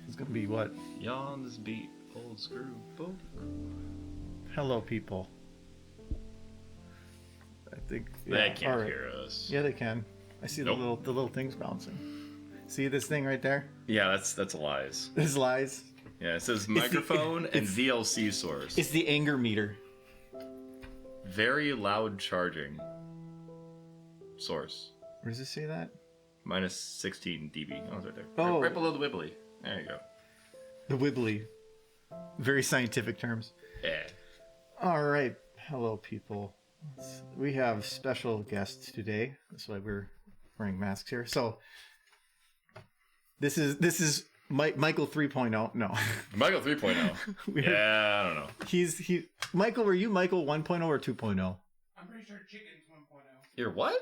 It's gonna be what? Yawn this beat, old screw folk. Hello, people. I think They can't hear us. Yeah, they can. I see the little things bouncing. See this thing right there? Yeah, that's lies. This lies. Yeah, it says microphone and VLC source. It's the anger meter. Very loud charging. Source. Where does it say that? Minus 16 dB. Oh, it's right there. Oh. Right below the wibbly. There you go. The wibbly. Very scientific terms. Yeah. All right. Hello, people. We have special guests today. That's why we're wearing masks here. So this is Michael 3.0. No. Michael 3.0. Yeah, I don't know. Michael, were you Michael 1.0 or 2.0? I'm pretty sure Chicken's 1.0. You're what?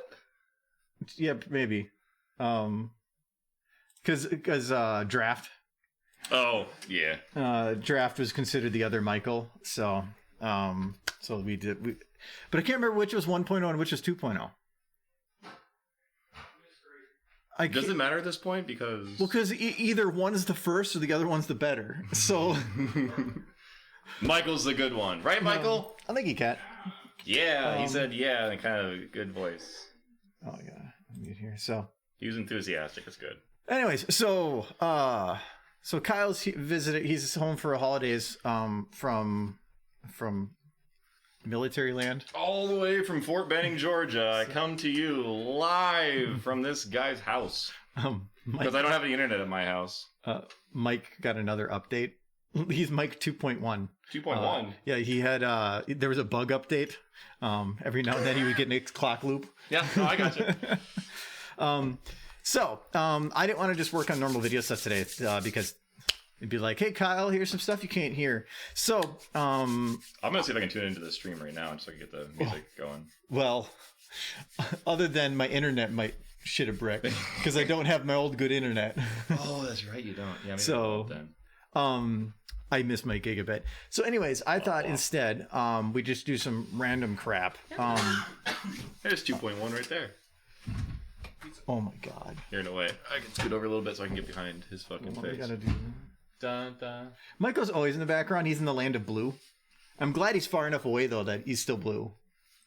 Yeah, maybe. Because Draft. Oh, yeah. Draft was considered the other Michael. So we did. But I can't remember which was 1.0 and which was 2.0. Does it matter at this point? Because either one is the first or the other one's the better. So Michael's the good one, right, Michael? I think he can. Yeah, he said yeah in kind of a good voice. Oh yeah, let me get here. So he was enthusiastic. It's good. Anyways, so Kyle's visited. He's home for holidays. From military land. All the way from Fort Benning, Georgia, I come to you live from this guy's house. Because I don't have any internet at my house. Mike got another update. He's Mike 2.1. 2.1? Yeah, he had, there was a bug update. Every now and then he would get in a clock loop. Yeah, no, I got you. So, I didn't want to just work on normal video stuff today because it'd be like, hey, Kyle, here's some stuff you can't hear. So, I'm going to see if I can tune into the stream right now so I can get the music going. Well, other than my internet might shit a brick because I don't have my old good internet. Oh, that's right. You don't. Yeah, maybe so, then. I miss my gigabit. So anyways, I thought instead we just do some random crap. There's 2.1 right there. Oh my god. Here, no way. I can scoot over a little bit so I can get behind his fucking face. We gotta do... Dun, dun. Michael's always in the background. He's in the land of blue. I'm glad he's far enough away though that he's still blue.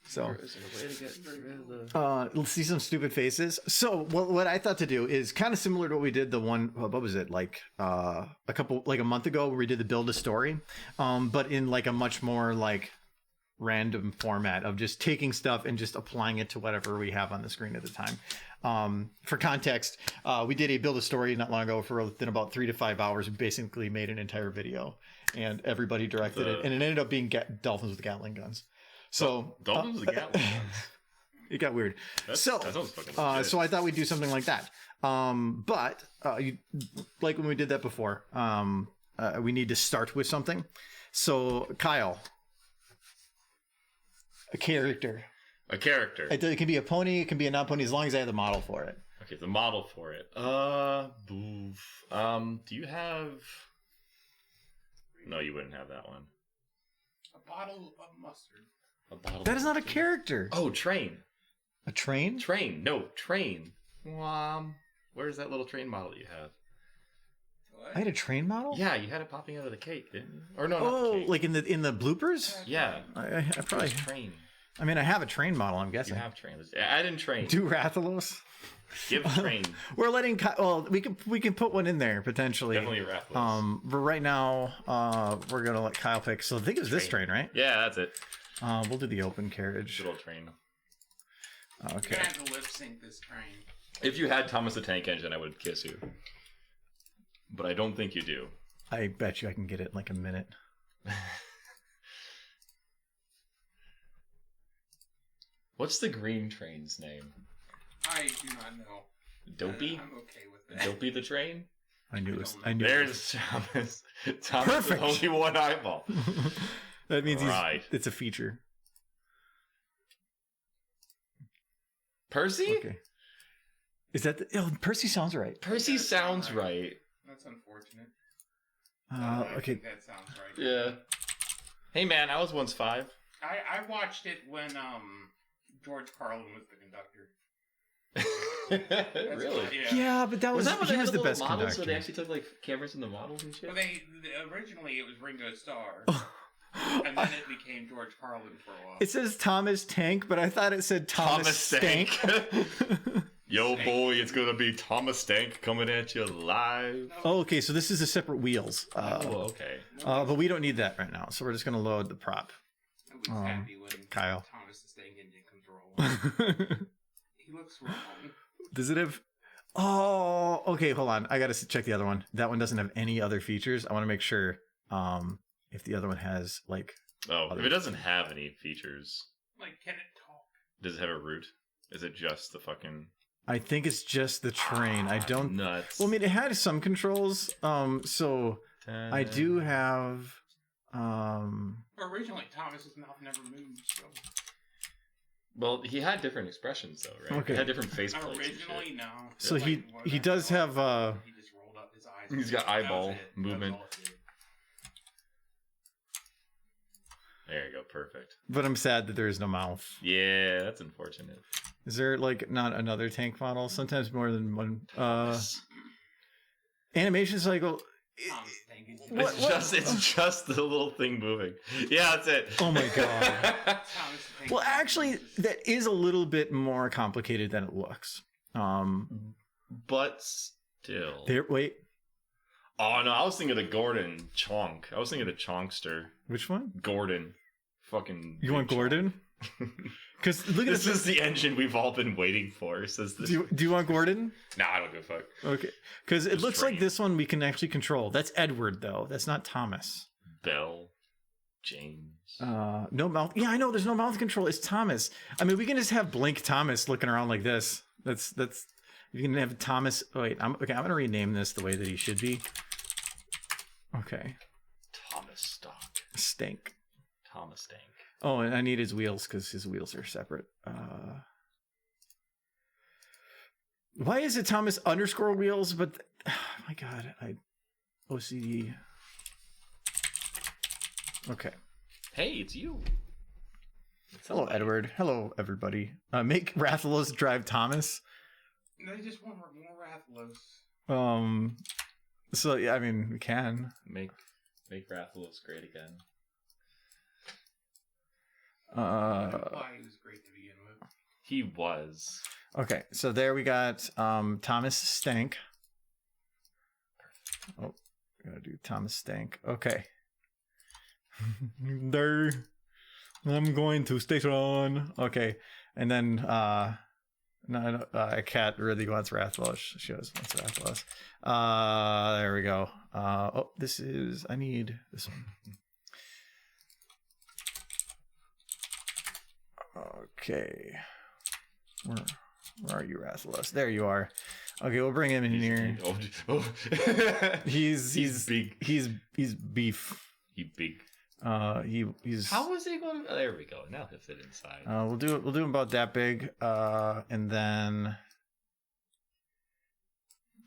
So is there a way to get rid of the... let's see some stupid faces. So what I thought to do is kind of similar to what we did the one, what was it, like a month ago where we did the build a story, but in like a much more like random format of just taking stuff and just applying it to whatever we have on the screen at the time. For context, we did a build a story not long ago for within about 3 to 5 hours. We basically made an entire video and everybody directed it, and it ended up being dolphins with Gatling guns. So dolphins with Gatling guns. It got weird. That sounds fucking legit. So I thought we'd do something like that. But like when we did that before, we need to start with something. So Kyle, a character. A character. It can be a pony. It can be a non-pony as long as I have the model for it. Okay, the model for it. Boof. Do you have? No, you wouldn't have that one. A bottle of mustard. A bottle. That is not a character. Oh, train. A train? Train. No, train. Where's that little train model you have? What? I had a train model? Yeah, you had it popping out of the cake, didn't you? Or no, not Oh, the cake. like in the bloopers? Yeah. I probably train. I mean, I have a train model, I'm You guessing. have train. Add in train. Do Rathalos? Give train. We're letting we can put one in there potentially. Definitely Rathalos. But right now, we're gonna let Kyle pick. So I think it was this train, right? Yeah, that's it. We'll do the open carriage. Little train. You're Okay. gonna have to lip sync this train. If you had Thomas the Tank Engine, I would kiss you. But I don't think you do. I bet you I can get it in like a minute. What's the green train's name? I do not know. Dopey? I'm okay with that. Dopey the train? I knew it. There's Thomas. Thomas Perfect. with only one eyeball. That means Right. it's a feature. Percy? Okay. Is that Percy sounds right. Percy That sounds sounds right. That's unfortunate. Uh, I okay. think that sounds right. Yeah. Hey man, I was once 5. I watched it when George Carlin was the conductor. That's Really? what- yeah. Yeah, but that was that when he they was had the best models, conductor. so they actually took like cameras in the models and shit? Well, originally it was Ringo Starr, and then it became George Carlin for a while. It says Thomas Tank, but I thought it said Thomas Stank. Yo, boy, it's gonna be Thomas Stank coming at you live. Oh, okay, so this is a separate wheels. Okay. But we don't need that right now, so we're just gonna load the prop. Nobody's happy when Kyle. Thomas the Stank Engine comes rolling. He looks wrong. Does it have? Oh, okay. Hold on. I gotta check the other one. That one doesn't have any other features. I want to make sure if the other one has like. Oh, if it doesn't have any features, Like, can it talk? does it have a root? Is it just the fucking I think it's just the train. I don't. nuts? Well, I mean, it had some controls. So I do have. Originally, Thomas's mouth never moved, so. Well, he had different expressions though, right? Okay. He had different face plates. Originally, no. So Like, he what he I does saw, have. He just rolled up his eyes. He's got That was eyeball it. That was movement. all it did. There you go, perfect. But I'm sad that there is no mouth. Yeah, that's unfortunate. Is there like not another tank model? Sometimes more than one. Animation cycle. Thomas the Tank Engine. It's just the little thing moving. Yeah, that's it. Oh my god. Thomas the Tank Well, Engine. actually, that is a little bit more complicated than it looks. But still. There. Wait. Oh no, I was thinking of the Gordon Chonk. I was thinking of the Chonkster. Which one? Gordon. Fucking. You want big Gordon? Because look at This is the engine we've all been waiting for. Says this. Do you want Gordon? Nah, I don't give a fuck. Okay. Because it Just looks train. like this one we can actually control. That's Edward though. That's not Thomas. Bell. James. No mouth. Yeah, I know. There's no mouth control. It's Thomas. I mean, we can just have Blink Thomas looking around like this. That's You can have Thomas. Oh, wait, I'm gonna rename this the way that he should be. Okay. Thomas Stank. Thomas Stank. Oh, and I need his wheels because his wheels are separate. Why is it Thomas _ wheels? But oh my God, OCD. Okay. Hey, it's you. Hello, Edward. Hello, everybody. Make Rathalos drive Thomas. They just want more Rathalos. So yeah, I mean, we can make Rathalos great again. Why he was great to begin with. He was. Okay, so there we got Thomas Stank. Oh, gotta do Thomas Stank. Okay. There. I'm going to station. Okay, and then no, Cat really wants Rathalos. She always wants Rathalos. There we go. Oh, this is. I need this one. Okay. Where are you, Rathalos? There you are. Okay, we'll bring him in here. He's big. He's beef. He big. He's. How was he going? Oh, there we go. Now he'll fit inside. We'll do him about that big. And then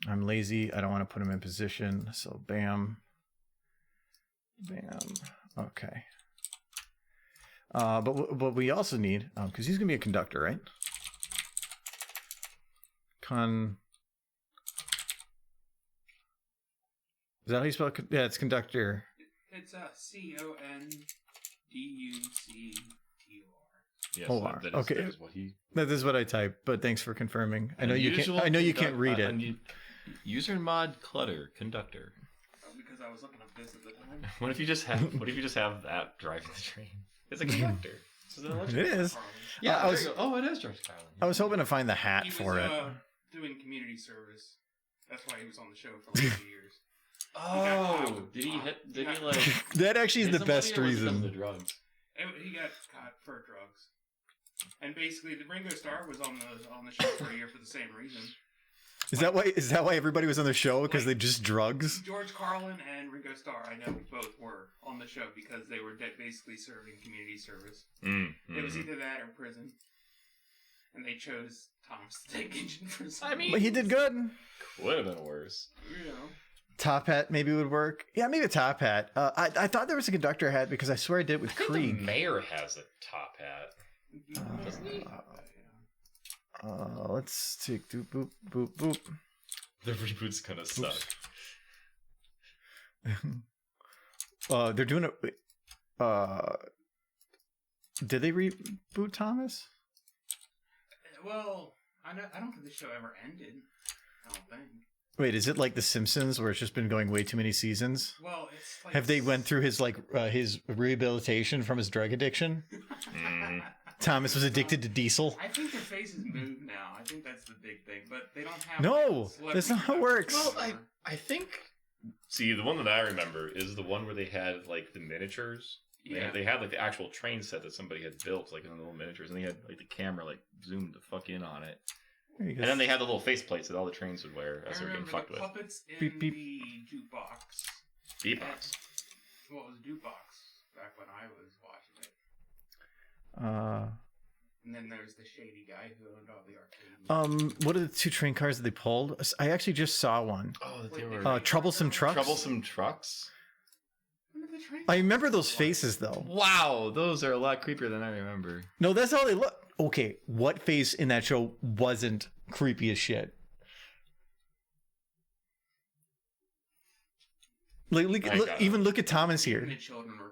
I'm lazy. I don't want to put him in position. So bam, bam. Okay. But we also need because he's gonna be a conductor, right? Is that how you spell it? Yeah, it's conductor. It's CONDUCTOR. Yes, O-R. that is, Okay. That is what he. That is what I typed, but thanks for confirming. I know you can't. I know you can't read it. User mod clutter conductor. Because I was looking up this at the time. What if you just have that driving the train? It's a conductor. It is. Yeah. It is George Carlin. I was hoping to find the hat for it. Doing community service. That's why he was on the show for like 2 years. Oh, did he like? That actually is the best reason. The drugs. He got caught for drugs, and basically, the Ringo Starr was on the show for a year for the same reason. Is that why everybody was on the show? Because they just drugs? George Carlin and Ringo Starr, I know both were on the show because they were basically serving community service. It was either that or prison, and they chose Thomas the Tank Engine for some. I mean, but he did good. Would have been worse. You know. Top hat maybe would work. Yeah, maybe a top hat. I thought there was a conductor hat because I swear I did it with Krieg. The mayor has a top hat. Doesn't he? Let's take boop boop boop. The reboot's gonna suck. They're doing it. Did they reboot Thomas? Well, I don't think the show ever ended. I don't think. Wait, is it like The Simpsons where it's just been going way too many seasons? Well, it's like... Have they went through his his rehabilitation from his drug addiction? Thomas was addicted to diesel. I think their faces move now. I think that's the big thing, but they don't have... No, that's not how it works. Well, I think... See, the one that I remember is the one where they had like the miniatures. Yeah. They had like the actual train set that somebody had built, like in the little miniatures, and they had like the camera like zoomed the fuck in on it. And then they had the little faceplates that all the trains would wear as they were getting fucked with. Puppets in beep, beep. the jukebox. Beatbox. Well, it was jukebox back when I was watching it. And then there's the shady guy who owned all the arcades. What are the two train cars that they pulled? I actually just saw one. Oh, they were Troublesome Trucks. Troublesome Trucks. I remember those faces though. Wow, those are a lot creepier than I remember. No, that's how they look. Okay, what face in that show wasn't creepy as shit? Look, even look at Thomas here.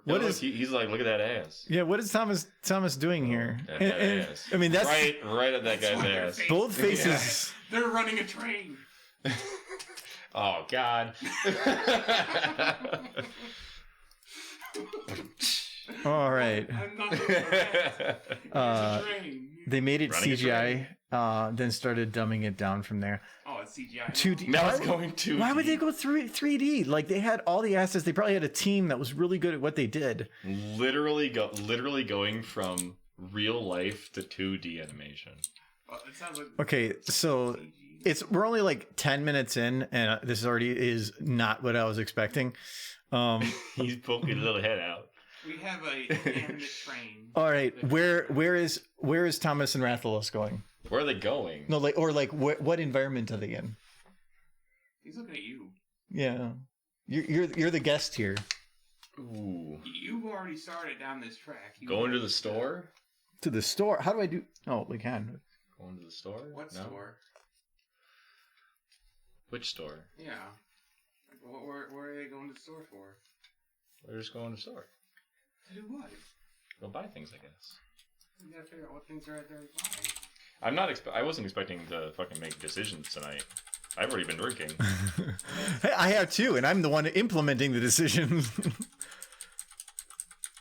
What is he's like? Look at that ass. Yeah, what is Thomas doing here? That ass. I mean, that's right at that guy's ass. Both faces. Yeah. They're running a train. Oh God. All right. They made it Running CGI, then started dumbing it down from there. Oh, it's CGI. 2D. Now it's going 2D. Why would they go 3D? Like they had all the assets. They probably had a team that was really good at what they did. Literally going from real life to 2D animation. Well, it sounds like okay, so we're only like 10 minutes in, and this already is not what I was expecting. He's poking his little head out. We have a animate train. All right, where is Thomas and Rathalos going? Where are they going? No, what environment are they in? He's looking at you. Yeah, you're the guest here. Ooh. You've already started down this track. Going to the store? To the store? How do I do? Oh, we can. Going to the store? What No? store? Which store? Yeah. Where are they going to the store for? They're just going to the store. To do what? Go buy things, I guess. You gotta figure out what things are out there to buy. I'm not. I wasn't expecting to fucking make decisions tonight. I've already been drinking. I have too, and I'm the one implementing the decisions.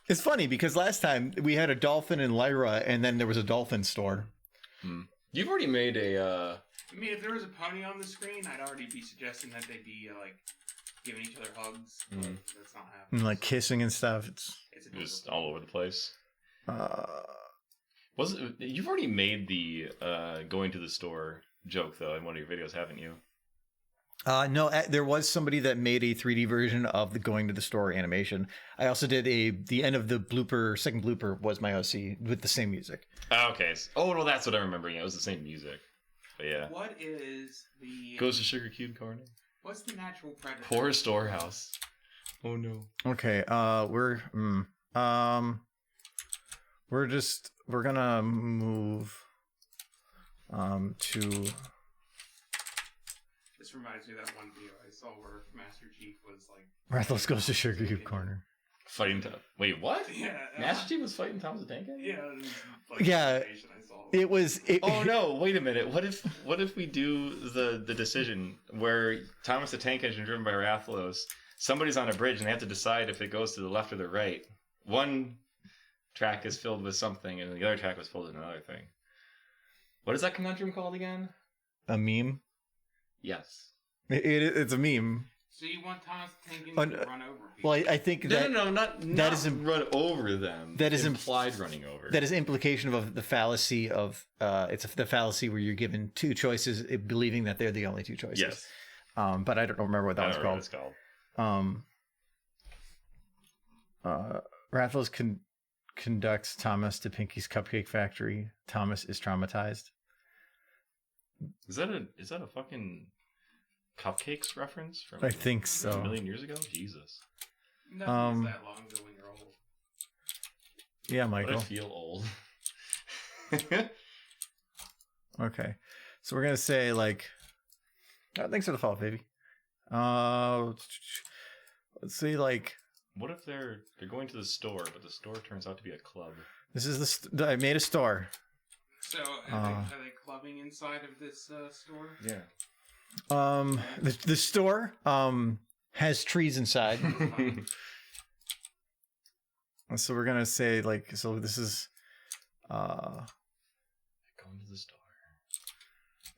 It's funny because last time we had a dolphin in Lyra, and then there was a dolphin store. You've already made a. I mean, if there was a pony on the screen, I'd already be suggesting that they'd be like giving each other hugs. But that's not happening. And like kissing and stuff. It's Just all over the place. You've already made the going to the store joke though in one of your videos, haven't you? No, there was somebody that made a 3D version of the going to the store animation. I also did the end of the second blooper was my OC with the same music. Okay. Oh no, that's what I'm remembering. It was the same music. But yeah. What is the Goes to Sugar Cube Corner. What's the natural predator? Poor storehouse. Oh no. Okay. We're gonna move to. This reminds me of that one video I saw where Master Chief was like. Rathalos goes to Sugar Cube Corner. Fighting Tom. Wait, what? Yeah. Master Chief was fighting Thomas the Tank Engine? Yeah. It was, like, Yeah. animation I saw. It was. Oh no! Wait a minute. What if we do the decision where Thomas the Tank Engine driven by Rathalos, somebody's on a bridge and they have to decide if it goes to the left or the right. One track is filled with something, and the other track was filled with another thing. What is that conundrum called again? A meme. Yes. It's a meme. So you want Thomas the Tank Engine to run over people? Well, I think that No, not run over them. That is implied running over. That is implication of the fallacy of it's the fallacy where you're given two choices, believing that they're the only two choices. Yes. But I don't remember what that was called. What it's called. Rathalos conducts Thomas to Pinky's Cupcake Factory. Thomas is traumatized. Is that a fucking Cupcakes reference from? I think so. A million years ago. Jesus. Nothing is that long ago when you're old. Yeah, Michael. I feel old. Okay, so we're gonna say like, thanks for the follow, baby. Let's say like. What if they're going to the store, but the store turns out to be a club? This is I made a store. So are they clubbing inside of this store? Yeah. The store has trees inside. So we're gonna say like, so this is going to the store,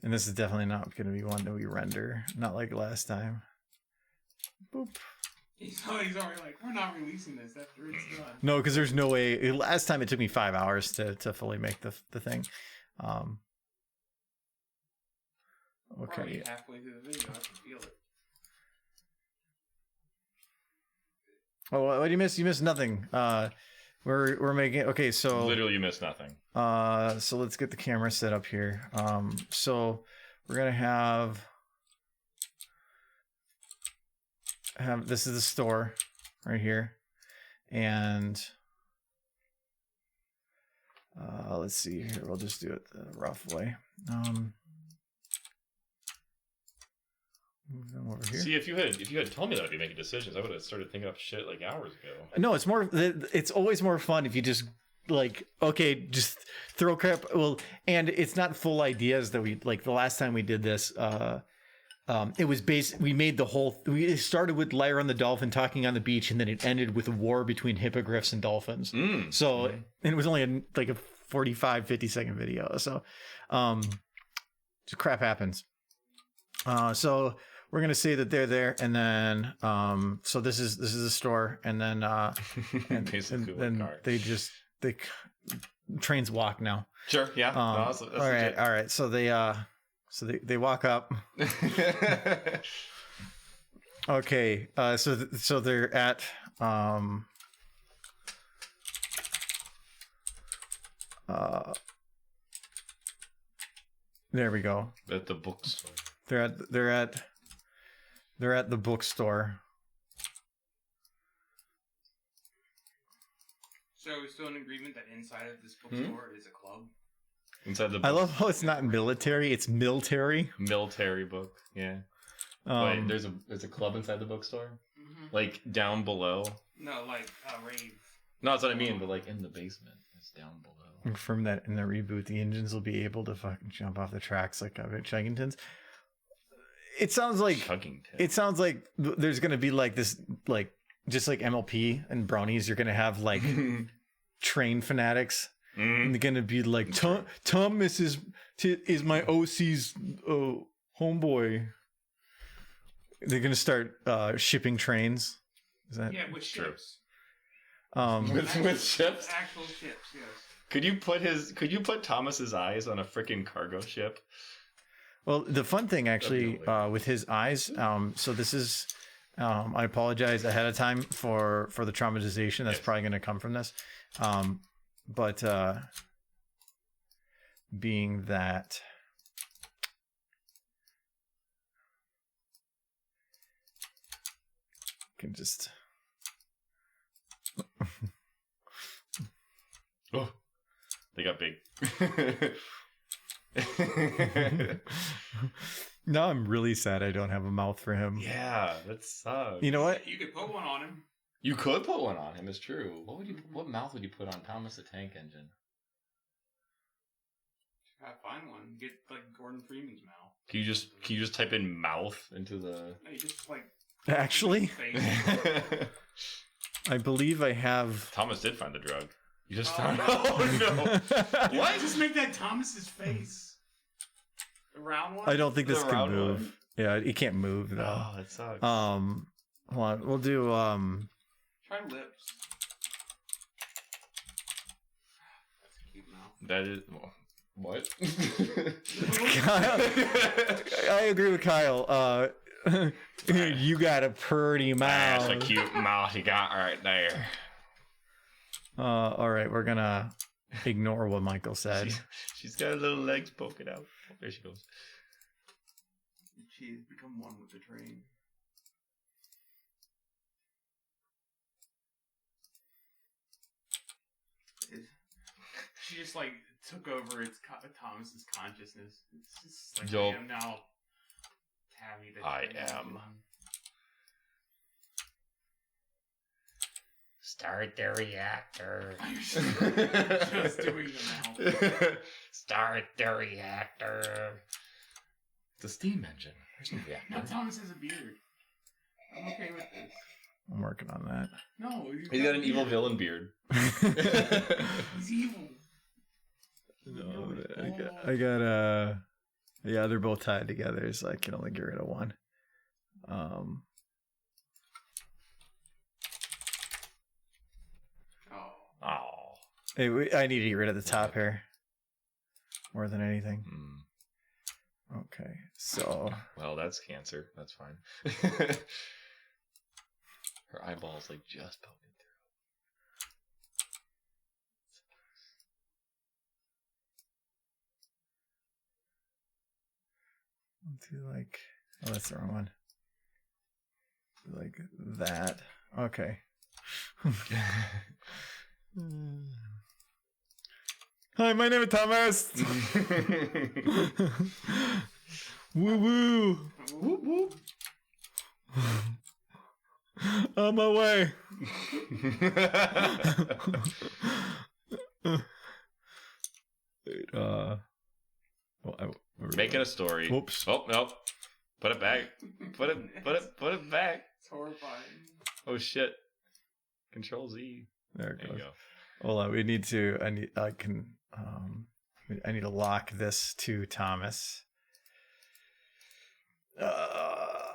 and this is definitely not gonna be one that we render, not like last time. Boop. He's already like, we're not releasing this after it's done. No, because there's no way. Last time it took me 5 hours to fully make the thing. Okay. Already halfway through the video, I can feel it. Oh, what do you miss? You missed nothing. We're making so literally you missed nothing. So let's get the camera set up here. So we're gonna have this is the store right here, and let's see here. We'll just do it the rough way. Move them over here. See, if you had told me that I'd be making decisions, I would have started thinking up shit like hours ago. No, it's always more fun if you just like, okay, just throw crap. Well, and it's not full ideas that we like. The last time we did this, it was we made we started with Lyra and the dolphin talking on the beach, and then it ended with a war between hippogriffs and dolphins. And it was only a 45, 50-second video. So, just crap happens. So we're going to say that they're there. And then, so this is the store. And then, and then trains walk now. Sure. Yeah. All right. So they, So they walk up. Okay, so they're at there we go. At the bookstore. They're at the bookstore. So are we still in agreement that inside of this bookstore is a club? Inside the I love how it's not military, it's military. Military book, yeah. Wait, there's a club inside the bookstore? Mm-hmm. Like down below? No, like a rave. No, that's what I mean, but like in the basement. It's down below. From that in the reboot, the engines will be able to fucking jump off the tracks like Chuggingtons. It sounds like there's gonna be like this, like just like MLP and Brownies. You're gonna have like train fanatics, and they're gonna be like Thomas is my OC's homeboy. They're gonna start shipping trains. Is that with ships? With ships, actual ships. Yes. Could you put Thomas's eyes on a freaking cargo ship? Well, the fun thing actually with his eyes, so this is, I apologize ahead of time for the traumatization that's probably going to come from this, but being that can just oh, they got big. Now I'm really sad I don't have a mouth for him. Yeah, that sucks. You know what? You could put one on him. You could put one on him. It's true. What mouth would you put on Thomas the Tank Engine? Gotta find one. Get like Gordon Freeman's mouth. Can you just type in mouth into the? No, you just like. Actually, I believe I have. Thomas did find the drug. You just found. Oh no! Why just make that Thomas's face? The round one. I don't think this can move. One? Yeah, it can't move though. Oh, that sucks. Hold on. We'll do Try lips. That's a cute mouth. That is what? Kyle, I agree with Kyle. You got a pretty mouth. That's a cute mouth you got right there. All right, we're gonna ignore what Michael said. She's got her little legs poking out. Oh, there she goes. She's become one with the train. She just like took over Thomas's consciousness. It's just like Yo. I am now Tabby. I am. Start the reactor. Just doing the mouth. Start the reactor. The steam engine. There's no reactor. No, Thomas has a beard. I'm okay with this. I'm working on that. No, He's got an evil villain beard. He's evil. No, I got yeah, they're both tied together, so I can only get rid of one. Oh. Hey, I need to get rid of the top here more than anything. Okay, so well, that's cancer. That's fine. Her eyeballs like just poking through. do like, oh, that's the wrong one. Do like that. Okay. Hi, my name is Thomas. Woo woo. Whoop whoop. On my way. We're making a story. Whoops. Oh no! Put it back. Put it back. It's horrifying. Oh shit! Control Z. There it There goes. you go. Hold on. We need to. I need to lock this to Thomas.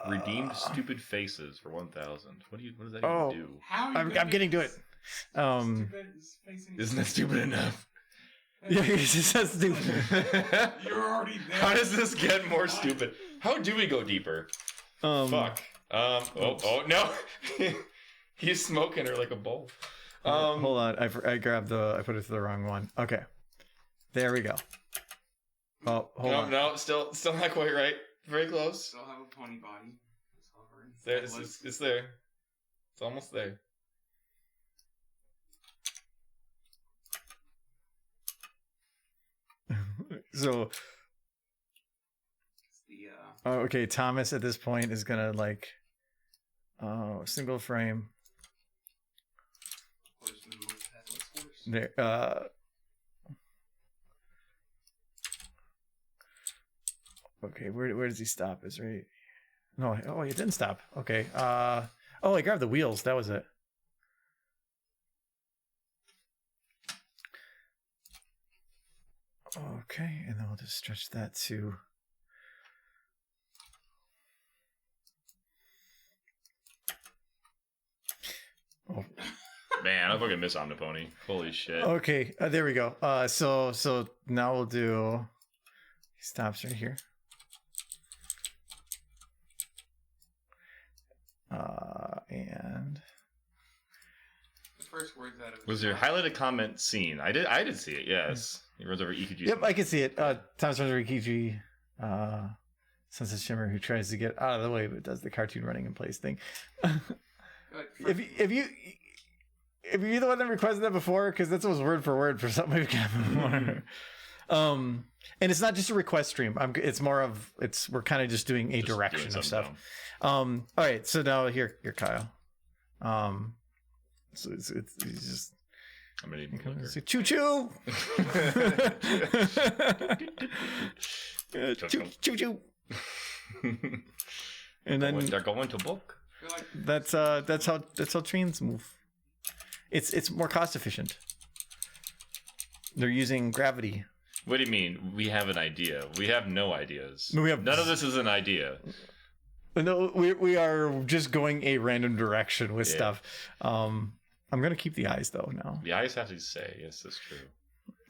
Redeemed stupid faces for 1,000. What does that even do? How I'm getting to it. Stupid is facing Isn't that stupid enough? Yeah, it's just so stupid. You're already there. How does this get more stupid? How do we go deeper? Fuck. Oh no. He's smoking her like a bowl. Hold on, I grabbed I put it to the wrong one. Okay, there we go. Oh, hold on. No, still not quite right. Very close. Still have a pony body. There, it's there. It's almost there. So, okay, Thomas at this point is gonna like, single frame. There, okay, where does he stop? Is right. No, oh, he didn't stop. Okay. Oh, I grabbed the wheels. That was it. Okay, and then we'll just stretch that to. Oh. Man, I fucking miss Omnipony. Holy shit. Okay, there we go. So now we'll do. He stops right here. And the first words out of was your highlighted comment seen? I did see it. Yes, he runs over EKG. Yep, I can see it. Thomas runs over EKG. Sunset Shimmer, who tries to get out of the way but does the cartoon running in place thing. If you're the one that requested that before, because that's almost word for word for something we've got before. And it's not just a request stream. It's more of we're kind of just doing a direction of stuff. All right, so now here Kyle. So it's just. I'm gonna need choo choo. Choo choo. And then they're going to book. That's how trains move. It's more cost efficient. They're using gravity. What do you mean? We have an idea. We have no ideas. We have none of this is an idea. No, we are just going a random direction with stuff. I'm gonna keep the eyes though now. The eyes have to say, yes, that's true.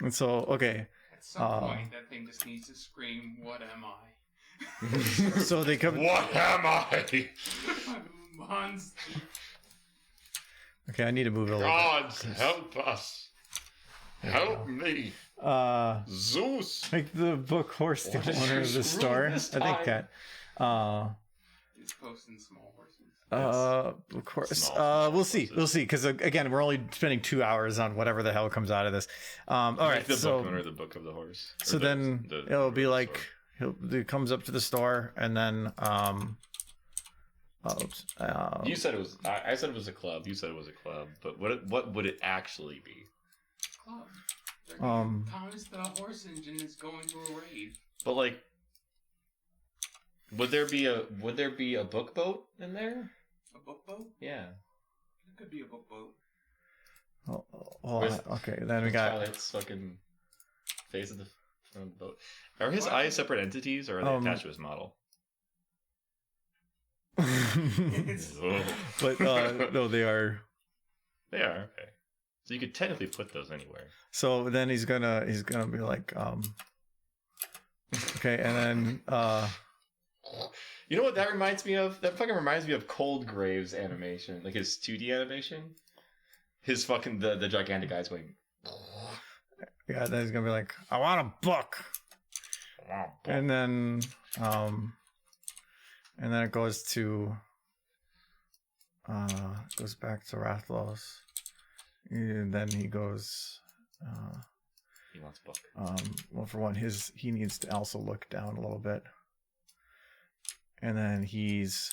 And so, okay. At some point, that thing just needs to scream, "What am I?" So they come. What am I? Monster. Okay, I need to move it a little Gods, help us. Help me. Zeus. Make the book horse the owner of the store. I think that. He's posting small horses. Of course. We'll see. We'll see. Because again, we're only spending 2 hours on whatever the hell comes out of this. All right. The so, book owner, the book of the horse. So then it'll be like he comes up to the store and then oops. You said it was. I said it was a club. You said it was a club. But what would it actually be? Club. Thomas the horse engine is going to a raid. But like, would there be a book boat in there? A book boat? Yeah. It could be a book boat. Okay, then we got Twilight's fucking face of the front of the boat. Are his eyes separate entities, or are they attached to his model? But no, they are. They are, okay. So you could technically put those anywhere. So then he's gonna be like, okay, and then you know what that reminds me of? That fucking reminds me of Cold Grave's animation, like his 2D animation. His fucking the gigantic eyes going. Yeah, then he's gonna be like, I want a book. And then it goes to goes back to Rathlos. And then he goes he wants a book. Well, for one, he needs to also look down a little bit. And then he's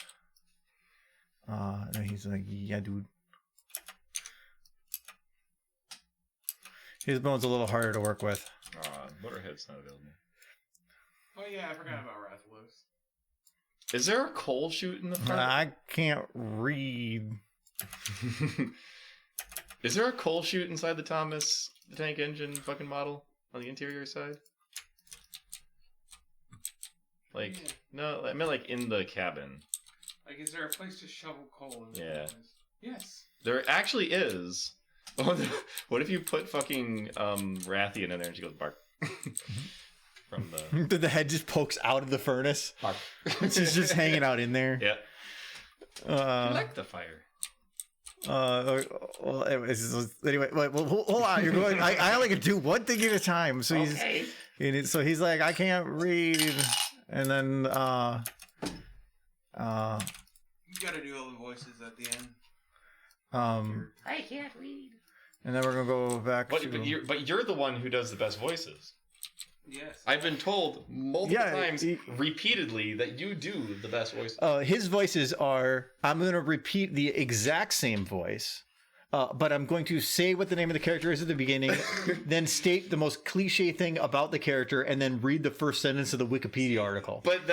like, yeah, dude. His bone's a little harder to work with. Motorhead's not available. Oh yeah, I forgot about Rathalos. Is there a coal chute in the front? I can't read. Is there a coal chute inside the Thomas the Tank Engine fucking model on the interior side? Like, yeah. No, I meant like in the cabin. Like, is there a place to shovel coal in the Yeah. Yes. There actually is. What if you put fucking Rathian in there and she goes bark? From the head just pokes out of the furnace. bark. She's just hanging out in there. Yeah. I like the fire. Well, anyway, well, hold on. You're going. I only can do one thing at a time. So Okay. he's like, I can't read, and then You gotta do all the voices at the end. I can't read. And then we're gonna go back. But you're the one who does the best voices. Yes. I've been told multiple times, repeatedly, that you do the best voices. His voices are. I'm gonna repeat the exact same voice. But I'm going to say what the name of the character is at the beginning, then state the most cliche thing about the character, and then read the first sentence of the Wikipedia article. But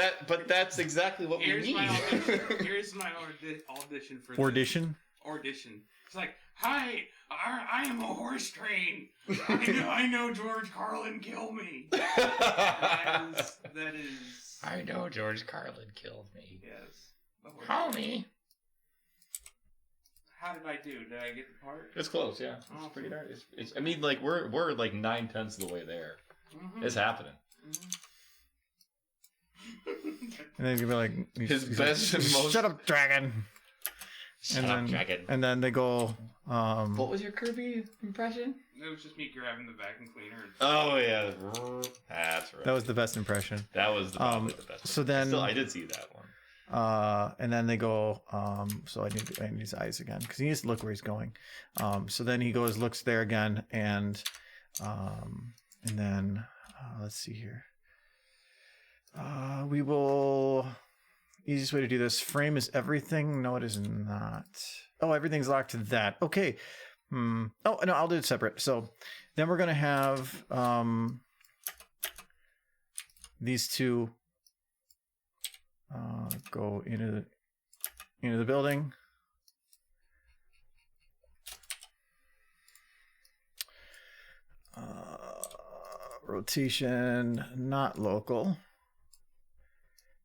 that's exactly what we need. Here's my audition for Audition? Audition. It's like, hi, I am a horse train. I know George Carlin killed me. That is. I know George Carlin killed me. Yes. Homie. How did I do? Did I get the part? It's close, yeah. It's pretty dark. It's. I mean, like we're like 9/10 of the way there. Mm-hmm. It's happening. Mm-hmm. And then you'd be like, his best and most. Shut up, dragon. Shut up, dragon. And then they go. What was your Kirby impression? It was just me grabbing the vacuum cleaner. Oh yeah, that's right. That was the best impression. That was probably the best. So then, I did see that one. And then they go. So I need his eyes again because he needs to look where he's going. So then he goes, looks there again, and then let's see here. We will. Easiest way to do this. Frame is everything. No, it is not. Oh, everything's locked to that. Okay. Oh, no, I'll do it separate. So then we're going to have these two go into the building. Rotation, not local.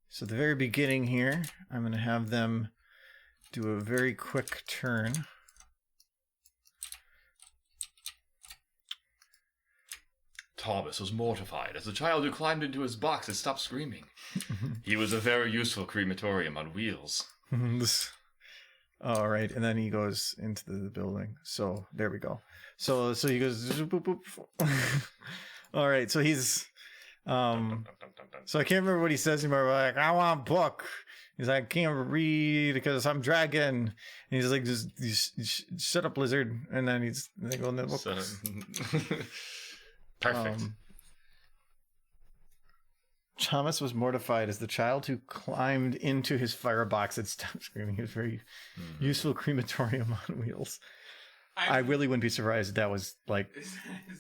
So at the very beginning here, I'm going to have them do a very quick turn. Thomas was mortified as the child who climbed into his box had stopped screaming. He was a very useful crematorium on wheels. All right, and then he goes into the building. So there we go. So he goes. Boop, boop. All right, so he's. So I can't remember what he says anymore. Like, I want a book. He's like, I can't read because I'm dragon. And he's like, just shut up, lizard. And then they go in the book. Perfect. Thomas was mortified as the child who climbed into his firebox had stopped screaming. He was very useful crematorium on wheels. I really wouldn't be surprised if that was like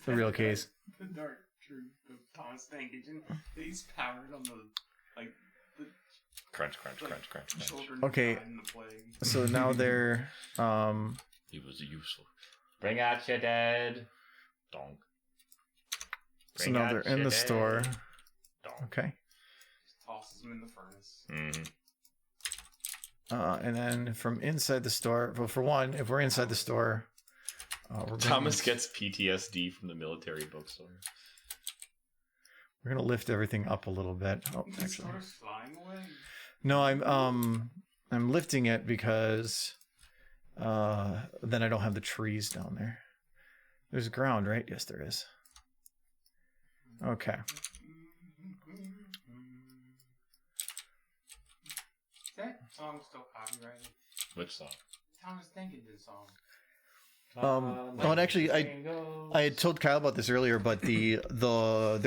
the real case. The dark truth of Thomas Tank Engine. He's powered on the crunch. Okay, so now they're he was useful. Bring out your dead. Donk. So now they're in the store. Okay. Just tosses them in the furnace. And then from inside the store, well, for one, if we're inside the store, Thomas gets PTSD from the military bookstore. We're gonna lift everything up a little bit. Oh, the store's flying away. No, I'm lifting it because then I don't have the trees down there. There's ground, right? Yes, there is. Okay. Is that song still copyrighted? Which song? Thomas Tank Engine song. And actually, I had told Kyle about this earlier, but there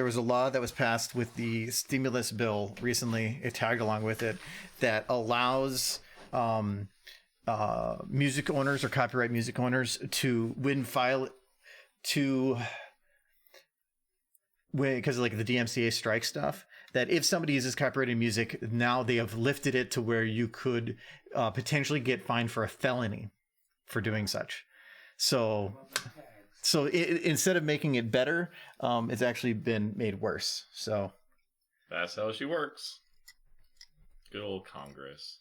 was a law that was passed with the stimulus bill recently. It tagged along with it that allows music owners or copyright music owners to because like the DMCA strike stuff, that if somebody uses copyrighted music, now they have lifted it to where you could potentially get fined for a felony for doing such. So instead of making it better, it's actually been made worse. So that's how she works. Good old Congress.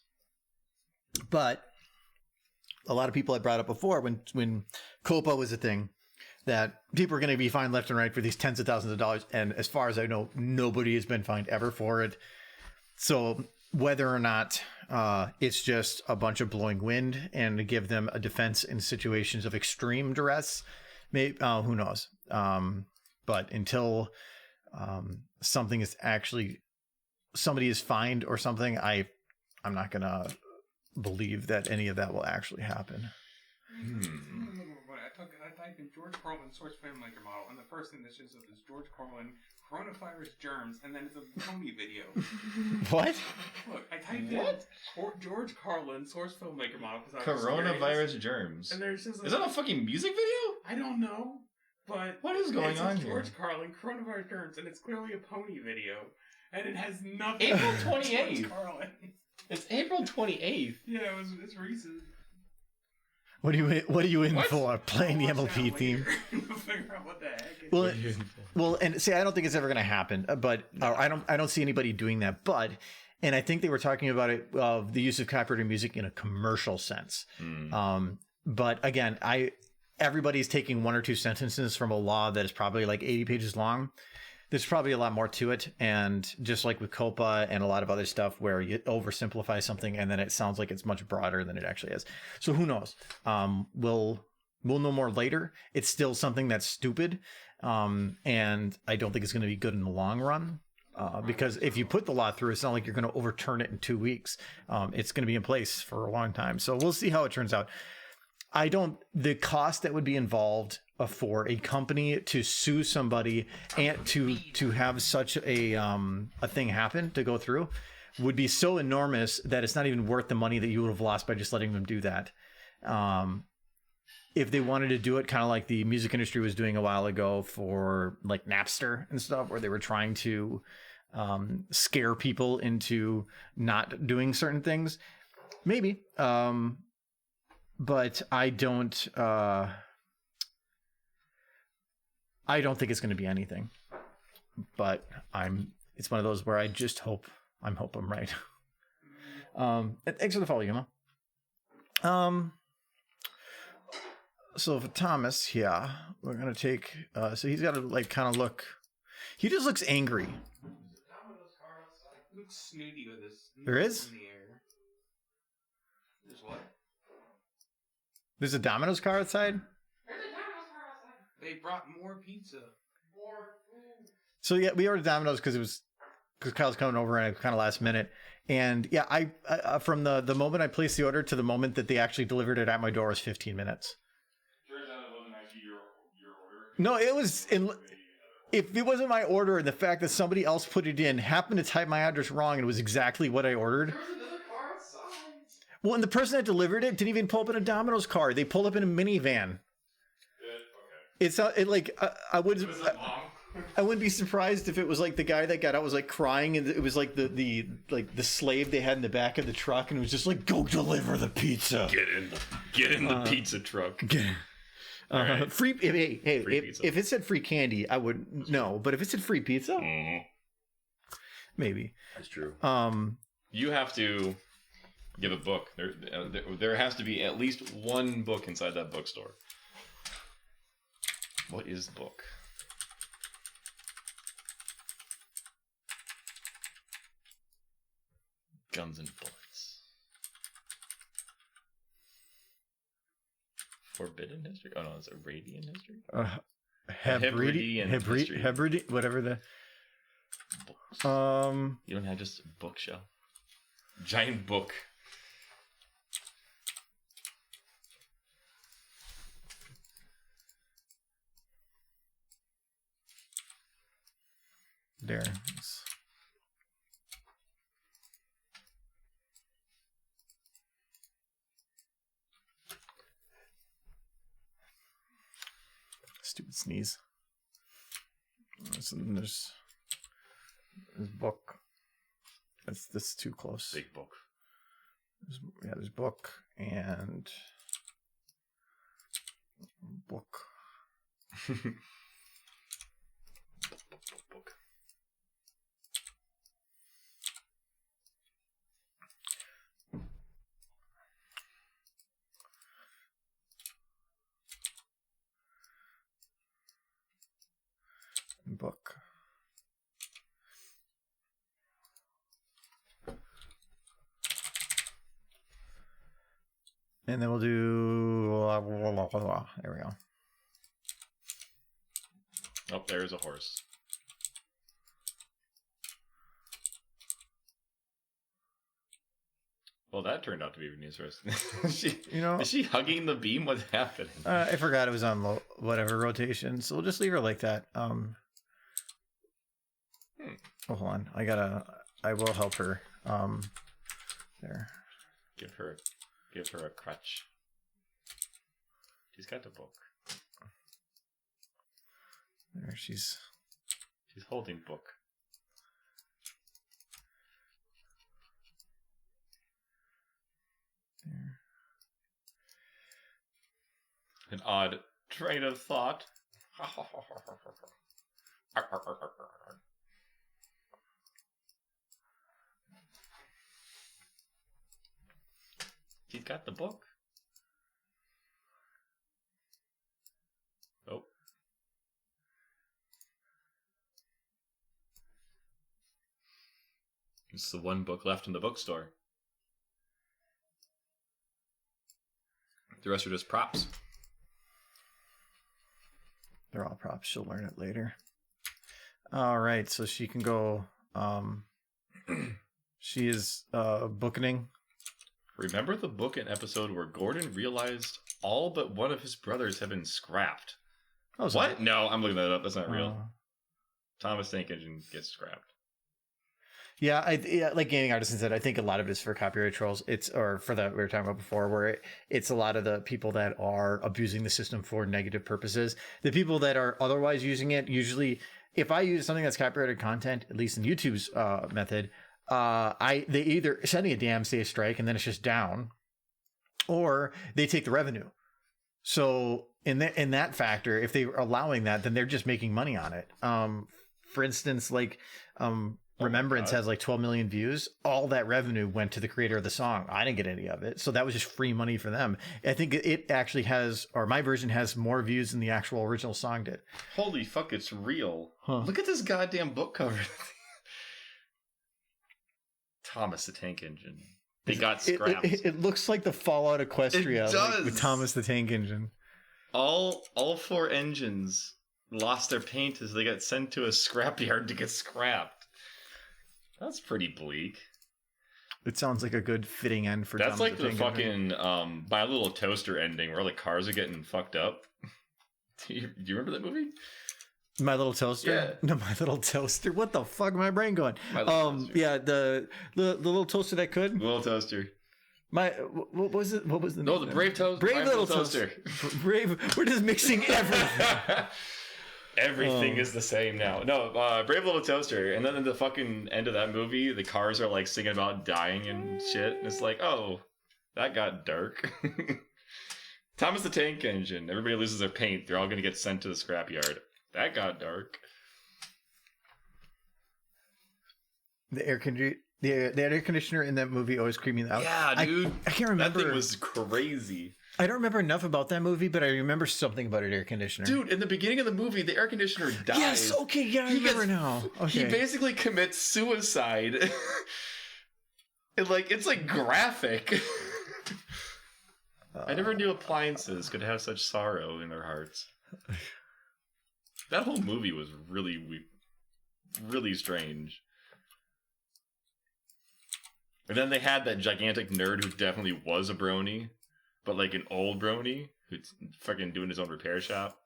But a lot of people had brought up before when COPA was a thing, that people are going to be fined left and right for these tens of thousands of dollars. And as far as I know, nobody has been fined ever for it. So whether or not it's just a bunch of blowing wind and to give them a defense in situations of extreme duress, maybe, who knows? But until something is actually, somebody is fined or something, I'm not going to believe that any of that will actually happen. I typed in George Carlin source filmmaker model, and the first thing that shows up is George Carlin coronavirus germs, and then it's a pony video. What? Look, I typed in George Carlin source filmmaker model because I was Coronavirus germs. And there's just is that a fucking music video? I don't know, but what is going on here? George Carlin coronavirus germs, and it's clearly a pony video, and it has nothing. April 28th. George Carlin. It's April 28th. Yeah, it's recent. What are you in for? Playing the MLP theme? Figure out what the heck. Well, and see, I don't think it's ever going to happen. But I don't see anybody doing that. But, and I think they were talking about it, the use of copyrighted music in a commercial sense. But again, everybody's taking one or two sentences from a law that is probably like 80 pages long. There's probably a lot more to it. And just like with COPA and a lot of other stuff where you oversimplify something and then it sounds like it's much broader than it actually is. So who knows? We'll know more later. It's still something that's stupid. And I don't think it's going to be good in the long run. Because if you put the law through, it's not like you're going to overturn it in 2 weeks. It's going to be in place for a long time. So we'll see how it turns out. The cost that would be involved for a company to sue somebody and to have such a thing happen, to go through, would be so enormous that it's not even worth the money that you would have lost by just letting them do that. If they wanted to do it kind of like the music industry was doing a while ago for like Napster and stuff, where they were trying to scare people into not doing certain things, maybe. But I don't think it's going to be anything. But it's one of those where I just hope I'm right. Thanks for the follow, Yuma. So for Thomas here, we're going to take, so he's got to like kind of look, he just looks angry. He looks snooty with his. There is? In the air. There's what? There's a Domino's car outside? There's a Domino's car outside. They brought more pizza. More food. So yeah, we ordered Domino's because Kyle's coming over and kind of last minute. And yeah, I from the moment I placed the order to the moment that they actually delivered it at my door was 15 minutes. Turns out it wasn't actually your order. No, it was if it wasn't my order and the fact that somebody else put it in happened to type my address wrong and it was exactly what I ordered. Well, and the person that delivered it didn't even pull up in a Domino's car. They pulled up in a minivan. Okay. I wouldn't be surprised if it was like the guy that got out was like crying, and it was like the slave they had in the back of the truck, and it was just like, go deliver the pizza. Get in the pizza truck. Right. Free. Hey, free pizza. If it said free candy, I would no. But if it said free pizza, maybe. That's true. You have to give a book. There has to be at least one book inside that bookstore. What is the book? Guns and Bullets. Forbidden History? Oh no, it's Arabian History? Hebridean, whatever the... Books. You don't have just a bookshelf. Giant book. There. Stupid sneeze. There's book. This is too close. Big book. There's book and book. Book. And then we'll do... There we go. Oh, there's a horse. Well, that turned out to be interesting. Is she hugging the beam? What's happening? I forgot it was on whatever rotation, so we'll just leave her like that. Oh, hold on. I will help her. There. Give her a crutch. She's got the book. There, she's holding book. There. An odd train of thought. He's got the book. Oh. It's the one book left in the bookstore. The rest are just props. They're all props. She'll learn it later. All right, so she can go. She is bookening. Remember the book and episode where Gordon realized all but one of his brothers have been scrapped? Oh, what? No, I'm looking that up. That's not real. Thomas Tank Engine gets scrapped. Yeah, like Gaming Artisan said, I think a lot of it is for copyright trolls. Or for that we were talking about before, where it's a lot of the people that are abusing the system for negative purposes. The people that are otherwise using it, usually, if I use something that's copyrighted content, at least in YouTube's method, they either send me a damn say a strike and then it's just down, or they take the revenue. So in that factor, if they're allowing that, then they're just making money on it. For instance, like Remembrance has like 12 million views. All that revenue went to the creator of the song. I didn't get any of it. So that was just free money for them. I think it actually has, or my version has more views than the actual original song did. Holy fuck, it's real. Huh. Look at this goddamn book cover. Thomas the Tank Engine. They got scrapped. It looks like the Fallout Equestria. It does. With Thomas the Tank Engine. All 4 engines lost their paint as they got sent to a scrapyard to get scrapped. That's pretty bleak. It sounds like a good fitting end for That's Thomas like the the Tank fucking My Little Toaster ending where all the cars are getting fucked up. Do you remember that movie? My Little Toaster? Yeah. No, My Little Toaster. What the fuck? My brain going. My Little Toaster. Yeah, the little toaster that could. Little Toaster. What was it? What was the No, name? the Brave Toaster. Brave Little Toaster. Brave. We're just mixing everything. Everything is the same now. No, Brave Little Toaster. And then in the fucking end of that movie, the cars are like singing about dying and shit. And it's like, oh, that got dark. Thomas the Tank Engine. Everybody loses their paint. They're all going to get sent to the scrapyard. That got dark. The air conditioner in that movie always creeped me out. Yeah, dude. I can't remember. That thing was crazy. I don't remember enough about that movie, but I remember something about an air conditioner. Dude, in the beginning of the movie, the air conditioner dies. Yes, okay, yeah, I remember now. Okay. He basically commits suicide. And it's like graphic. I never knew appliances could have such sorrow in their hearts. That whole movie was really really strange. And then they had that gigantic nerd who definitely was a brony, but like an old brony who's fucking doing his own repair shop.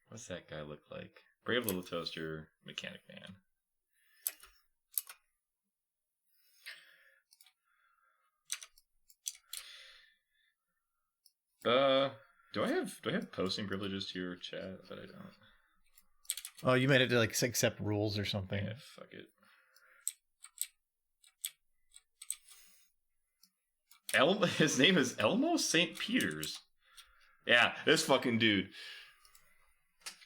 What's that guy look like? Brave Little Toaster, Mechanic Man. Do I have posting privileges to your chat? But I don't. Oh, you made it to accept rules or something. Yeah, fuck it. His name is Elmo St. Peters. Yeah, this fucking dude.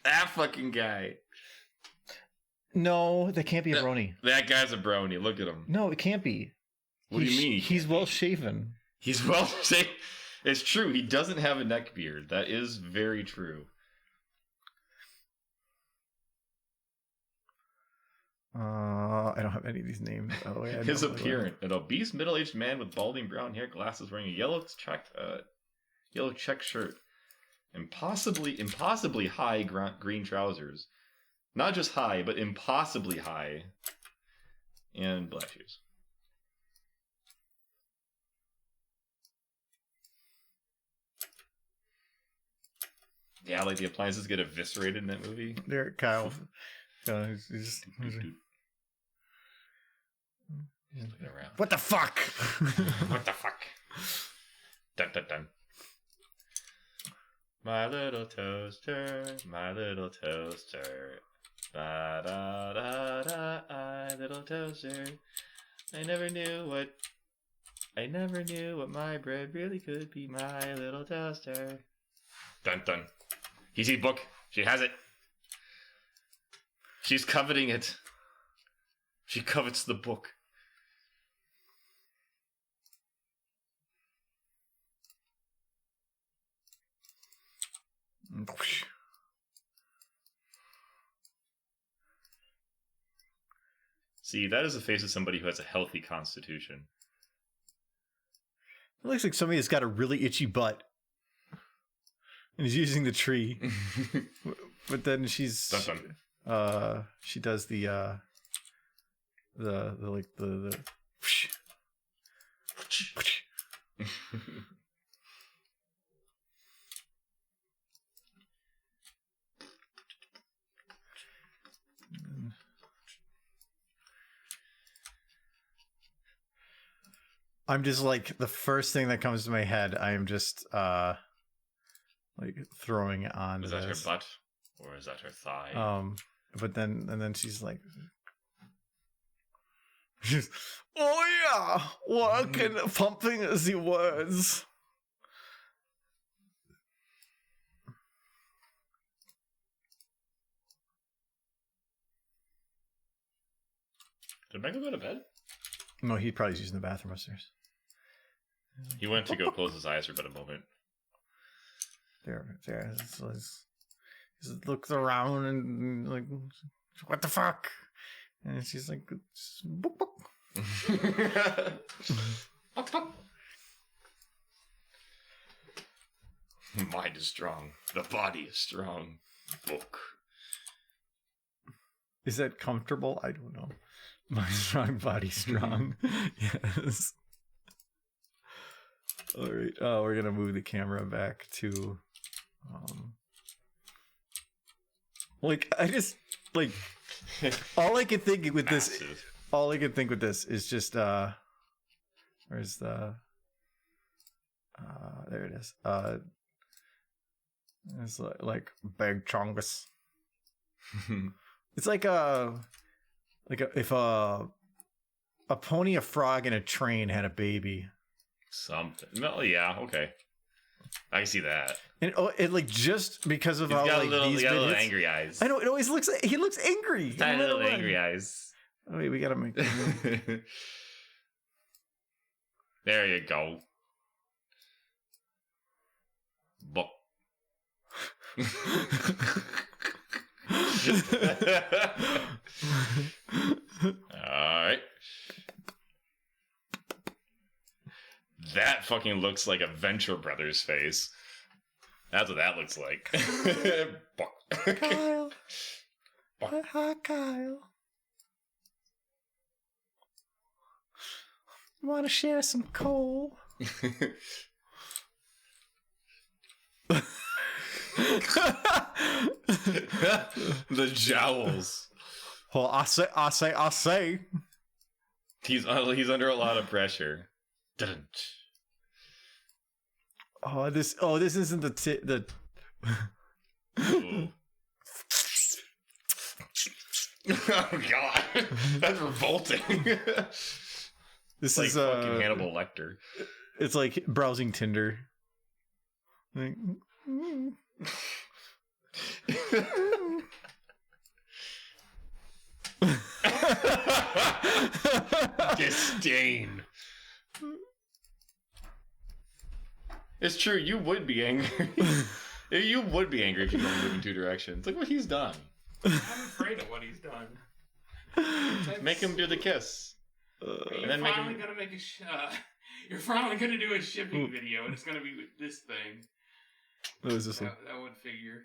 That fucking guy. No, that can't be a brony. That guy's a brony. Look at him. No, it can't be. What do you mean? He's well shaven. He's well shaven. It's true. He doesn't have a neck beard. That is very true. I don't have any of these names. Oh, yeah, His appearance: an obese middle-aged man with balding brown hair, glasses, wearing a yellow check shirt, impossibly high green trousers. Not just high, but impossibly high, and black shoes. Yeah, like the appliances get eviscerated in that movie. There, Kyle. He's looking around. What the fuck? What the fuck? Dun dun dun. My little toaster, my little toaster. Da da da da, I little toaster. I never knew what my bread really could be. My little toaster. Dun dun. He sees book. She has it. She's coveting it. She covets the book. See, that is the face of somebody who has a healthy constitution. It looks like somebody that's got a really itchy butt. And he's using the tree. But then she's... Dun, dun. She does the I'm just like, the first thing that comes to my head, I am just like throwing it on. Is that her butt or is that her thigh? But then she's like, oh yeah, working, pumping the words. Did Michael go to bed? No, he probably using the bathroom upstairs. He went to go close his eyes for but a moment. There. He looks around and like, what the fuck? And she's like, book, book. Mind is strong. The body is strong. Book. Is that comfortable? I don't know. My strong body strong. Yes. All right. Oh, we're gonna move the camera back to, like, I just like all I can think with this. All I can think with this is just where's the there it is. It's like big chongus. It's like if a pony, a frog, and a train had a baby. Something. No, yeah, okay. I can see that. And it like, just because of He's how got like he's got little angry eyes. I know, it always looks like he looks angry. Tiny little angry eyes. Oh, wait, we gotta make There you go. Book. Alright. That fucking looks like a Venture Brothers face. That's what that looks like. Kyle. Hi, Kyle. Want to share some coal? The jowls. Well, I say. He's under a lot of pressure. Oh, this isn't the Oh God, that's revolting. This like is fucking Hannibal Lecter. It's like browsing Tinder. Like, Disdain. It's true, you would be angry. You would be angry if you don't move in two directions. Look what he's done. I'm afraid of what he's done. Make him do the kiss. You're finally gonna make you're finally gonna do a shipping video, and it's gonna be with this thing. What is this one? That would figure.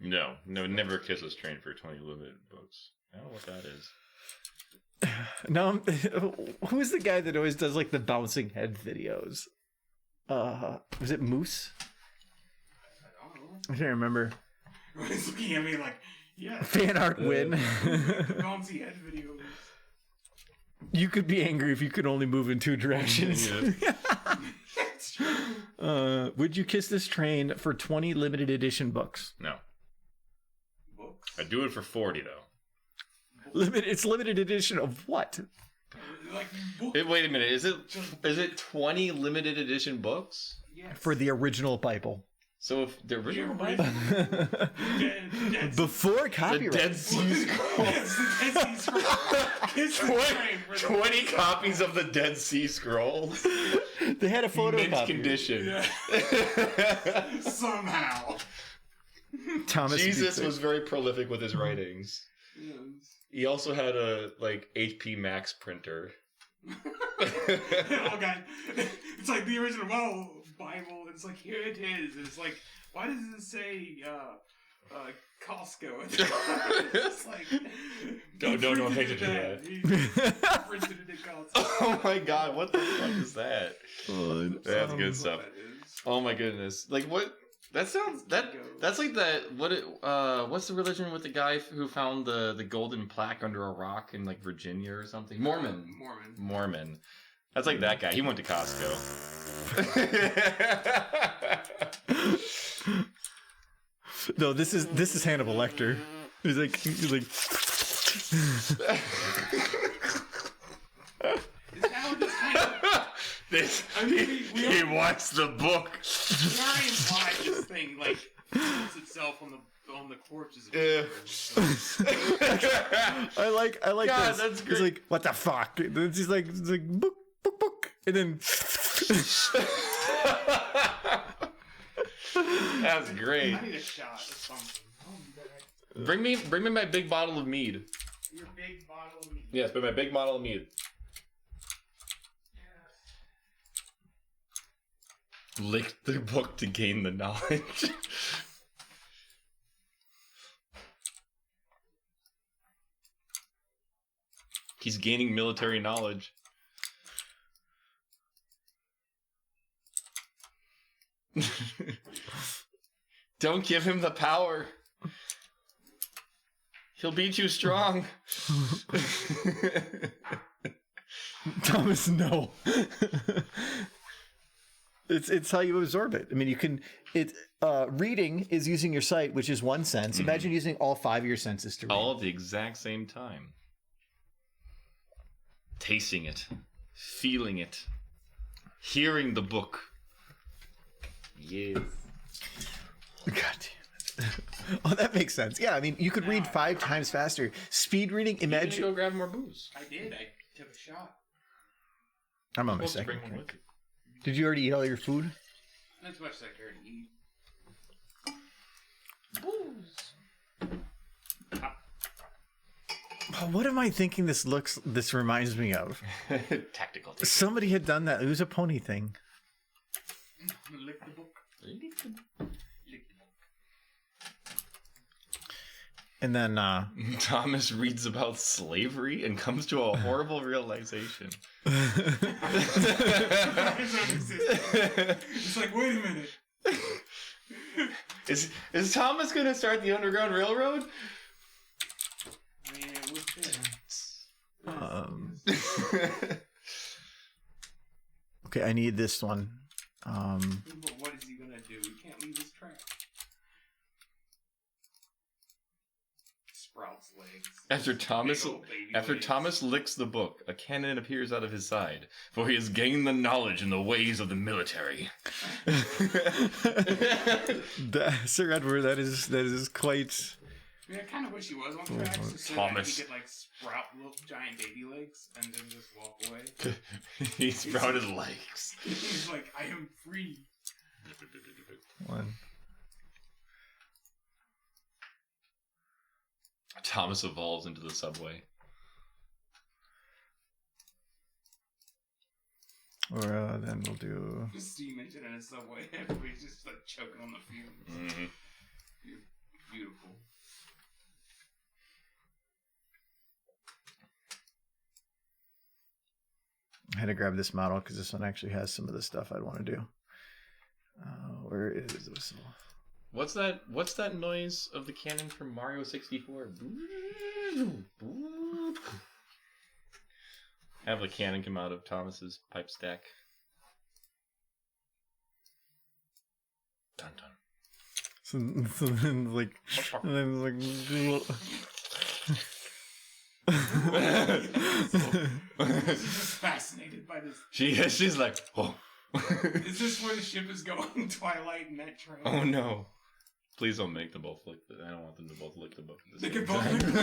No, never kiss a strain for 20 limited books. I don't know what that is. No, who's the guy that always does like the bouncing head videos? Was it Moose? I don't know. I can't remember. He's looking at me like, yeah. Fan art win. Bouncy head videos. You could be angry if you could only move in two directions. That's true. Would you kiss this train for 20 limited edition books? No. Books? I'd do it for 40 though. It's limited edition of what? Like books. Wait a minute, is it 20 limited edition books? Yes. For the original Bible. So if the original Dead Before the copyright. Dead Sea Scrolls. 20 copies of the Dead Sea Scrolls. They had a photo Mint copy. condition. Yeah. Somehow. Thomas Jesus Beatrice. was very prolific with his writings. Yes. He also had a HP Max printer. Oh god. It's like the original Bible. It's like, here it is. It's like, why does it say Costco? It's like, Don't pay attention to that. He printed it at Costco. Oh my god, what the fuck is that? That's good stuff. That is. Oh my goodness. Like what? That's like that. What's the religion with the guy who found the golden plaque under a rock in like Virginia or something? Mormon. That's like that guy. He went to Costco. No, this is Hannibal Lecter. He's like Is that what this kind of... He wants the book. We already implied this thing, like, puts itself on the corpses of Yeah. I like God, this. that's He's great. like, what the fuck? And then he's like book, and then That's great. I need a shot of something. Bring me my big bottle of mead. Your big bottle of meat. Yes, bring my big bottle of mead. Lick the book to gain the knowledge. He's gaining military knowledge. Don't give him the power. He'll be too strong. Thomas, no. It's how you absorb it. I mean, you can. Reading is using your sight, which is one sense. Mm-hmm. Imagine using all 5 of your senses to read. All at the exact same time. Tasting it, feeling it, hearing the book. Yes. God damn it. Oh, that makes sense. Yeah, I mean, you could read 5 times faster. Speed reading, You need to imagine. go grab more booze. I did. I took a shot. I'm on my Supposed to second bring one drink. with you. Did you already eat all your food? Not as much as I care to eat. Oh, what am I thinking this reminds me of? Tactical. Taste. Somebody had done that. It was a pony thing. Lick the book. Lick the book. And then Thomas reads about slavery and comes to a horrible realization. It's like, wait a minute. Is Thomas gonna start the Underground Railroad? I mean, it would fit. okay, I need this one. But what is he gonna do? He can't leave his track. Sprouts legs. After Thomas Big old baby legs. Thomas licks the book, a cannon appears out of his side, for he has gained the knowledge and the ways of the military. Sir Edward, that is quite. I mean, I kind of wish he was on track, so Thomas. he could like sprout little giant baby legs and then just walk away. He sprouted legs. He's like, I am free. One. Thomas evolves into the subway. Or then we'll do a steam engine in a subway. Everybody's just like choking on the fumes. Mm-hmm. Beautiful. I had to grab this model because this one actually has some of the stuff I'd want to do. Where is the whistle? What's that noise of the cannon from Mario 64? Have the cannon come out of Thomas's pipe stack. Dun dun. So then like, and then like. She's just fascinated by this. She's like, oh. Is this where the ship is going? Twilight and that train? Oh no. Please don't make them both lick the... I don't want them to both lick the book. They could both lick the book.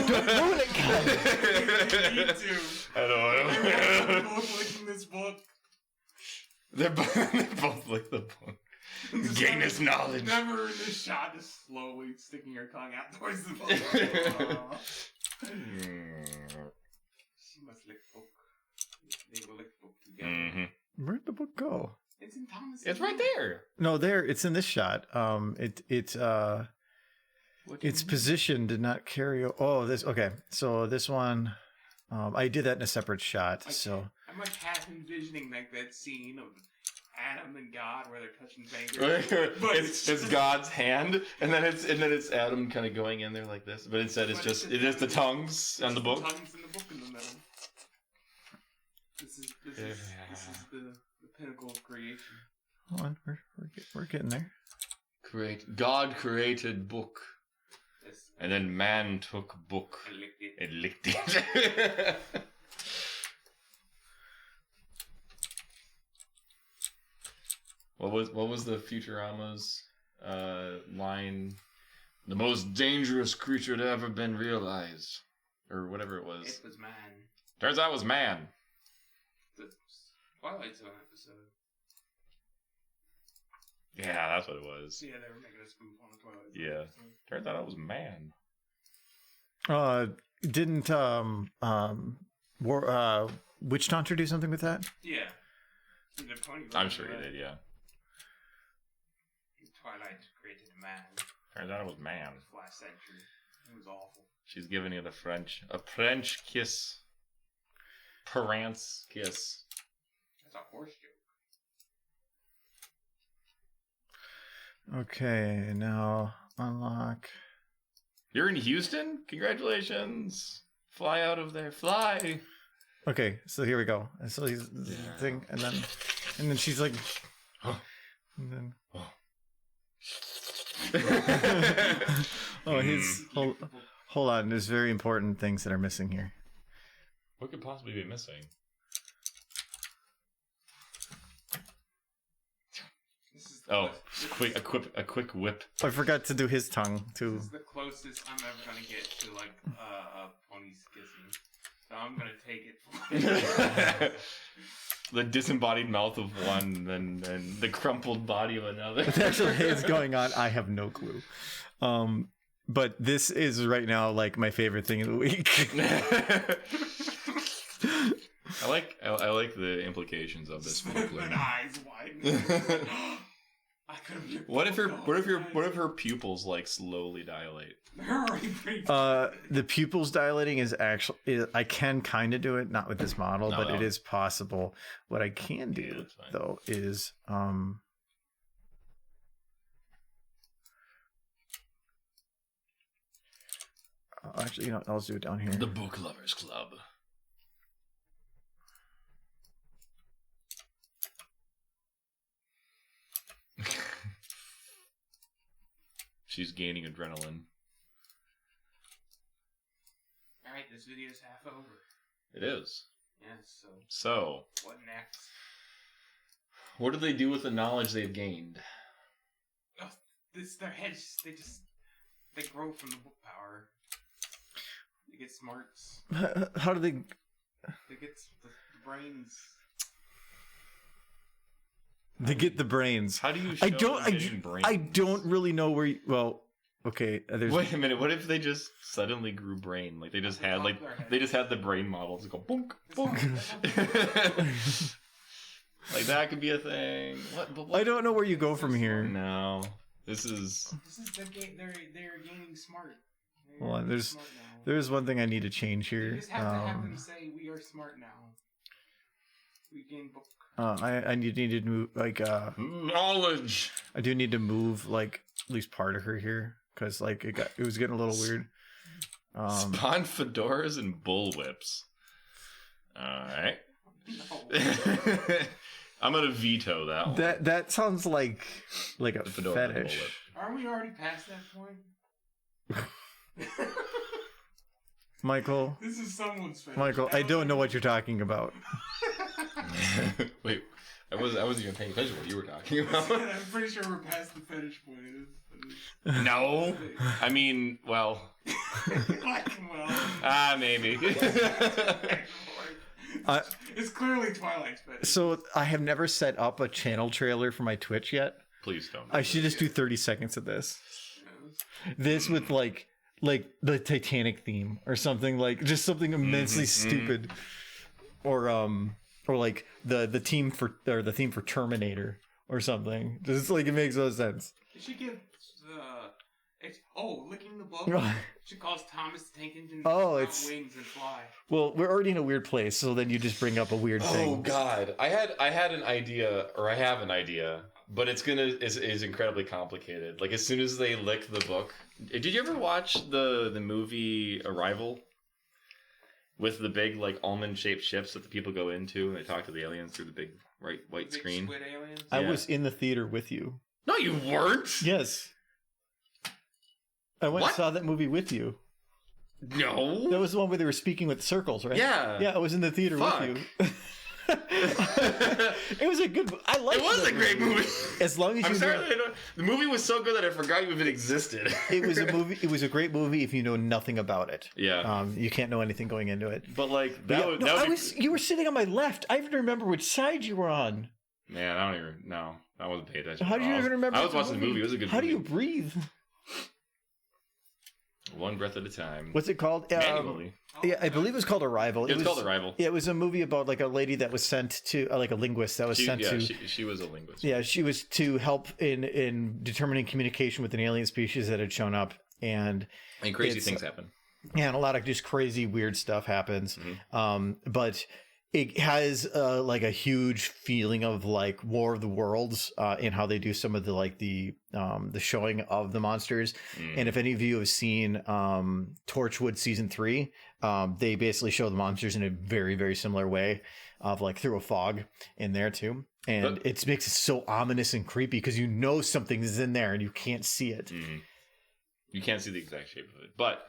Me too. I They're both licking this book. They both lick the book. Gain this knowledge. Never in this shot, just slowly sticking her tongue out towards the book. She must lick the book. They will lick the book together. Mm-hmm. Where'd the book go? It's in Thomas. It's right there. No, there. It's in this shot. It's positioned to not carry. Oh, this. Okay, so this one, I did that in a separate shot. So I'm like half envisioning like that scene of Adam and God where they're touching fingers. But it's God's hand, and then it's Adam kind of going in there like this. But instead, it's just the tongues and the book. The tongues and the book in the middle. This is the pinnacle of creation. hold on, we're getting there. God created book, Yes. and then man took book I licked it. and licked it. What was the Futurama's line? The most dangerous creature to ever been realized, or whatever it was. It was man. Turns out it was man. The Twilight Zone episode. Yeah, that's what it was. Yeah, they were making a spoof on the Twilight Zone. Yeah. episode. Turns out it was man. Didn't Witch Taunter do something with that? Yeah. The pony I'm sure he did. Yeah. Twilight created a man. Turns out it was man. Last century. It was awful. She's giving you a French kiss. Parents kiss. That's a horse joke. Okay, now unlock. You're in Houston? Congratulations. Fly out of there. Fly. Okay, so here we go. And so he's the thing, and then she's like, and then. Oh, he's hold on. There's very important things that are missing here. What could possibly be missing? Oh, a quick whip. I forgot to do his tongue too. This is the closest I'm ever gonna get to like a pony's kissing. So I'm gonna take it. The disembodied mouth of one, and the crumpled body of another. What actually is going on? I have no clue. But this is right now like my favorite thing of the week. I like the implications of this. Smoking eyes wide. What if her pupils like slowly dilate? The pupils dilating is actually I can kind of do it, not with this model, but it is possible. What I can do though is actually, you know, I'll do it down here. The Book Lovers Club. She's gaining adrenaline. Alright, this video's half over. It is. Yes, So. What next? What do they do with the knowledge they've gained? Oh, their heads, they grow from the book power. They get smarts. How do they... They get the brains. They get the brains. How do you show I don't really know where Okay, Wait a minute. What if they just suddenly grew brain? Like they just had the brain models go bonk bonk. Like that could be a thing. What? I don't know where you go from here. No, this is the game. They're gaining smart. Well, there's one thing I need to change here. You just have to have them say we are smart now. We gain book. I need to move like knowledge. I do need to move like at least part of her here because like it was getting a little weird. Spawn fedoras and bullwhips. All right. No. I'm gonna veto that one. That sounds like a fetish. Aren't we already past that point? Michael. This is someone's fetish. Michael, I don't know what you're talking about. Wait, I wasn't even paying attention to what you were talking about. I'm pretty sure we're past the fetish point. No, I mean, well, maybe. It's clearly Twilight's fetish. So I have never set up a channel trailer for my Twitch yet. Please don't. I should just do 30 seconds of this. This with like the Titanic theme or something, like just something immensely stupid, or like the theme for Terminator or something. Just like it makes no sense. You should give licking the book. Should cause Thomas to take into wings and fly. Well, we're already in a weird place, so then you just bring up a weird thing. Oh God, I had an idea, or I have an idea, but it's incredibly complicated. Like as soon as they lick the book, did you ever watch the movie Arrival? With the big like almond shaped ships that the people go into, and they talk to the aliens through the big white screen. Squid aliens. I was in the theater with you. No, you weren't. Yes. I went and saw that movie with you. No. That was the one where they were speaking with circles, right? Yeah. Yeah, I was in the theater with you. It was a good. I liked it. It was a great movie. As long as I'm sorry, the movie was so good that I forgot you even existed. It was a movie. It was a great movie if you know nothing about it. Yeah. You can't know anything going into it. But like you were sitting on my left. I even remember which side you were on. Man, I don't even know. I wasn't paying attention. How do you even remember? I was watching the movie. It was a good movie. How do you breathe? One breath at a time. What's it called? Manually. Yeah, I believe it was called Arrival. It was called Arrival. Yeah, it was a movie about like a lady that was sent to like a linguist that was sent to. She was a linguist. Yeah, she was to help in determining communication with an alien species that had shown up, and crazy things happen. Yeah, and a lot of just crazy weird stuff happens. Mm-hmm. But it has like a huge feeling of like War of the Worlds in how they do some of the showing of the monsters. And if any of you have seen Torchwood season 3, they basically show the monsters in a very, very similar way of like through a fog in there too. And it makes it so ominous and creepy because you know something's in there and you can't see it. You can't see the exact shape of it, but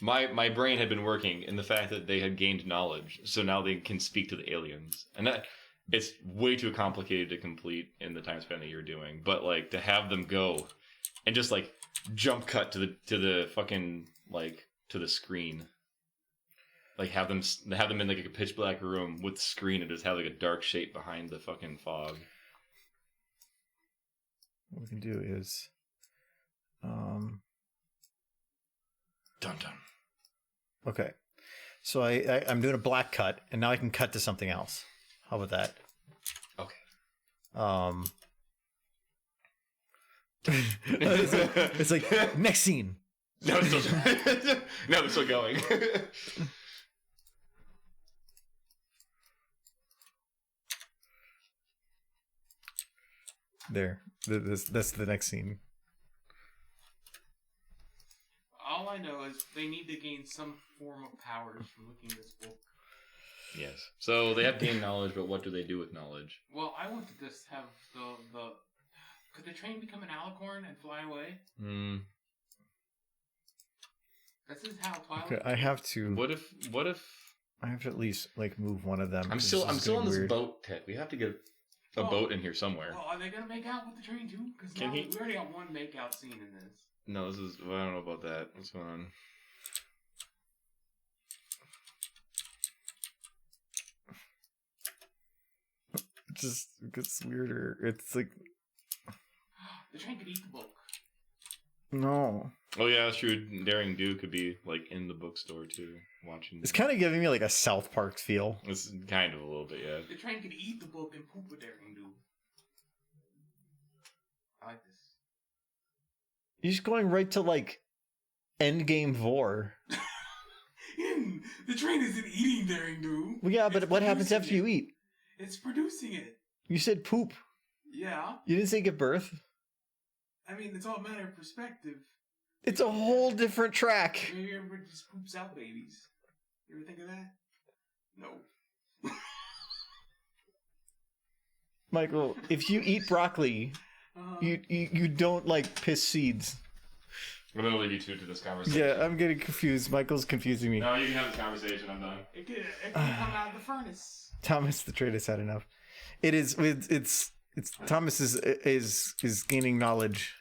my brain had been working in the fact that they had gained knowledge, so now they can speak to the aliens, and that it's way too complicated to complete in the time span that you're doing. But like to have them go and just like jump cut to the fucking like to the screen, like have them in like a pitch black room with the screen and just have like a dark shape behind the fucking fog. What we can do is, dun dun. Okay, so I'm doing a black cut, and now I can cut to something else. How about that? Okay. It's like next scene. No, they're still going. There, that's the next scene. All I know is they need to gain some form of powers from looking at this book. Yes. So they have gained knowledge, but what do they do with knowledge? Well, I want to just have the. Could the train become an alicorn and fly away? This is how Twilight. Okay, I have to. What if? I have to at least like move one of them. I'm still on this boat, Ted. We have to get a boat in here somewhere. Well, are they gonna make out with the train too? Because we already got one make out scene in this. No, this is. Well, I don't know about that. What's going on? It just gets weirder. It's like the train could eat the book. No. Oh yeah, that's true. Daring Do could be like in the bookstore too, watching. It's kind of giving me like a South Park feel. It's kind of a little bit, yeah. The train could eat the book and poop a Daring Do. I like this. You're just going right to like Endgame Vor. The train isn't eating Daring Do. Well, yeah, but what happens after you eat? It's producing it. You said poop. Yeah. You didn't say give birth. I mean, it's all a matter of perspective. It's a whole different track. Maybe everybody just poops out babies. You ever think of that? No. Michael, if you eat broccoli, you don't like piss seeds. I'm gonna leave you two to this conversation. Yeah, I'm getting confused. Michael's confusing me. No, you can have this conversation. I'm done. It could come out of the furnace. Thomas the Trader said enough. It's Thomas is gaining knowledge.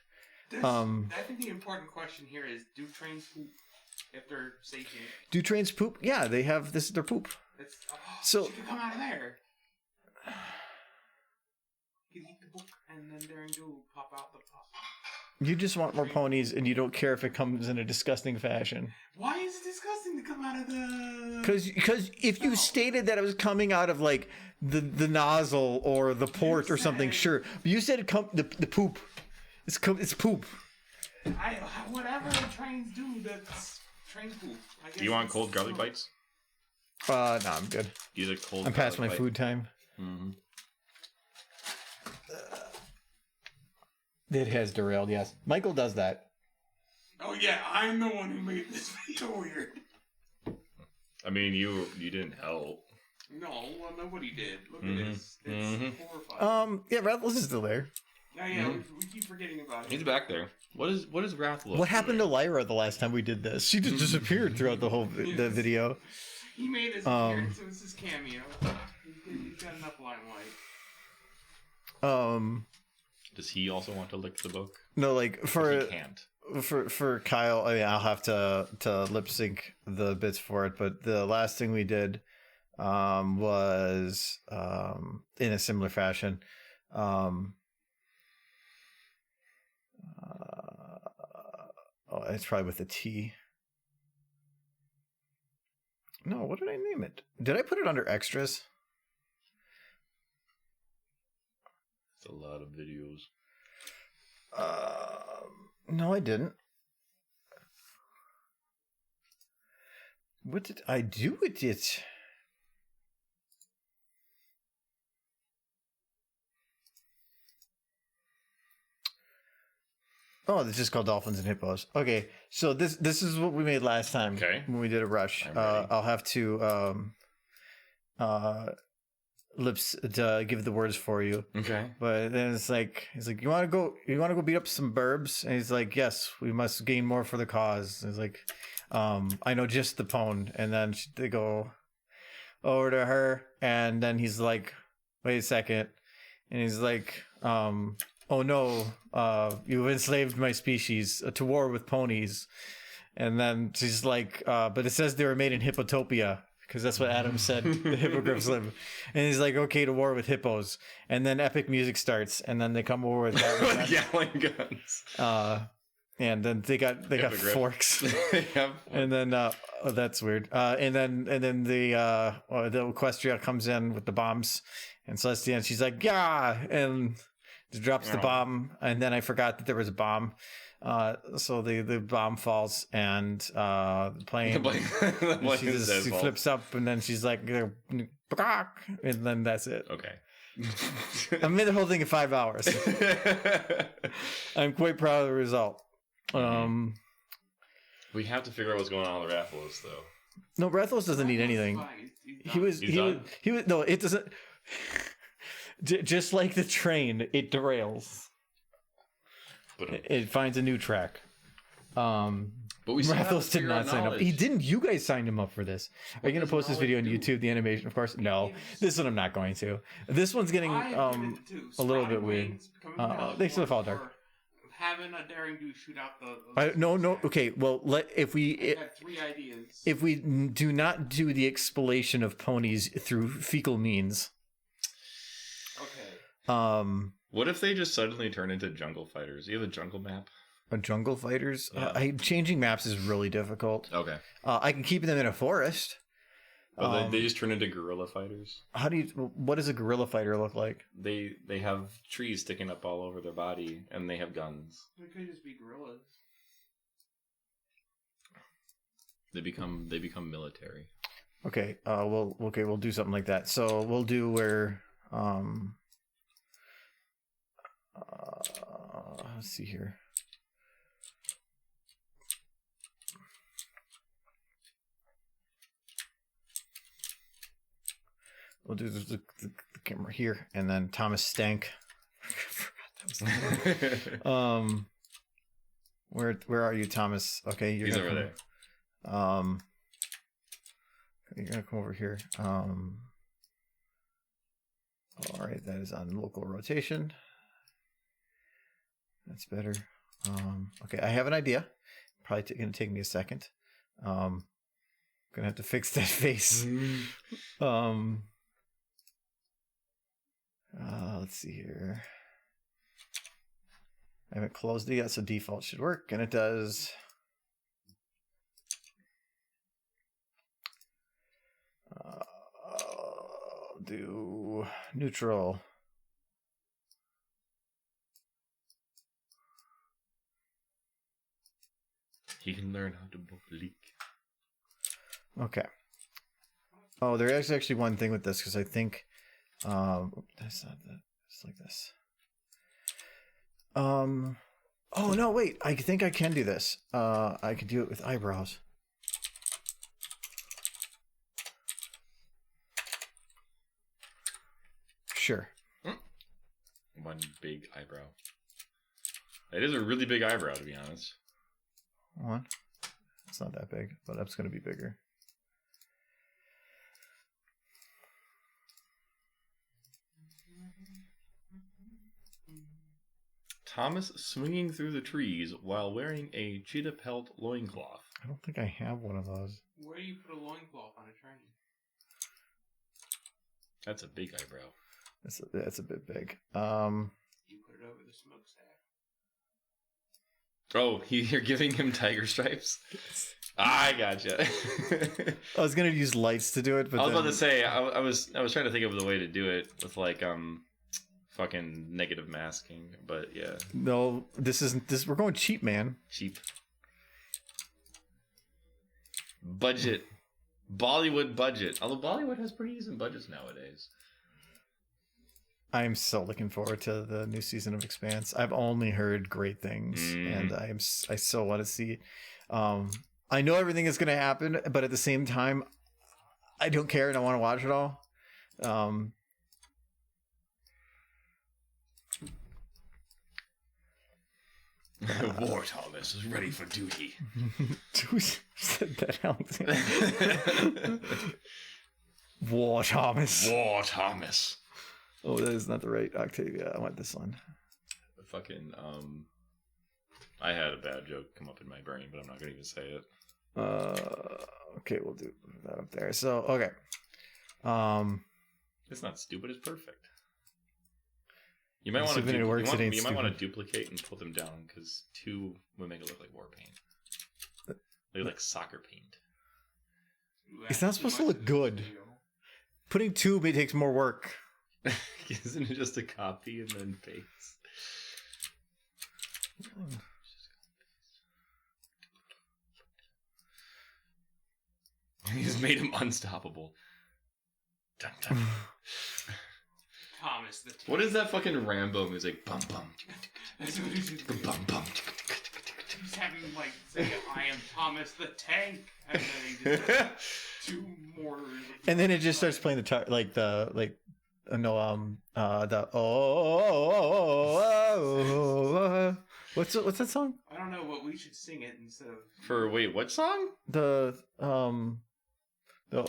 I think the important question here is: do trains poop if they're sentient? Do trains poop? Yeah, they have this. Their poop. So she could come out of there. You could eat the book and then Daring Do pop out the pop. You just want more ponies, and you don't care if it comes in a disgusting fashion. Why is it disgusting to come out of the? Because if you stated that it was coming out of like the nozzle or the port or something, sure. But you said the poop. It's poop. Whatever trains do, that's train poop. I guess Do you want cold garlic bites? No, I'm good. Use a cold. I'm past my bite. food time. Mm-hmm. It has derailed. Yes, Michael does that. Oh yeah, I'm the one who made this video weird. I mean, you didn't help. No, well, nobody did. Look at this. It's horrifying. Yeah, Rattles is still there. Yeah, we keep forgetting about him. He's back there. What is Rathlow? What happened to Lyra the last time we did this? She just disappeared throughout the whole the video. He made his appearance. It was his cameo. He's got enough limelight. Does he also want to lick the book? No, like He can't. for Kyle, I mean, I'll have to lip sync the bits for it. But the last thing we did was in a similar fashion. It's probably with a T. No, what did I name it? Did I put it under extras? It's a lot of videos. No, I didn't. What did I do with it? Oh, it's just called Dolphins and Hippos. Okay, so this is what we made last time. Okay. When we did a rush. I'll have to lips to give the words for you. Okay. But then he's like, you want to go beat up some burbs? And he's like, yes, we must gain more for the cause. And he's like, I know just the pwn. And then they go over to her, and then he's like, wait a second. And he's like, oh no, you've enslaved my species to war with ponies. And then she's like, but it says they were made in Hippotopia, because that's what Adam said the hippogriffs live. And he's like, okay, to war with hippos. And then epic music starts, and then they come over with Gatling guns. And then they got forks. Yep. And then that's weird. And then the Equestria comes in with the bombs, and Celestia, she's like, yeah, and drops the bomb, and then I forgot that there was a bomb. So the bomb falls, and the plane she flips up, and then she's like, and then that's it. Okay. I made the whole thing in 5 hours. I'm quite proud of the result. We have to figure out what's going on with Rathalos, though. No, Rathalos doesn't need anything. He was no, it doesn't. Just like the train, it derails. It finds a new track. But Rathalos did not sign up. He didn't. You guys signed him up for this. Are you going to post this video on YouTube? The animation, of course. No, this one I'm not going to. This one's getting a little bit weird. They still fall dark. Having a Daring Do shoot out the no. Okay, well, if we I have 3 ideas. If we do not do the explanation of ponies through fecal means. Okay. What if they just suddenly turn into jungle fighters? You have a jungle map? A jungle fighters. Yeah. Changing maps is really difficult. Okay. I can keep them in a forest. But they just turn into gorilla fighters. What does a gorilla fighter look like? They have trees sticking up all over their body, and they have guns. They could just be gorillas. They become military. Okay. We'll do something like that. So we'll do where let's see here. We'll do the camera here, and then Thomas Stank. Where are you, Thomas? Okay, He's over there. You're gonna come over here. All right, that is on local rotation. That's better. Okay, I have an idea. Probably gonna take me a second. Gonna have to fix that face. Let's see here. I haven't closed it yet, so default should work, and it does. Do neutral. He can learn how to book leak. Okay. Oh, there is actually one thing with this, because I think that's not that. It's like this. Oh no, wait. I think I can do this. I can do it with eyebrows. Sure. One big eyebrow. It is a really big eyebrow, to be honest. One. It's not that big, but that's going to be bigger. Thomas swinging through the trees while wearing a cheetah pelt loincloth. I don't think I have one of those. Where do you put a loincloth on a train? That's a big eyebrow. That's a bit big. You put it over the smokestack. Oh, you're giving him tiger stripes? I gotcha. I was gonna use lights to do it, but I was about to say I was trying to think of the way to do it with like fucking negative masking, but yeah. No, this isn't this. We're going cheap, man. Cheap. Budget. Bollywood budget. Although Bollywood has pretty decent budgets nowadays. I'm so looking forward to the new season of Expanse. I've only heard great things, and I so want to see. I know everything is going to happen, but at the same time, I don't care and I want to watch it all. War Thomas is ready for duty. Who said that, Alexander? War Thomas. War Thomas. Oh, that is not the right Octavia. I want this one. Fucking I had a bad joke come up in my brain, but I'm not gonna even say it. Okay, we'll do that up there. So okay. It's not stupid, it's perfect. You might want to you might want to duplicate and put them down because two would make it look like war paint. They look like soccer paint. It's not supposed to look good. Putting two takes more work. Isn't it just a copy and then paste? He just made him unstoppable. Dun, dun. Thomas the Tank. What is that fucking Rambo music? Bum bum. That's what he's doing. Bum bum. He's having like say, "I am Thomas the Tank," and then he just two mortars. And then it just starts playing the what's that song? I don't know, but we should sing it instead of. For wait, what song? The The what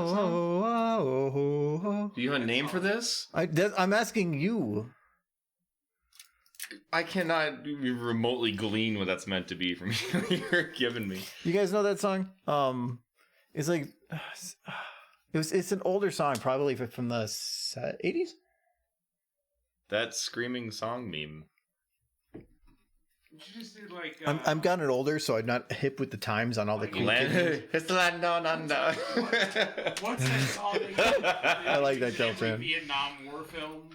song? Do you have a name for this? I'm asking you. I cannot remotely glean what that's meant to be from you're giving me. You guys know that song? It's like it's an older song, probably from the 80s. That screaming song meme. You should just do like. I'm gotten older, so I'm not hip with the times on all the cool kids. It's the land down under. What's that song? I like that, every Caltran. Vietnam War film.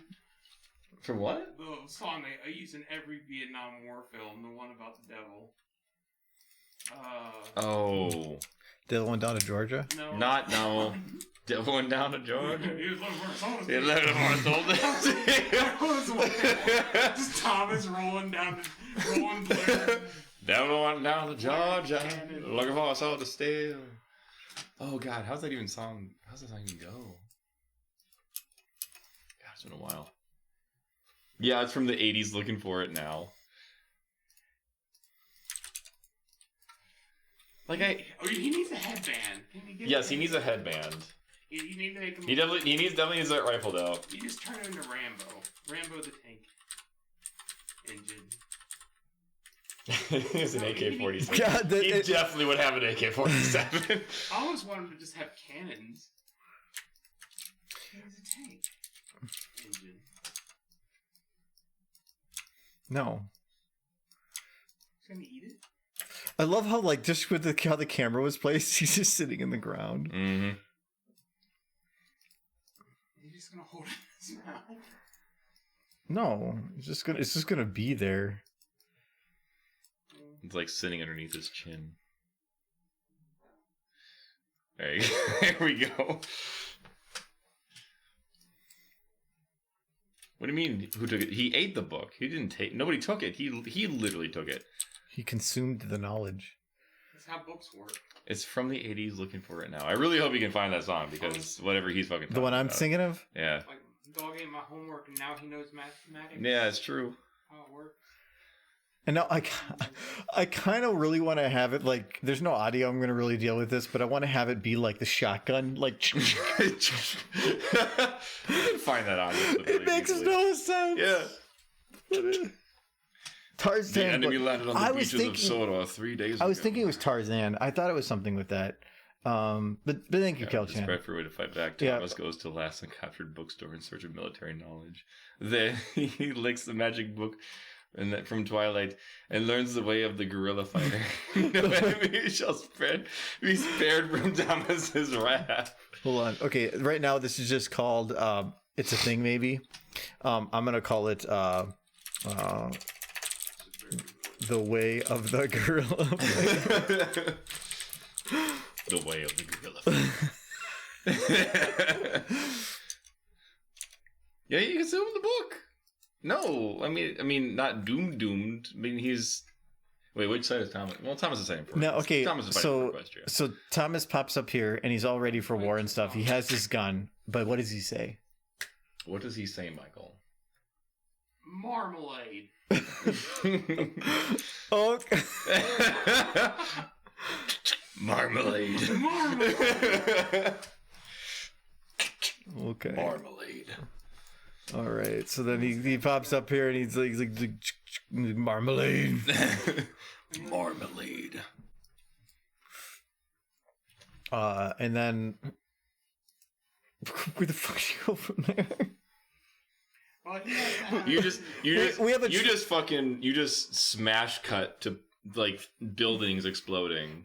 For what? The song they use in every Vietnam War film, the one about the devil. Oh. The one down to Georgia? No. Not no. Devil went down to Georgia. He was looking for a soul. He left him for Just Thomas rolling Blair. Devil went down to Georgia. Looking for a soul to steal. Oh God, how's that song even go? God, it's been a while. Yeah, it's from the 80s. Looking for it now. Like he needs a headband. Yes, he needs a headband. You need to make him. He definitely needs that rifle though. You just turn him into Rambo. Rambo the tank engine. He has an AK-47. God, He definitely would have an AK-47. I almost want him to just have cannons. He's a tank engine. No. He's gonna eat it. I love how, like, just with how the camera was placed, he's just sitting in the ground. Mm-hmm. He's just gonna hold it in his mouth. No, it's just gonna be there. It's like sitting underneath his chin. There you go. There we go. What do you mean? Who took it? He ate the book. He didn't take. Nobody took it. He literally took it. He consumed the knowledge. That's how books work. It's from the 80s. Looking for it now. I really hope you can find that song because whatever he's fucking. The one I'm about. singing of? Yeah. Like, dog ate my homework and now he knows mathematics. Yeah, it's true. How it works. And now I kind of really want to have it like. There's no audio. I'm going to really deal with this, but I want to have it be like the shotgun, like. You can find that audio. It makes no sense. Yeah. Tarzan. The enemy landed on the beaches of thinking, Sodor 3 days ago. I was thinking it was Tarzan. I thought it was something with that. But thank you, Kelchan. Desperate for a way to fight back, Thomas goes to last uncaptured bookstore in search of military knowledge. Then he licks the magic book and that from Twilight and learns the way of the guerrilla fighter. No enemy shall be spared from Thomas's wrath. Hold on. Okay, right now this is just called It's a Thing, maybe. I'm gonna call it The Way of the Guerrilla Fighter. The way of the guerrilla fighter. Yeah, you can assume the book. No, I mean, not doomed. I mean, he's. Wait, which side is Thomas? Well, Thomas is saying for. No, okay. Thomas is fighting for Equestria. So Thomas pops up here, and he's all ready for war and stuff. He has his gun, but what does he say? What does he say, Michael? Marmalade. Okay. Marmalade. Okay. Marmalade. All right. So then he pops up here, and he's like marmalade. Marmalade. And then where the fuck do you go from there? Well, You just smash cut to like buildings exploding.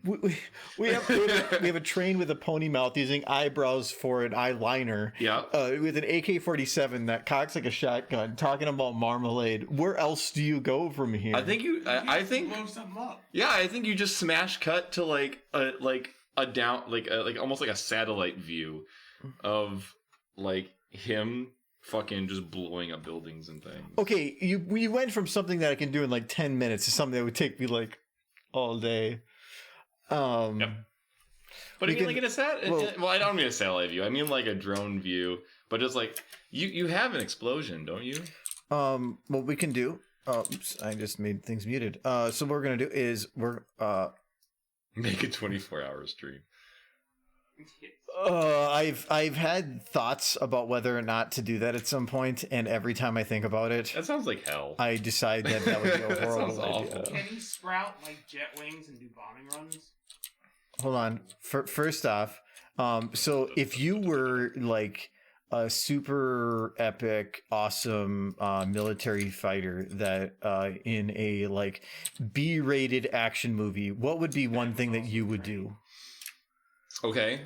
We have a train with a pony mouth using eyebrows for an eyeliner. Yeah. With an AK-47 that cocks like a shotgun, talking about marmalade. Where else do you go from here? I think I think blow something up. yeah, I think you just smash cut to like a down like almost like a satellite view of like him fucking just blowing up buildings and things. Okay, you went from something that I can do in like 10 minutes to something that would take me like all day. Yep. But again, like in a well, I don't mean a satellite view. I mean like a drone view. But just like you have an explosion, don't you? What we can do. Oops, I just made things muted. So what we're gonna do is make a 24-hour stream. I've had thoughts about whether or not to do that at some point, and every time I think about it, That sounds like hell. I decide that would be a That horrible sounds idea. awful. Can he sprout like jet wings and do bombing runs? Hold on. First off, so if you were like a super epic, awesome military fighter that in a like B-rated action movie, what would be one thing that you would do? Okay.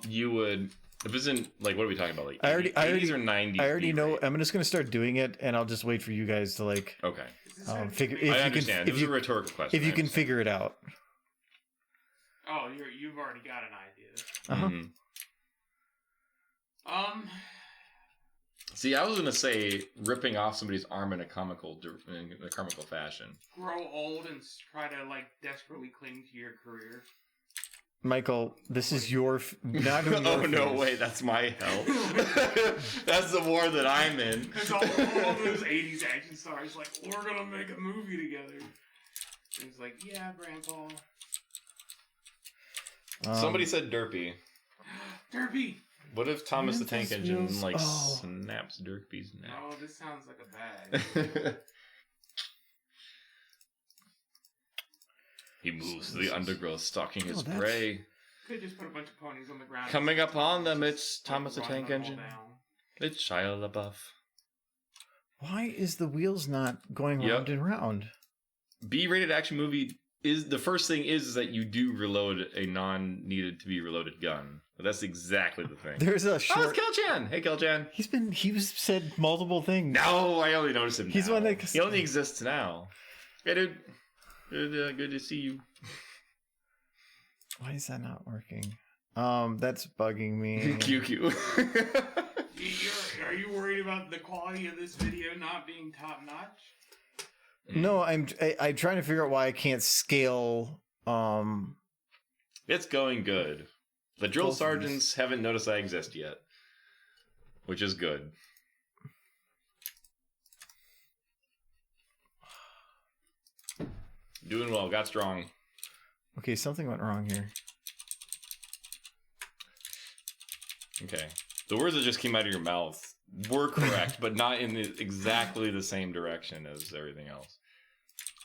You would. If it's in like, what are we talking about? Like, I already 80s or 90s? I already know. I'm just gonna start doing it, and I'll just wait for you guys to like. Okay. Figure. I understand. This is a rhetorical question. If you can figure it out. Oh, you've already got an idea. Mm-hmm. See, I was gonna say ripping off somebody's arm in a comical fashion. Grow old and try to like desperately cling to your career. Michael, this is your not. Oh no way! That's my hell. That's the war that I'm in. Because all those '80s action stars like, we're gonna make a movie together. And it's like, yeah, Grandpa. Somebody said Derpy. Derpy. What if Thomas the Tank Engine wheels- snaps Derpy's neck? Oh, this sounds like a bag. He moves through the undergrowth, stalking his prey. Could just put a bunch of ponies on the ground. Coming upon them, it's Thomas the Tank run them all Engine. down. It's Shia LaBeouf. Why is the wheels not going round and round? B-rated action movie is the first thing is that you do reload a non-needed to be reloaded gun. That's exactly the thing. There's a Oh, short. it's Kel-Chan. Hey, Kel-Chan. He was said multiple things. No, I only noticed him. He's now. one that He only exists now. Hey, dude. Good to see you. Why is that not working? That's bugging me. QQ. Are you worried about the quality of this video not being top notch? No, I'm trying to figure out why I can't scale. It's going good. The drill Both of sergeants haven't noticed I exist yet, which is good. Doing well. Got strong. Okay, something went wrong here. Okay. The words that just came out of your mouth were correct, but not in exactly the same direction as everything else.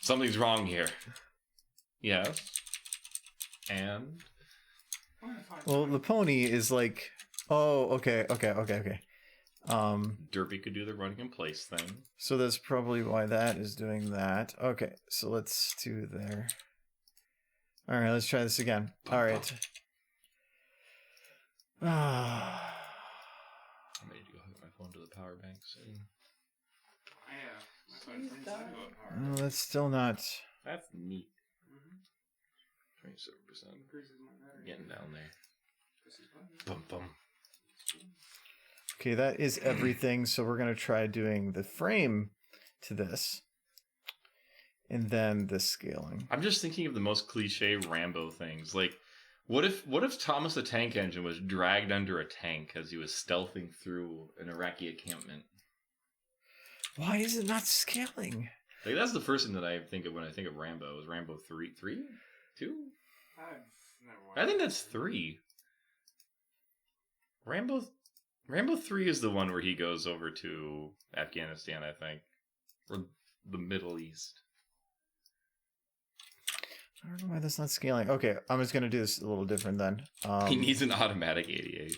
Something's wrong here. Yes. And? Well, the pony is like, oh, okay. Derpy could do the running in place thing. So that's probably why that is doing that. Okay, so let's do there. All right, let's try this again. All right. I made you go hook my phone to the power bank. So. No, that's still not. That's neat. 27%. Getting down there. Bum bum. Okay, that is everything. So we're gonna try doing the frame to this, and then the scaling. I'm just thinking of the most cliche Rambo things. Like, what if Thomas the Tank Engine was dragged under a tank as he was stealthing through an Iraqi encampment? Why is it not scaling? Like, that's the first thing that I think of when I think of Rambo. Is Rambo 3? 2? I think that's 3. Rambo 3 is the one where he goes over to Afghanistan, I think. Or the Middle East. I don't know why that's not scaling. Okay, I'm just gonna do this a little different then. He needs an automatic 88.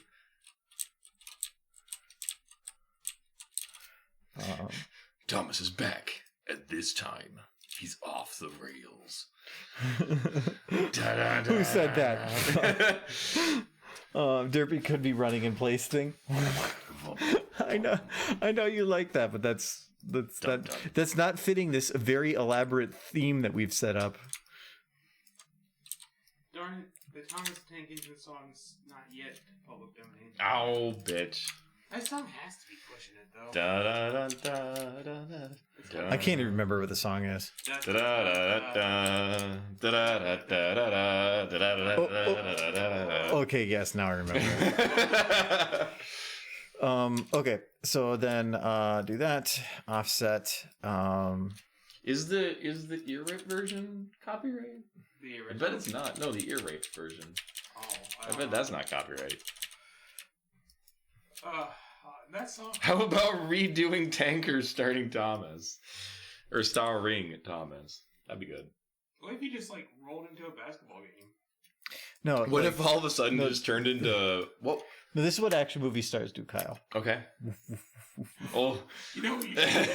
Thomas is back. At this time, he's off the rails. Who said that? Derpy could be running in place thing. I know you like that, but that's not fitting this very elaborate theme that we've set up. Darn it, the Thomas the Tank Engine song's not yet public domain. Ow, bitch. That song has to be pushing it though. Da da da da da da. I can't even remember what the song is. Okay, yes, now I remember. Okay, so then do that. Offset. Is the ear rape version copyright? I bet it's not. No, the ear rape version. Oh, I bet that's not copyright. That song. How about redoing Tankers starting Thomas? Or starring Thomas? That'd be good. What if you just like rolled into a basketball game? No. What if all of a sudden it just turned into what? No, this is what action movie stars do, Kyle. Okay. Oh. You know what you should,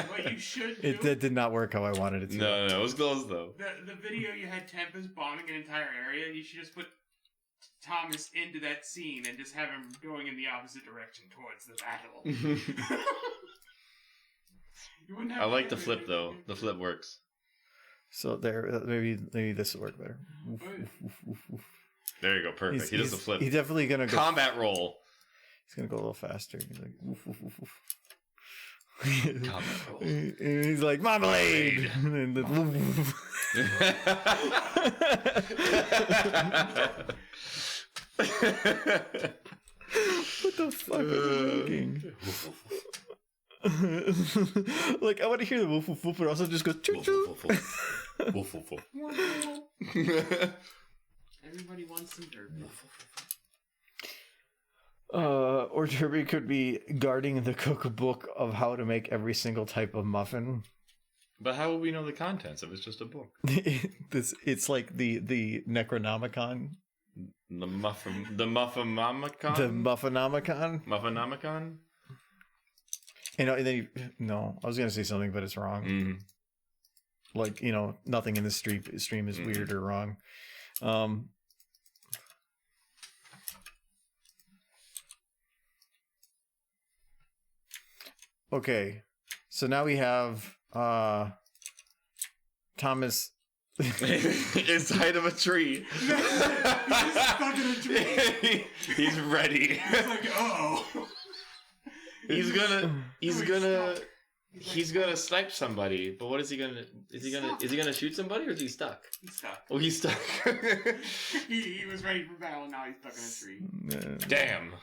what you should do? That did not work how I wanted it to. No, it was close though. The video you had Tempest bombing an entire area, you should just put Thomas into that scene and just have him going in the opposite direction towards the battle. You wouldn't have I like the flip though. The flip works. So there, maybe this will work better. There you go, perfect. He does the flip. He's definitely gonna go combat roll. He's gonna go a little faster. He's like, woof, woof, woof, woof. Combat roll. And he's like, marmalade. And then, woof, woof. What the fuck are you making? Like, I want to hear the woof woof woof, but also just goes choo choo. Woof, woof, woof. Everybody wants some derby. Or Derby could be guarding the cookbook of how to make every single type of muffin. But how will we know the contents if it's just a book? It's like the Necronomicon. The Muffinomicon? The Muffinomicon? Muffinomicon? And then I was gonna say something, but it's wrong. Mm. Like, nothing in the stream is weird or wrong. Okay, so now we have Thomas inside of a tree. He's stuck in a tree. He's ready. He's like, oh. He's gonna snipe somebody, but what is he gonna? Is he gonna shoot somebody, or is he stuck? He's stuck. Oh, he's stuck. he was ready for battle. Now he's stuck in a tree. Damn.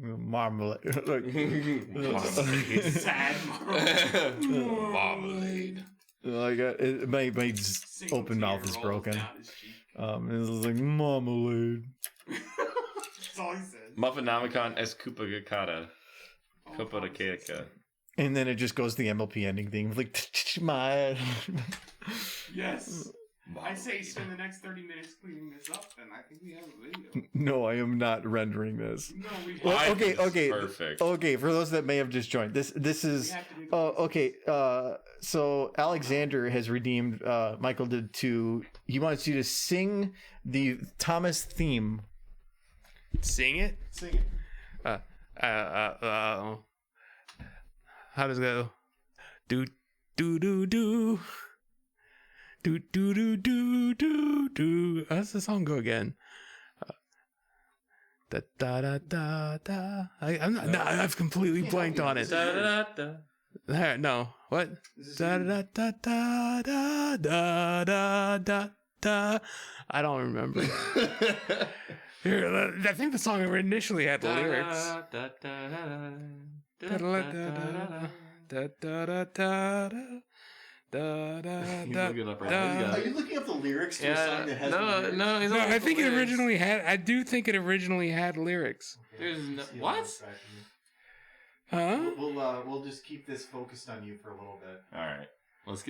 Marmalade. Sad marmalade. Marmalade. My open mouth is broken. It's like marmalade. That's all he said. Muffinomicon es Cupacata. Cupacata. And then it just goes the MLP ending thing. Like, my. Yes. I say spend the next 30 minutes cleaning this up, and I think we have a video. No, I am not rendering this. No, we Well, okay. Perfect. Okay, for those that may have just joined, this is okay. So Alexander has redeemed Michael did to. He wants you to sing the Thomas theme. Sing it? Sing it. How does it go? Do do do do. Do do do do do do. How does the song go again? Da da da da da. I've completely blanked on it. No, what? Da da da da da da da da da. I don't remember. Here, I think the song initially had the lyrics. Da da da da da. Da, da, He's da, looking up right da. now. Are you looking up the lyrics to a song that has lyrics? No, I think it originally had. I do think it originally had lyrics. There's no, what? Huh? We'll just keep this focused on you for a little bit. All right, let's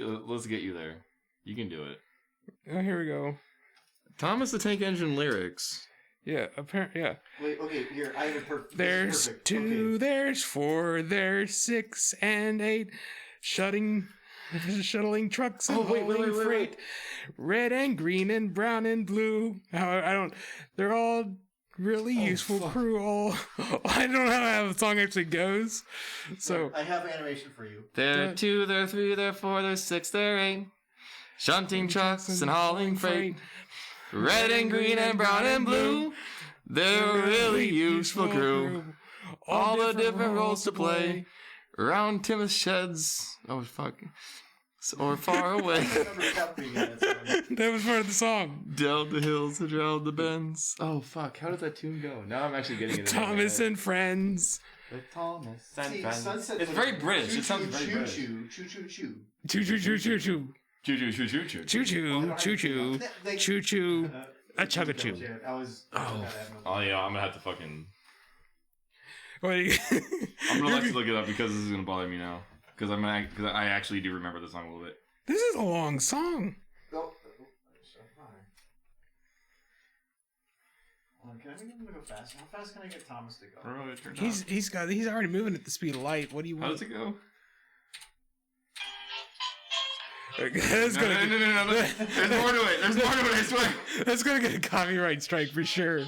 get you there. You can do it. Oh, here we go. Thomas the Tank Engine lyrics. Yeah, apparently, yeah. Wait, okay, here, I have a perfect. There's perfect. 2, Okay. there's 4, there's 6 and 8. Shuttling trucks and hauling freight. Red and green and brown and blue. I don't. They're all really useful crew. I don't know how the song actually goes. So I have animation for you. There are 2, there are 3, there are 4, there's 6, there are 8. Shunting trucks and hauling freight. Red and green and brown and blue. They're a really useful crew. All the different roles to play. Around Timothy's sheds. Oh, fuck. Or far away. that was part of the song. Down the hills and round the bends. Oh, fuck. How does that tune go? Now I'm actually getting it. Thomas and Friends. With Thomas and See, Friends. Sunset It's very British. It sounds very British. Choo choo choo choo. Choo choo choo choo choo. Choo choo choo choo choo. Choo choo choo choo. Choo choo. A chug a choo. Oh, yeah. I'm gonna have to fucking. Wait. I'm gonna have to look it up because this is gonna bother me now. Because I actually do remember the song a little bit. This is a long song. Can I make him go fast? How fast can I get Thomas to go? He's already moving at the speed of light. What do you want? How does it go? That's No. There's more to it. There's more to it, I swear. That's gonna get a copyright strike for sure.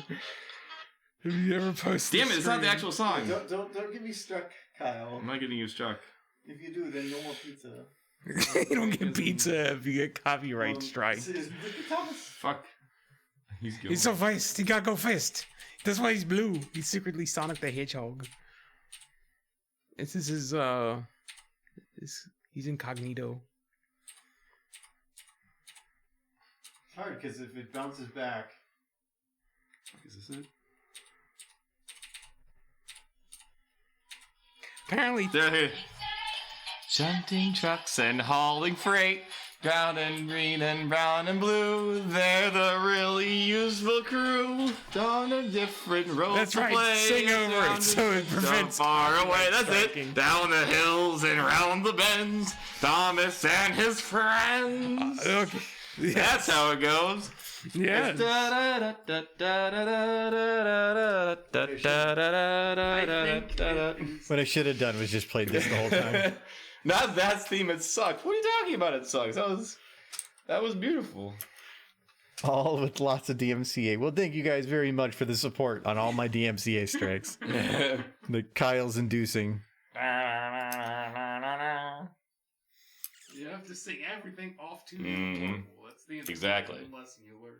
Have you ever posted? Damn it, it's not the actual song. Don't get me stuck, Kyle. I'm not getting you stuck. If you do, then no more pizza. You don't get pizza if you get copyright strike. Fuck. He's so fast. He gotta go fast. That's why he's blue. He's secretly Sonic the Hedgehog. This is his. He's incognito. It's hard because if it bounces back. Is this it? Apparently. There. Shunting trucks and hauling freight. Brown and green and brown and blue. They're the really useful crew. On a different road. That's to right. play. Sing over it so it prevents far away. That's striking. it. Down the hills and round the bends. Thomas and his friends. Okay. Yes. That's how it goes. Yeah. What I should have done was just played this the whole time. Not that theme. It sucked. What are you talking about? It sucks. That was beautiful. All with lots of DMCA. Well, thank you guys very much for the support on all my DMCA strikes. The Kyle's inducing. You have to sing everything off to Mhm. That's the Exactly. lesson you learn.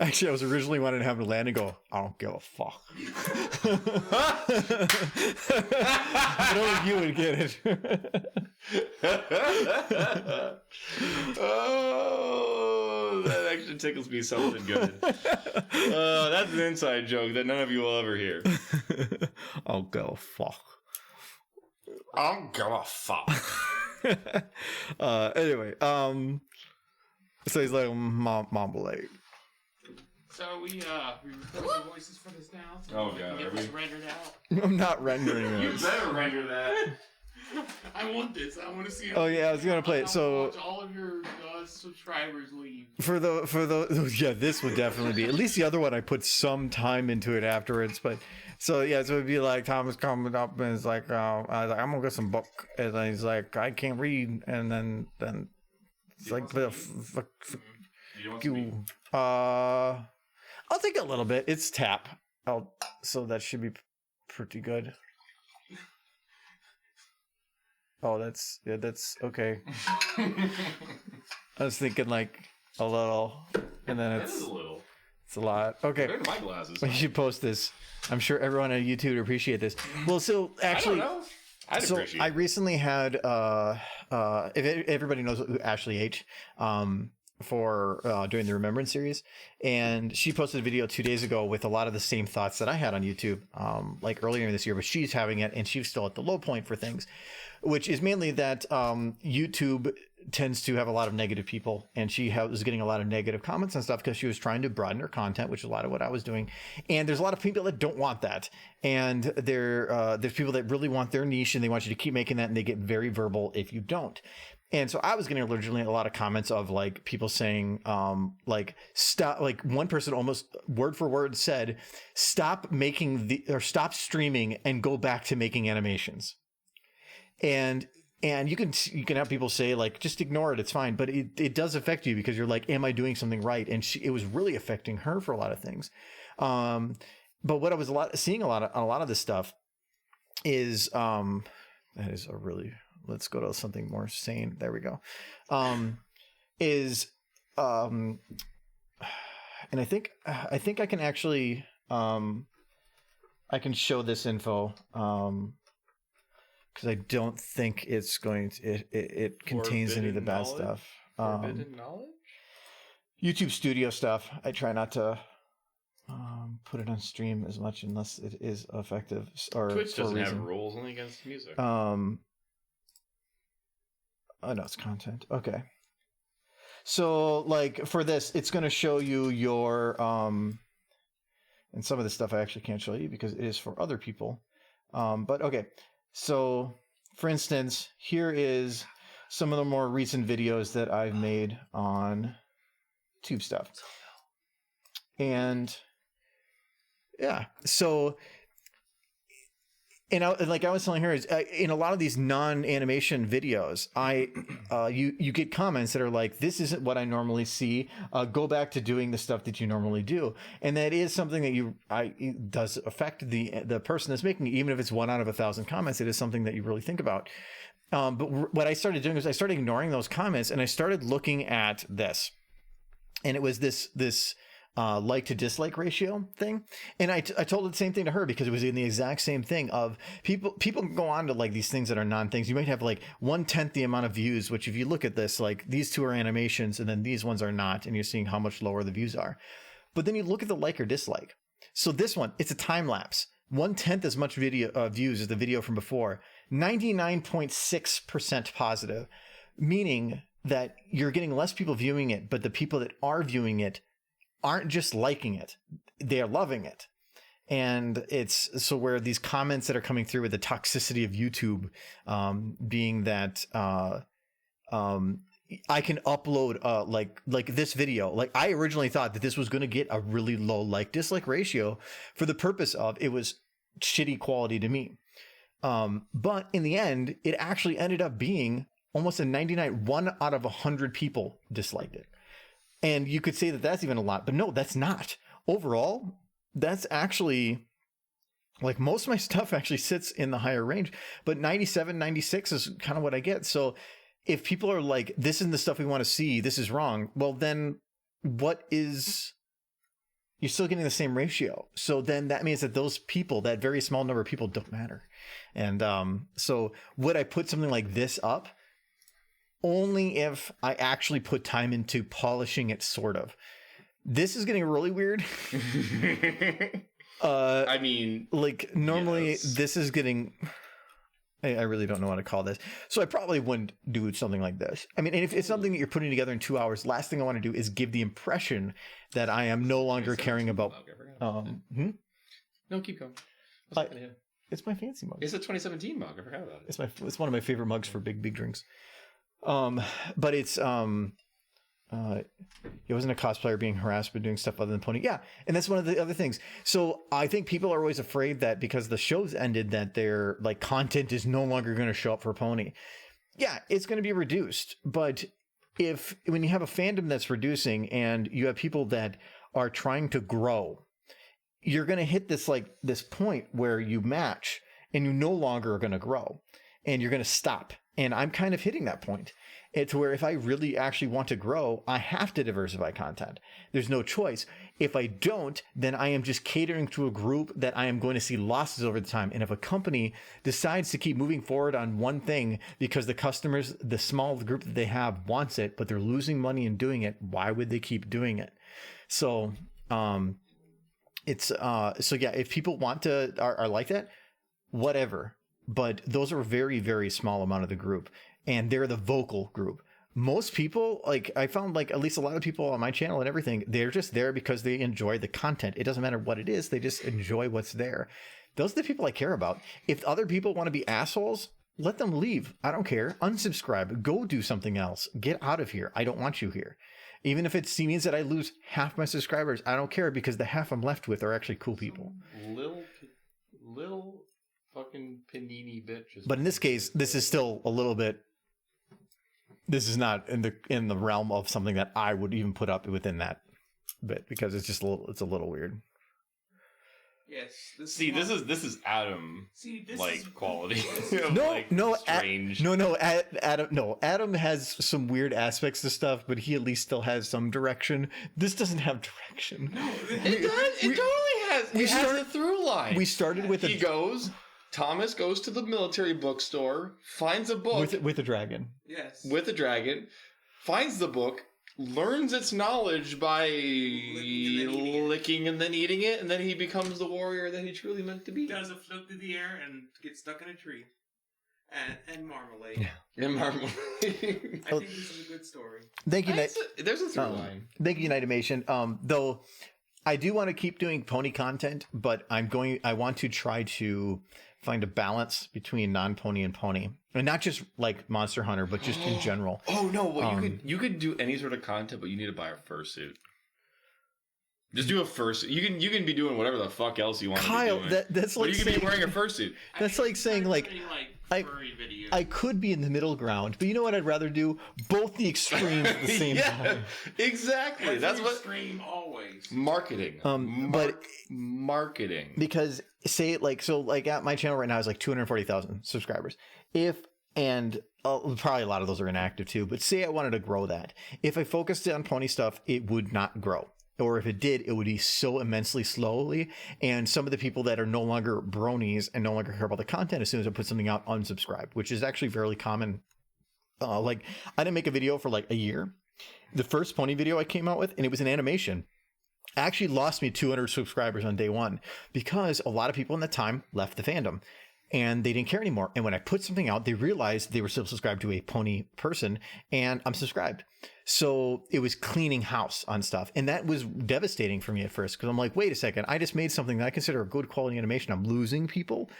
Actually, I was originally wanting to have him land and go, I don't give a fuck. I don't think you would get it. Oh, that actually tickles me something good. That's an inside joke that none of you will ever hear. I don't give a fuck. I don't give a fuck. Anyway, so he's like, Mom, like. So we record the voices for this now. So Oh, we God, can get are this we? rendered out. I'm not rendering You it. better render that. I want this. I want to see. Oh, yeah, I was gonna play it. So watch all of your subscribers leave. for the yeah, this would definitely be. At least the other one, I put some time into it afterwards. But so yeah, so it'd be like Thomas coming up and it's like, I was like, I'm gonna get some book, and then he's like, I can't read, and then it's like the You want some meat? I'll take a little bit. It's tap. So that should be pretty good. Oh, that's okay. I was thinking like a little, and then That is a little. it's a lot. Okay, Compared to my glasses. we should post this. I'm sure everyone on YouTube would appreciate this. Well, so actually, I don't know. I'd so appreciate I it. recently had if everybody knows Ashley H for doing the Remembrance series, and she posted a video 2 days ago with a lot of the same thoughts that I had on YouTube like earlier this year, but she's having it and she's still at the low point for things, which is mainly that YouTube tends to have a lot of negative people, and she was getting a lot of negative comments and stuff because she was trying to broaden her content, which is a lot of what I was doing. And there's a lot of people that don't want that, and there's people that really want their niche and they want you to keep making that, and they get very verbal if you don't. And so I was getting originally a lot of comments of like people saying like stop, like one person almost word for word said, stop streaming and go back to making animations. And you can have people say like, just ignore it, it's fine, but it does affect you because you're like, am I doing something right? And it was really affecting her for a lot of things. But what I was seeing a lot of this stuff is that is a really, let's go to something more sane. There we go. And I think I can actually I can show this info because I don't think it's going to it contains any of the bad stuff. Forbidden knowledge? YouTube Studio stuff. I try not to put it on stream as much unless it is effective or Twitch for a doesn't have reason. rules only against music. Oh no, it's content. Okay. So like for this, it's going to show you your and some of the stuff I actually can't show you because it is for other people. But okay. So for instance, here is some of the more recent videos that I've made on tube stuff. And yeah, so, and like I was telling her, is in a lot of these non-animation videos, you get comments that are like, "This isn't what I normally see. Go back to doing the stuff that you normally do," and that is something that it does affect the person that's making it, even if it's 1 out of 1,000 comments. It is something that you really think about. But what I started doing was I started ignoring those comments, and I started looking at this, and it was this like to dislike ratio thing. And I told the same thing to her, because it was in the exact same thing of people can go on to like these things that are non-things. You might have like 1/10 the amount of views, which if you look at this, like these two are animations and then these ones are not, and you're seeing how much lower the views are. But then you look at the like or dislike. So this one, it's a time lapse. 1/10 as much video views as the video from before. 99.6% positive, meaning that you're getting less people viewing it, but the people that are viewing it aren't just liking it, they're loving it. And it's so where these comments that are coming through with the toxicity of YouTube, being that I can upload like this video. Like I originally thought that this was going to get a really low like dislike ratio for the purpose of it was shitty quality to me. But in the end, it actually ended up being almost a 99, 1 out of 100 people disliked it. And you could say that that's even a lot, but no, that's not. Overall, that's actually, like, most of my stuff actually sits in the higher range, but 97, 96 is kind of what I get. So if people are like, this isn't the stuff we want to see, this is wrong, well, then you're still getting the same ratio. So then that means that those people, that very small number of people, don't matter. And so would I put something like this up? Only if I actually put time into polishing it, sort of. This is getting really weird. I mean, like normally yes. This is getting, I really don't know what to call this. So I probably wouldn't do something like this. I mean, and if it's something that you're putting together in 2 hours, last thing I want to do is give the impression that I am no longer caring about. No, keep going. What's happening here? It's my fancy mug. It's a 2017 mug. I forgot about it. It's one of my favorite mugs for big drinks. But it's it wasn't a cosplayer being harassed but doing stuff other than pony. Yeah, and that's one of the other things. So I think people are always afraid that because the show's ended that their like content is no longer going to show up for pony. Yeah, it's going to be reduced. But when you have a fandom that's reducing and you have people that are trying to grow, you're going to hit this point where you match and you no longer are going to grow and you're going to stop. And I'm kind of hitting that point. It's where if I really actually want to grow, I have to diversify content. There's no choice. If I don't, then I am just catering to a group that I am going to see losses over the time. And if a company decides to keep moving forward on one thing because the customers, the small group that they have wants it, but they're losing money in doing it, why would they keep doing it? So, so yeah, if people are like that, whatever. But those are a very, very small amount of the group, and they're the vocal group. Most people, like I found, like at least a lot of people on my channel and everything, they're just there because they enjoy the content. It doesn't matter what it is. They just enjoy what's there. Those are the people I care about. If other people want to be assholes, let them leave. I don't care. Unsubscribe. Go do something else. Get out of here. I don't want you here. Even if it means that I lose half my subscribers, I don't care, because the half I'm left with are actually cool people. Little fucking panini bitches. But in this case, this is still a little bit. This is not in the realm of something that I would even put up within that bit, because it's just it's a little weird. Yes. This is Adam. Quality. Strange. Adam has some weird aspects to stuff, but he at least still has some direction. This doesn't have direction. No, it does. It totally has. It has a through line. We started with Thomas goes to the military bookstore, finds a book with a dragon. Yes. With a dragon, finds the book, learns its knowledge by licking and then eating it, and then he becomes the warrior that he truly meant to be. Does a float through the air and get stuck in a tree. And marmalade. Yeah. And marmalade. I think this is a good story. Thank you, there's a through line. Thank you, Nightimation. Though I do want to keep doing pony content, but I want to try to find a balance between non-pony and pony, and not just like Monster Hunter, but just in general. Oh no! Well, you could do any sort of content, but you need to buy a fursuit. Just do a fursuit. You can be doing whatever the fuck else you want Kyle, to be doing. that's like but you can be wearing a fursuit. That's like saying like furry videos. I could be in the middle ground, but you know what I'd rather do? Both the extremes at the same time. Exactly. That's what extreme always. marketing. But marketing. because say like so like at my channel right now is like 240,000 subscribers. And probably a lot of those are inactive too, but say I wanted to grow that. If I focused on pony stuff, it would not grow. Or if it did, it would be so immensely slowly. And some of the people that are no longer bronies and no longer care about the content, as soon as I put something out, unsubscribe, which is actually fairly common. Like I didn't make a video for like a year. The first pony video I came out with, and it was an animation, actually lost me 200 subscribers on day one because a lot of people in that time left the fandom. And they didn't care anymore. And when I put something out, they realized they were still subscribed to a pony person, and I'm subscribed. So it was cleaning house on stuff. And that was devastating for me at first, because I'm like, wait a second, I just made something that I consider a good quality animation. I'm losing people.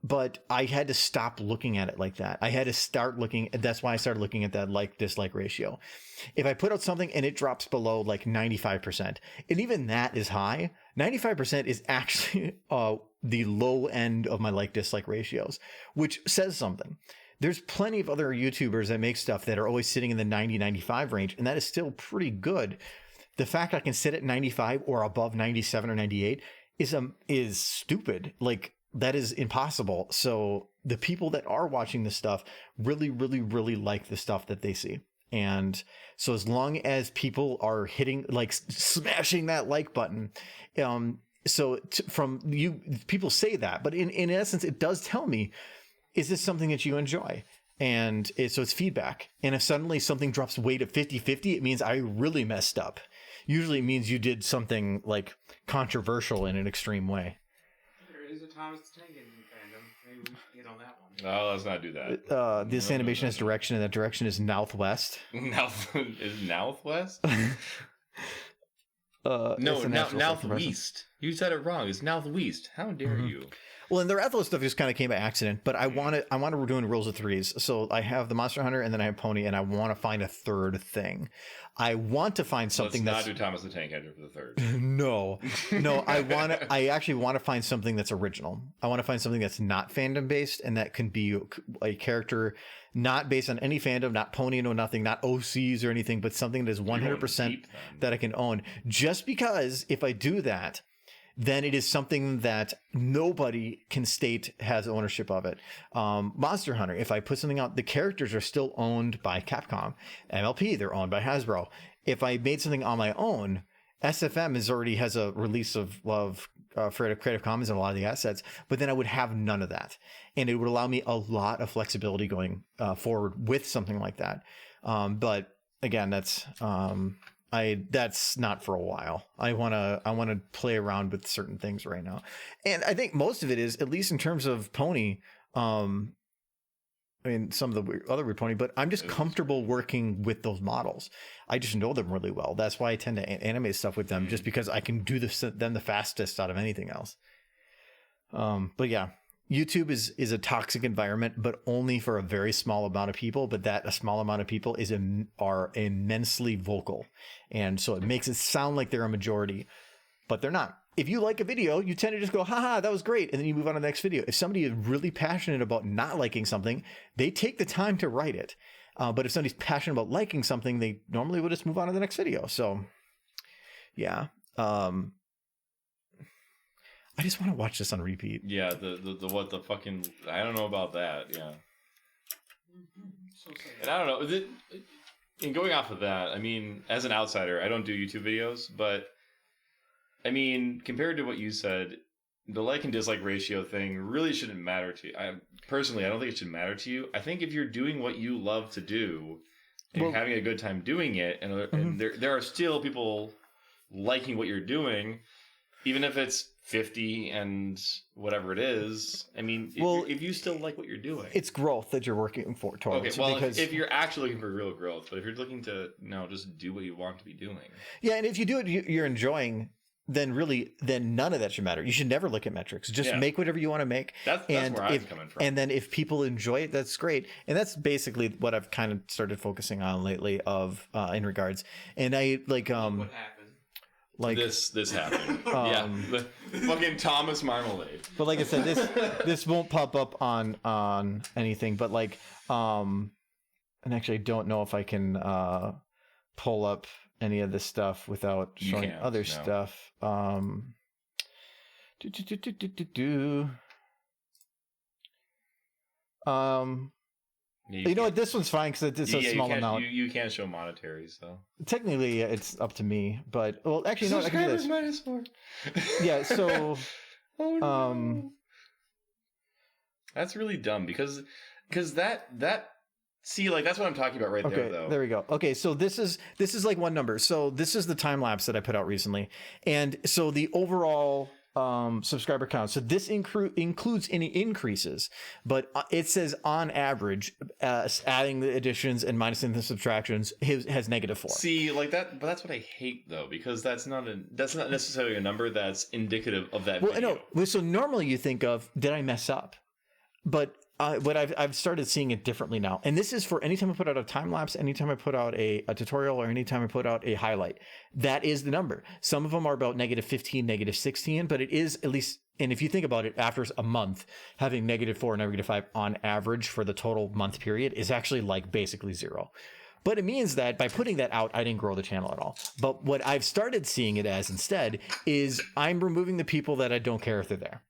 But I had to stop looking at it like that. I had to start looking. That's why I started looking at that like-dislike ratio. If I put out something and it drops below like 95%, and even that is high, 95% is actually the low end of my like-dislike ratios, which says something. There's plenty of other YouTubers that make stuff that are always sitting in the 90-95 range, and that is still pretty good. The fact I can sit at 95 or above 97 or 98 is stupid. Like, that is impossible. So the people that are watching this stuff really, really, really like the stuff that they see. And so as long as people are hitting, like smashing that like button, from you, people say that, but in essence, it does tell me, is this something that you enjoy? And so it's feedback. And if suddenly something drops way to 50-50, it means I really messed up. Usually it means you did something like controversial in an extreme way. Is a Thomas the Tank Engine fandom? Maybe we should get on that one. No, let's not do that. This animation has direction, and that direction is Northwest. Is Northwest? No, Northwest. You said it wrong. It's Northwest. How dare you? Well, and the Rathlo stuff just kind of came by accident, but I want to doing rules of threes. So I have the Monster Hunter, and then I have Pony, and I want to find a third thing. I want to find something Let's not do Thomas the Tank Engine for the third. No, I actually want to find something that's original. I want to find something that's not fandom based, and that can be a character not based on any fandom, not Pony, no nothing, not OCs or anything, but something that is 100% that I can own. Just because if I do that, then it is something that nobody can state has ownership of it. Monster Hunter, if I put something out, the characters are still owned by Capcom. MLP, they're owned by Hasbro. If I made something on my own, SFM already has a release of for Creative Commons and a lot of the assets, but then I would have none of that. And it would allow me a lot of flexibility going forward with something like that. But again, that's not for a while. I want to play around with certain things right now. And I think most of it is, at least in terms of Pony, I mean, some of the other weird Pony, but I'm just comfortable working with those models. I just know them really well. That's why I tend to animate stuff with them, just because I can do them the fastest out of anything else. But yeah, YouTube is a toxic environment, but only for a very small amount of people. But a small amount of people are immensely vocal, and so it makes it sound like they're a majority, but they're not. If you like a video, you tend to just go, haha, that was great, and then you move on to the next video. If somebody is really passionate about not liking something, they take the time to write it. But if somebody's passionate about liking something, they normally will just move on to the next video. So, yeah. I just want to watch this on repeat. Yeah, the fucking, I don't know about that. Yeah. And I don't know. And going off of that, I mean, as an outsider, I don't do YouTube videos, but I mean, compared to what you said, the like and dislike ratio thing really shouldn't matter to you. Personally, I don't think it should matter to you. I think if you're doing what you love to do and having a good time doing it, and there are still people liking what you're doing, even if it's 50 and whatever it is. I mean, if you still like what you're doing, it's growth that you're working towards. Okay, well, if you're actually looking for real growth, but if you're looking to just do what you want to be doing, yeah, and if you do it, you're enjoying. Then none of that should matter. You should never look at metrics. Just make whatever you want to make. That's where I'm coming from. And then if people enjoy it, that's great. And that's basically what I've kind of started focusing on lately in regards. And I like, what happened? Like this happened. Yeah, the fucking Thomas Marmalade. But like I said, this won't pop up on anything. But like, and actually, I don't know if I can pull up any of this stuff without showing other stuff. You know what? This one's fine because it's a small amount. You can't show monetary, so technically it's up to me. But well, actually, no, I can do this. -4. Yeah. So, oh no. That's really dumb because that. See, like that's what I'm talking about right there, though. There we go. Okay, so this is like one number. So this is the time lapse that I put out recently, and so the overall subscriber count. So this includes any increases, but it says on average, adding the additions and minusing the subtractions, has -4. See, like that, but that's what I hate though, because that's not necessarily a number that's indicative of that. Well, video. I know. Well, so normally you think of, did I mess up? But what I've started seeing it differently now, and this is for anytime I put out a time lapse, anytime I put out a tutorial, or anytime I put out a highlight. That is the number. Some of them are about -15, -16, but it is at least. And if you think about it, after a month, having -4 and -5 on average for the total month period is actually like basically 0. But it means that by putting that out, I didn't grow the channel at all. But what I've started seeing it as instead is I'm removing the people that I don't care if they're there.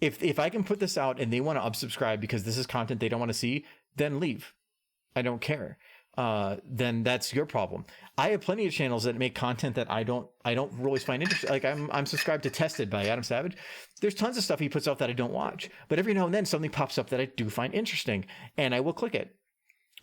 If I can put this out and they want to unsubscribe because this is content they don't want to see, then leave. I don't care. Then that's your problem. I have plenty of channels that make content that I don't really find interesting. Like I'm subscribed to Tested by Adam Savage. There's tons of stuff he puts out that I don't watch, but every now and then something pops up that I do find interesting, and I will click it.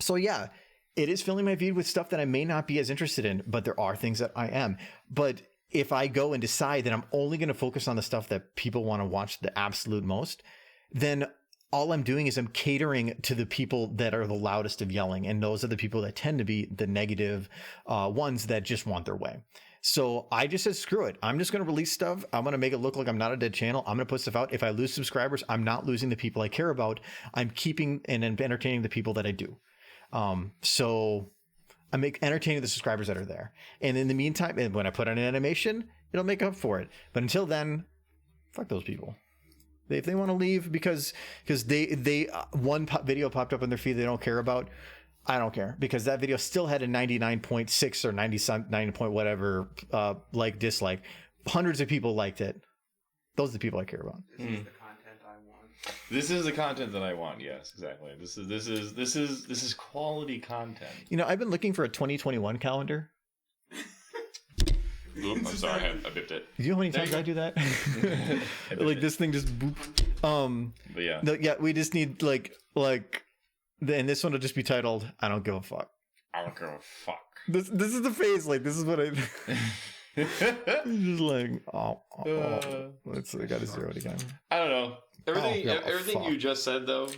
So yeah, it is filling my feed with stuff that I may not be as interested in, but there are things that I am. But if I go and decide that I'm only going to focus on the stuff that people want to watch the absolute most, then all I'm doing is I'm catering to the people that are the loudest of yelling. And those are the people that tend to be the negative ones that just want their way. So I just said, screw it. I'm just going to release stuff. I'm going to make it look like I'm not a dead channel. I'm going to put stuff out. If I lose subscribers, I'm not losing the people I care about. I'm keeping and entertaining the people that I do. So I'm entertaining the subscribers that are there. And in the meantime, and when I put on an animation, it'll make up for it. But until then, fuck those people. If they want to leave because they one video popped up on their feed they don't care about, I don't care, because that video still had a 99.6 or 99 point whatever like dislike. Hundreds of people liked it. Those are the people I care about. This is the content I want. This is the content that I want. Yes, exactly. This is quality content. You know, I've been looking for a 2021 calendar. Oop, I'm sorry, I bipped it. Do you know how many times I do that? Like this thing just boop. But yeah. Yeah, we just need like and this one will just be titled "I don't give a fuck." I don't give a fuck. This is the phase. Like this is what I. Just like let's. I got to zero it again. I don't know. Everything you just said though,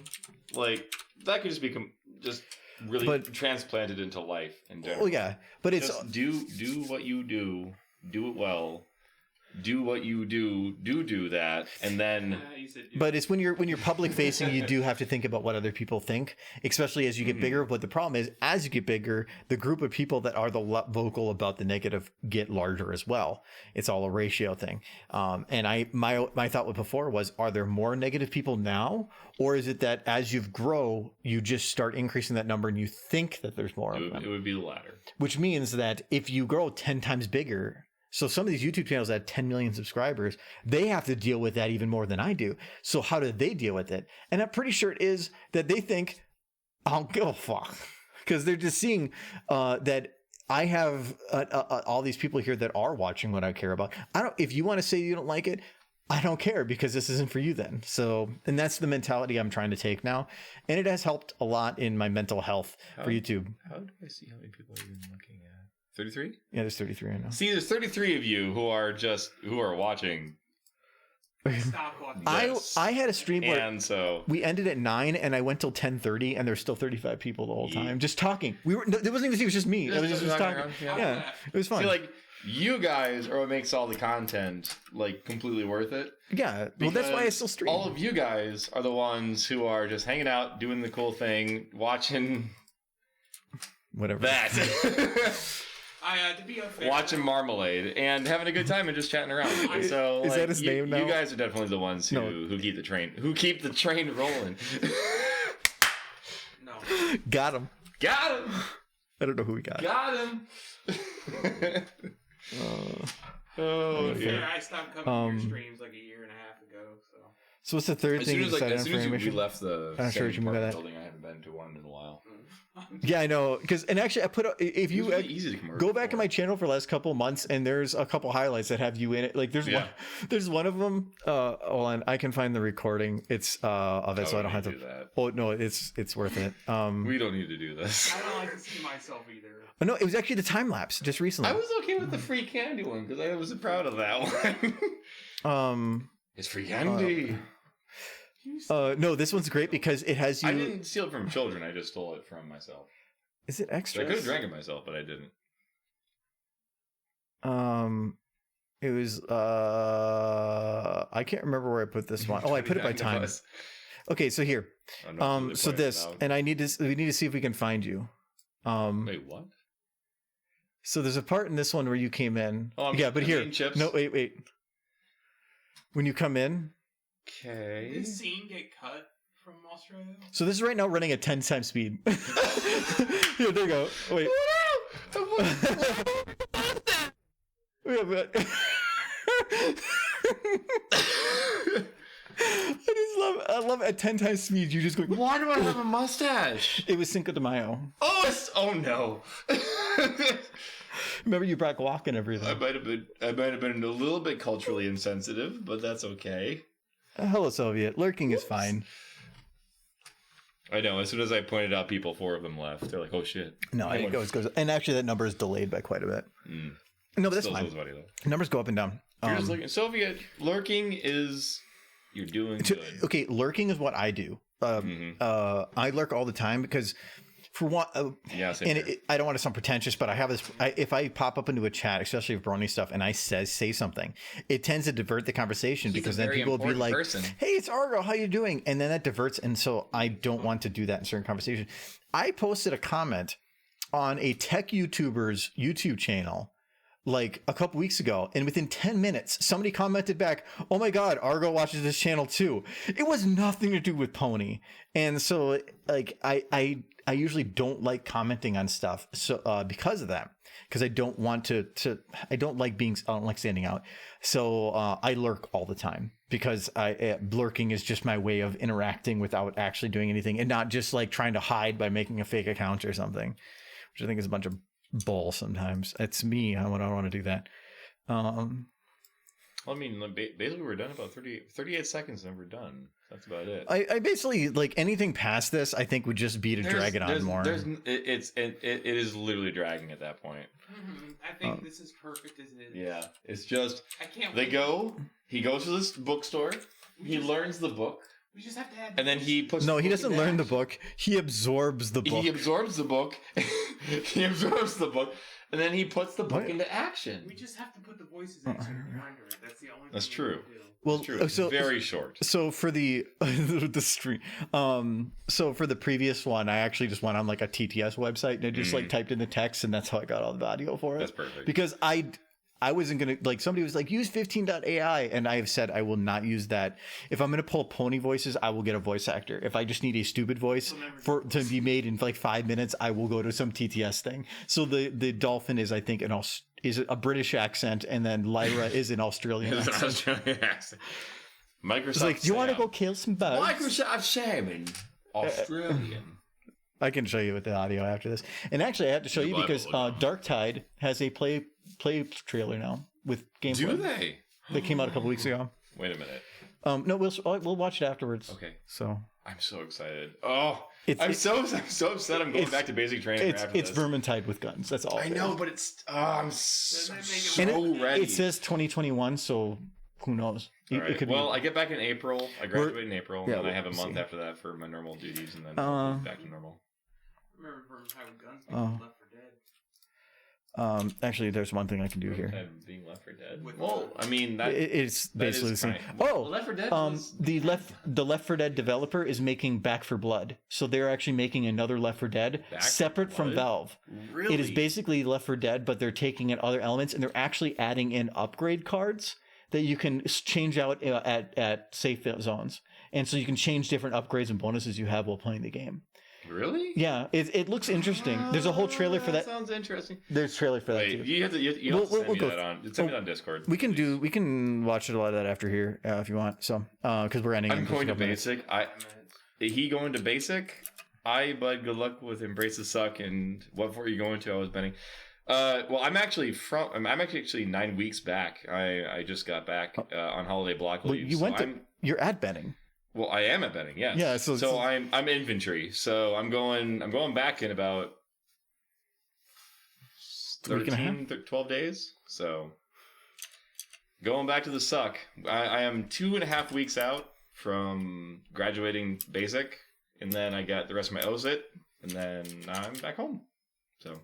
like that could just be just really transplanted into life in general. Oh yeah, but it's just do what you do it well. Do what you do that, and then. But it's when you're public facing, you do have to think about what other people think, especially as you get bigger. But the problem is, as you get bigger, the group of people that are the vocal about the negative get larger as well. It's all a ratio thing. And my thought before was, are there more negative people now, or is it that as you grow, you just start increasing that number and you think that there's more of them? It would be the latter. Which means that if you grow 10 times bigger. So some of these YouTube channels that have 10 million subscribers, they have to deal with that even more than I do. So how do they deal with it? And I'm pretty sure it is that they think, I don't give a fuck. Because they're just seeing that I have all these people here that are watching what I care about. If you want to say you don't like it, I don't care, because this isn't for you then. So, and that's the mentality I'm trying to take now. And it has helped a lot in my mental health for YouTube. How do I see how many people are even looking at? 33? Yeah, there's 33 right now. See, there's 33 of you who are watching. Stop watching. I had a stream where and so we ended at 9 and I went till 10:30 and there's still 35 people the whole time just talking. There wasn't even, it was just me. It was just talking. Around, yeah, it was fun. See, like, you guys are what makes all the content like completely worth it. Yeah, well, that's why I still stream. All of you guys are the ones who are just hanging out, doing the cool thing, watching whatever that. To be unfair, watching Marmalade and having a good time and just chatting around. And so, Is that his name now? You guys are definitely the ones who keep the train rolling. No. Got him. Got him. I don't know who we got. Got him. Oh, yeah. I stopped coming to your streams like a year and a half ago. So what's the third thing you decided on for we animation? left the I'm sure you remember that building, I haven't been to one in a while. Yeah, I know. And actually, I put if you really easy to come over go back before. in my channel for the last couple of months, and there's a couple highlights that have you in it. Like there's one of them. Hold on, I can find the recording. It's of it, so I don't have to. Do that. Oh no, it's worth it. We don't need to do this. I don't like to see myself either. Oh, no, it was actually the time lapse just recently. I was okay with the free candy one because I was proud of that one. It's free candy. No, this one's great because it has you. I didn't steal it from children. I just stole it from myself. Is it extra? I could have drank it myself, but I didn't. It was I can't remember where I put this one. Oh, I put it by time. Okay, so here. So this, and we need to see if we can find you. Wait, what? So there's a part in this one where you came in. Oh, yeah, but here. Chips? No, wait. When you come in. Okay. Did this scene get cut from Australia? So this is right now running at 10 times speed. Here, there you go. Wait. Yeah, but I love at 10 times speed. You just go. Why do I have a mustache? It was Cinco de Mayo. Oh no. Remember you brought guac and everything. I might have been a little bit culturally insensitive, but that's okay. Hello, Soviet. Lurking is fine. I know. As soon as I pointed out people, 4 of them left. They're like, "Oh shit!" No, it goes. And actually, that number is delayed by quite a bit. No, but that's fine. Numbers go up and down. You're just looking. Soviet lurking is you're doing good. Okay, lurking is what I do. I lurk all the time because. For one, I don't want to sound pretentious, but I have this. If I pop up into a chat, especially with Brony stuff, and I say something, it tends to divert the conversation because then people will be like, "Hey, it's Argo, how you doing?" And then that diverts, and so I don't want to do that in certain conversations. I posted a comment on a tech YouTuber's YouTube channel like a couple weeks ago, and within 10 minutes, somebody commented back, "Oh my God, Argo watches this channel too." It was nothing to do with Pony, and so like I usually don't like commenting on stuff, so because of that, because I don't want to I don't like standing out, so I lurk all the time because lurking is just my way of interacting without actually doing anything, and not just like trying to hide by making a fake account or something, which I think is a bunch of bull. Sometimes it's me. I don't want to do that. Well, I mean, basically, we're done about 38 seconds, and we're done. That's about it. I basically like anything past this. I think would just be to drag it on more. It is literally dragging at that point. I think this is perfect as it is. Yeah, it's just I can't. He goes to this bookstore. He learns the book. We just have to add. And then he puts. No, he doesn't learn the book. He absorbs the book. He absorbs the book. He absorbs the book. And then he puts the book into action. We just have to put the voices in so we render it. That's the only thing. That's true. Well, it's true. It's very short. So for the stream, so for the previous one, I actually just went on like a TTS website and I just like typed in the text, and that's how I got all the audio for it. That's perfect. Because I wasn't gonna like somebody was like use 15.ai, and I have said I will not use that. If I'm gonna pull Pony voices, I will get a voice actor. If I just need a stupid voice to be made in like 5 minutes, I will go to some TTS thing. So the dolphin is, I think, is a British accent, and then Lyra is an Australian accent. Australian accent. Microsoft. It's like, do you want to go kill some bugs? Microsoft Salmon, Australian. I can show you with the audio after this. And actually, I have to show you because Dark Tide has a play trailer now with gameplay. Do they? They came out a couple weeks ago. Wait a minute. No, we'll watch it afterwards. Okay. So I'm so excited. I'm so upset. I'm going back to basic training. It's Vermintide with guns. That's all. I know, but it's. I'm so ready. It says 2021, so who knows? Right. It could be. I get back in April. I graduate in April, and then I have a month after that for my normal duties, and then back to normal. I remember Vermintide with guns. Left for Actually, there's one thing I can do here. Being Left 4 Dead. Well, I mean, It's basically the same. Left 4 Dead was... the Left 4 Dead developer is making Back 4 Blood, so they're actually making another Left 4 Dead separate from Valve. Really? It is basically Left 4 Dead, but they're taking in other elements and they're actually adding in upgrade cards that you can change out at safe zones, and so you can change different upgrades and bonuses you have while playing the game. Really? Yeah, it looks interesting. There's a whole trailer for that. Sounds interesting. There's a trailer for that too. You have to send me that on. Send me that on Discord. We can watch it a lot of that after here if you want. So because we're ending. I'm going to basic. He going to basic. Bud, good luck with Embrace the Suck and what for you going to? I was betting. Well, I'm actually 9 weeks back. I just got back on holiday block leave. You're at betting. Well, I am at betting, yes. Yeah, so I'm infantry. So I'm going back in about 12 days. So going back to the suck. I am 2.5 weeks out from graduating basic, and then I got the rest of my OSIT, and then I'm back home. So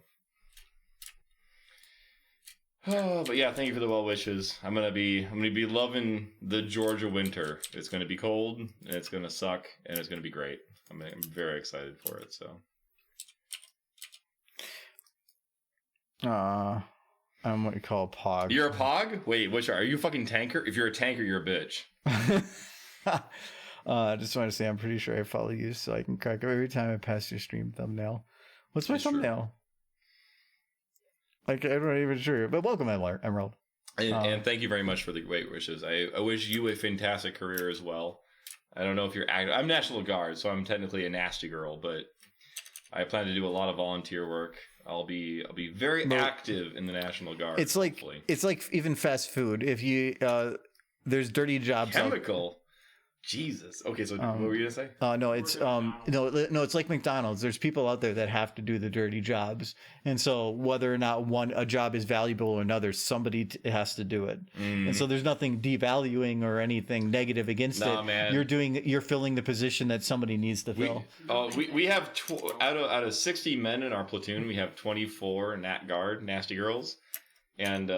but yeah, thank you for the well wishes. I'm gonna be loving the Georgia winter. It's gonna be cold, and it's gonna suck, and it's gonna be great. I'm very excited for it. So, I'm what you call a pog. You're a pog? Wait, are you a fucking tanker? If you're a tanker, you're a bitch. I just want to say I'm pretty sure I follow you, so I can crack up every time I pass your stream thumbnail. What's my thumbnail? Like, I'm not even sure, but welcome, Emerald. And thank you very much for the great wishes. I wish you a fantastic career as well. I don't know if you're active. I'm National Guard, so I'm technically a nasty girl, but I plan to do a lot of volunteer work. I'll be very active in the National Guard. It's like even fast food. If you there's dirty jobs. Chemical. Jesus. Okay, so what were you gonna say? No, it's it's like McDonald's. There's people out there that have to do the dirty jobs, and so whether or not a job is valuable or another, somebody has to do it. And so there's nothing devaluing or anything negative against it. Man. You're filling the position that somebody needs to fill. We have out of 60 men in our platoon, we have 24 Nat Guard nasty girls, and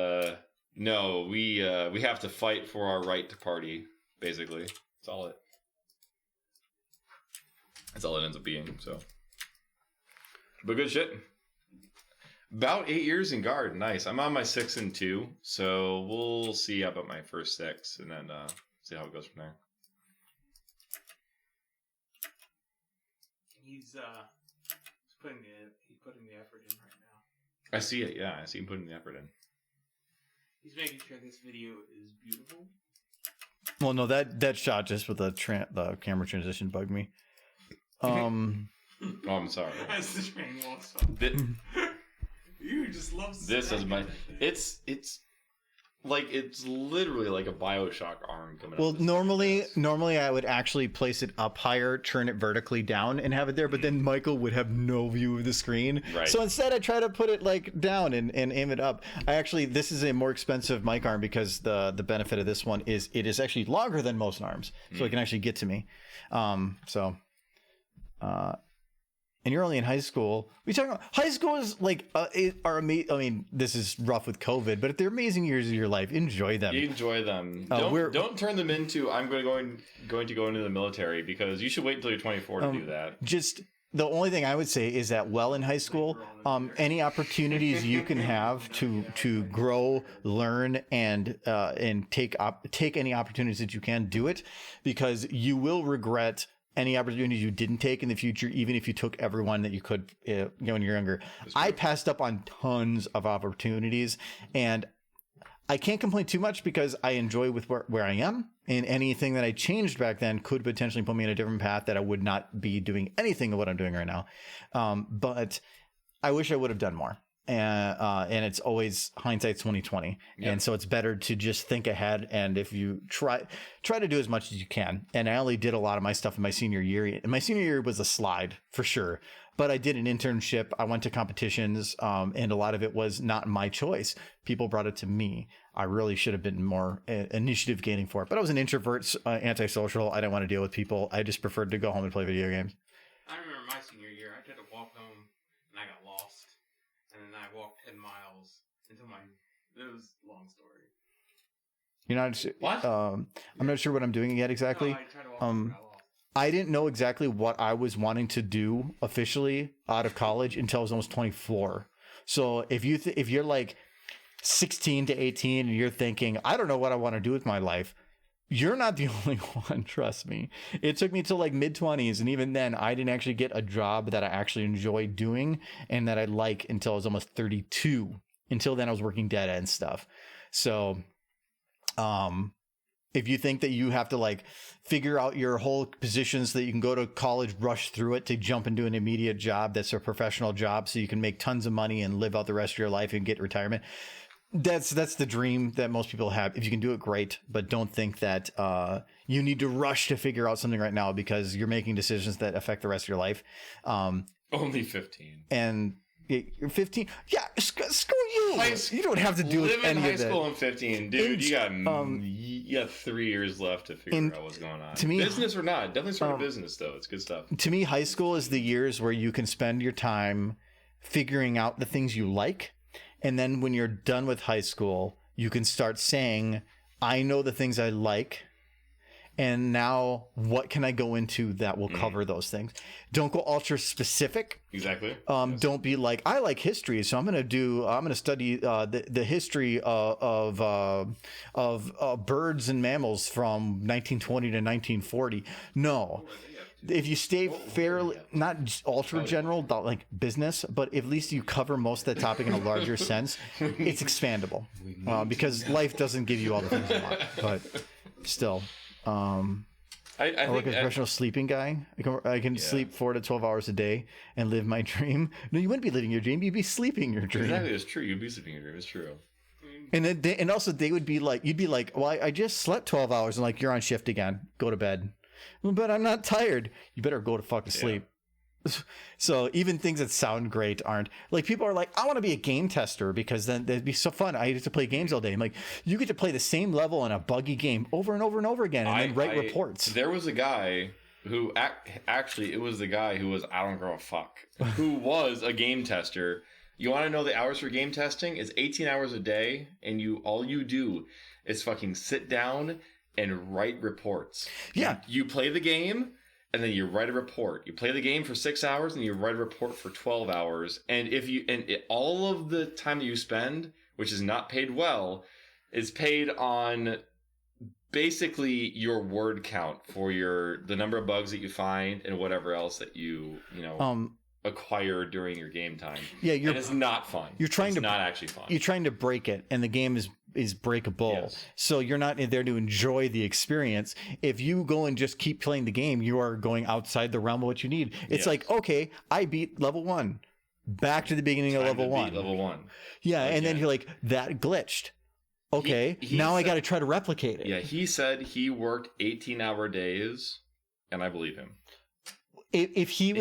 no, we have to fight for our right to party, basically. That's all it ends up being. So, but good shit. About 8 years in guard. Nice. I'm on my 6 and 2, so we'll see about my first 6, and then see how it goes from there. He's putting the effort in right now. I see it. Yeah, I see him putting the effort in. He's making sure this video is beautiful. Well, no, that shot just with the camera transition bugged me. Oh, I'm sorry. As the train walks up. You just love this as my. It's literally like a BioShock arm coming. Well, normally I would actually place it up higher, turn it vertically down, and have it there. But then Michael would have no view of the screen. Right. So instead, I try to put it like down and aim it up. This is a more expensive mic arm because the benefit of this one is it is actually longer than most arms, so it can actually get to me. And you're only in high school. We talking about high school is like are amazing. I mean, this is rough with COVID, but they're amazing years of your life. Enjoy them. Enjoy them. Don't turn them into I'm going to go into the military, because you should wait until you're 24 to do that. Just the only thing I would say is that while in high school, any opportunities you can have to grow, learn, and take any opportunities that you can, do it, because you will regret any opportunities you didn't take in the future, even if you took every one that you could when you're younger. I passed up on tons of opportunities, and I can't complain too much because I enjoy with where I am, and anything that I changed back then could potentially put me in a different path that I would not be doing anything of what I'm doing right now. But I wish I would have done more. And it's always hindsight's 2020. Yep. And so it's better to just think ahead. And if you try to do as much as you can. And I only did a lot of my stuff in my senior year. And my senior year was a slide for sure. But I did an internship. I went to competitions, and a lot of it was not my choice. People brought it to me. I really should have been more initiative gaining for it. But I was an introvert, antisocial. I didn't want to deal with people. I just preferred to go home and play video games. I remember my senior year. I tried to walk home, and I got lost. And then I walked 10 miles It was a long story. You're not What? I'm not sure what I'm doing yet exactly. No, I tried to walk around. I didn't know exactly what I was wanting to do officially out of college until I was almost 24. So if you're like 16 to 18 and you're thinking, I don't know what I want to do with my life, you're not the only one, trust me. It took me till like mid-20s, and even then I didn't actually get a job that I actually enjoyed doing and that I like until I was almost 32. Until then I was working dead end stuff. So if you think that you have to like figure out your whole position so that you can go to college, rush through it to jump into an immediate job that's a professional job so you can make tons of money and live out the rest of your life and get retirement, that's the dream that most people have. If you can do it, great, but don't think that you need to rush to figure out something right now because you're making decisions that affect the rest of your life. Only 15. And you're 15. Yeah, screw you. You don't have to do Live any in high of that. school in 15, dude. You got 3 years left to figure out what's going on. To me, business or not, definitely start a business though. It's good stuff. To me, high school is the years where you can spend your time figuring out the things you like. And then when you're done with high school, you can start saying, I know the things I like. And now what can I go into that will cover those things? Don't go ultra specific. Exactly. Yes. Don't be like, I like history, so I'm going to study the history of birds and mammals from 1920 to 1940. No. If you stay fairly, not ultra general, not like business, but at least you cover most of that topic in a larger sense, it's expandable. Because life doesn't give you all the things you want. But still, I work as a professional sleeping guy. I can sleep 4 to 12 hours a day and live my dream. No, you wouldn't be living your dream. You'd be sleeping your dream. Exactly, it's true. You'd be sleeping your dream. It's true. And also they would be like, you'd be like, well, I just slept 12 hours, and like, you're on shift again. Go to bed. But I'm not tired. You better go to fucking sleep. So even things that sound great aren't. Like, people are like, I want to be a game tester because then it'd be so fun. I get to play games all day. I'm like, you get to play the same level in a buggy game over and over and over again and then write reports. There was a guy who actually, it was the guy who was, I don't give a fuck, who was a game tester. You want to know the hours for game testing? It's 18 hours a day, and all you do is fucking sit down and write reports. Yeah. You play the game, and then you write a report. You play the game for 6 hours, and you write a report for 12 hours. And all of the time that you spend, which is not paid well, is paid on basically your word count for the number of bugs that you find and whatever else that you acquire during your game time. Yeah, and it's not fun. It's not actually fun. You're trying to break it, and the game is breakable. Yes. So you're not there to enjoy the experience. If you go and just keep playing the game, you are going outside the realm of what you need. It's like, okay, I beat level 1. Back to the beginning of level 1. Level 1. Yeah, and then you're like, that glitched. Okay, now I got to try to replicate it. Yeah, he said he worked 18-hour days, and I believe him. If he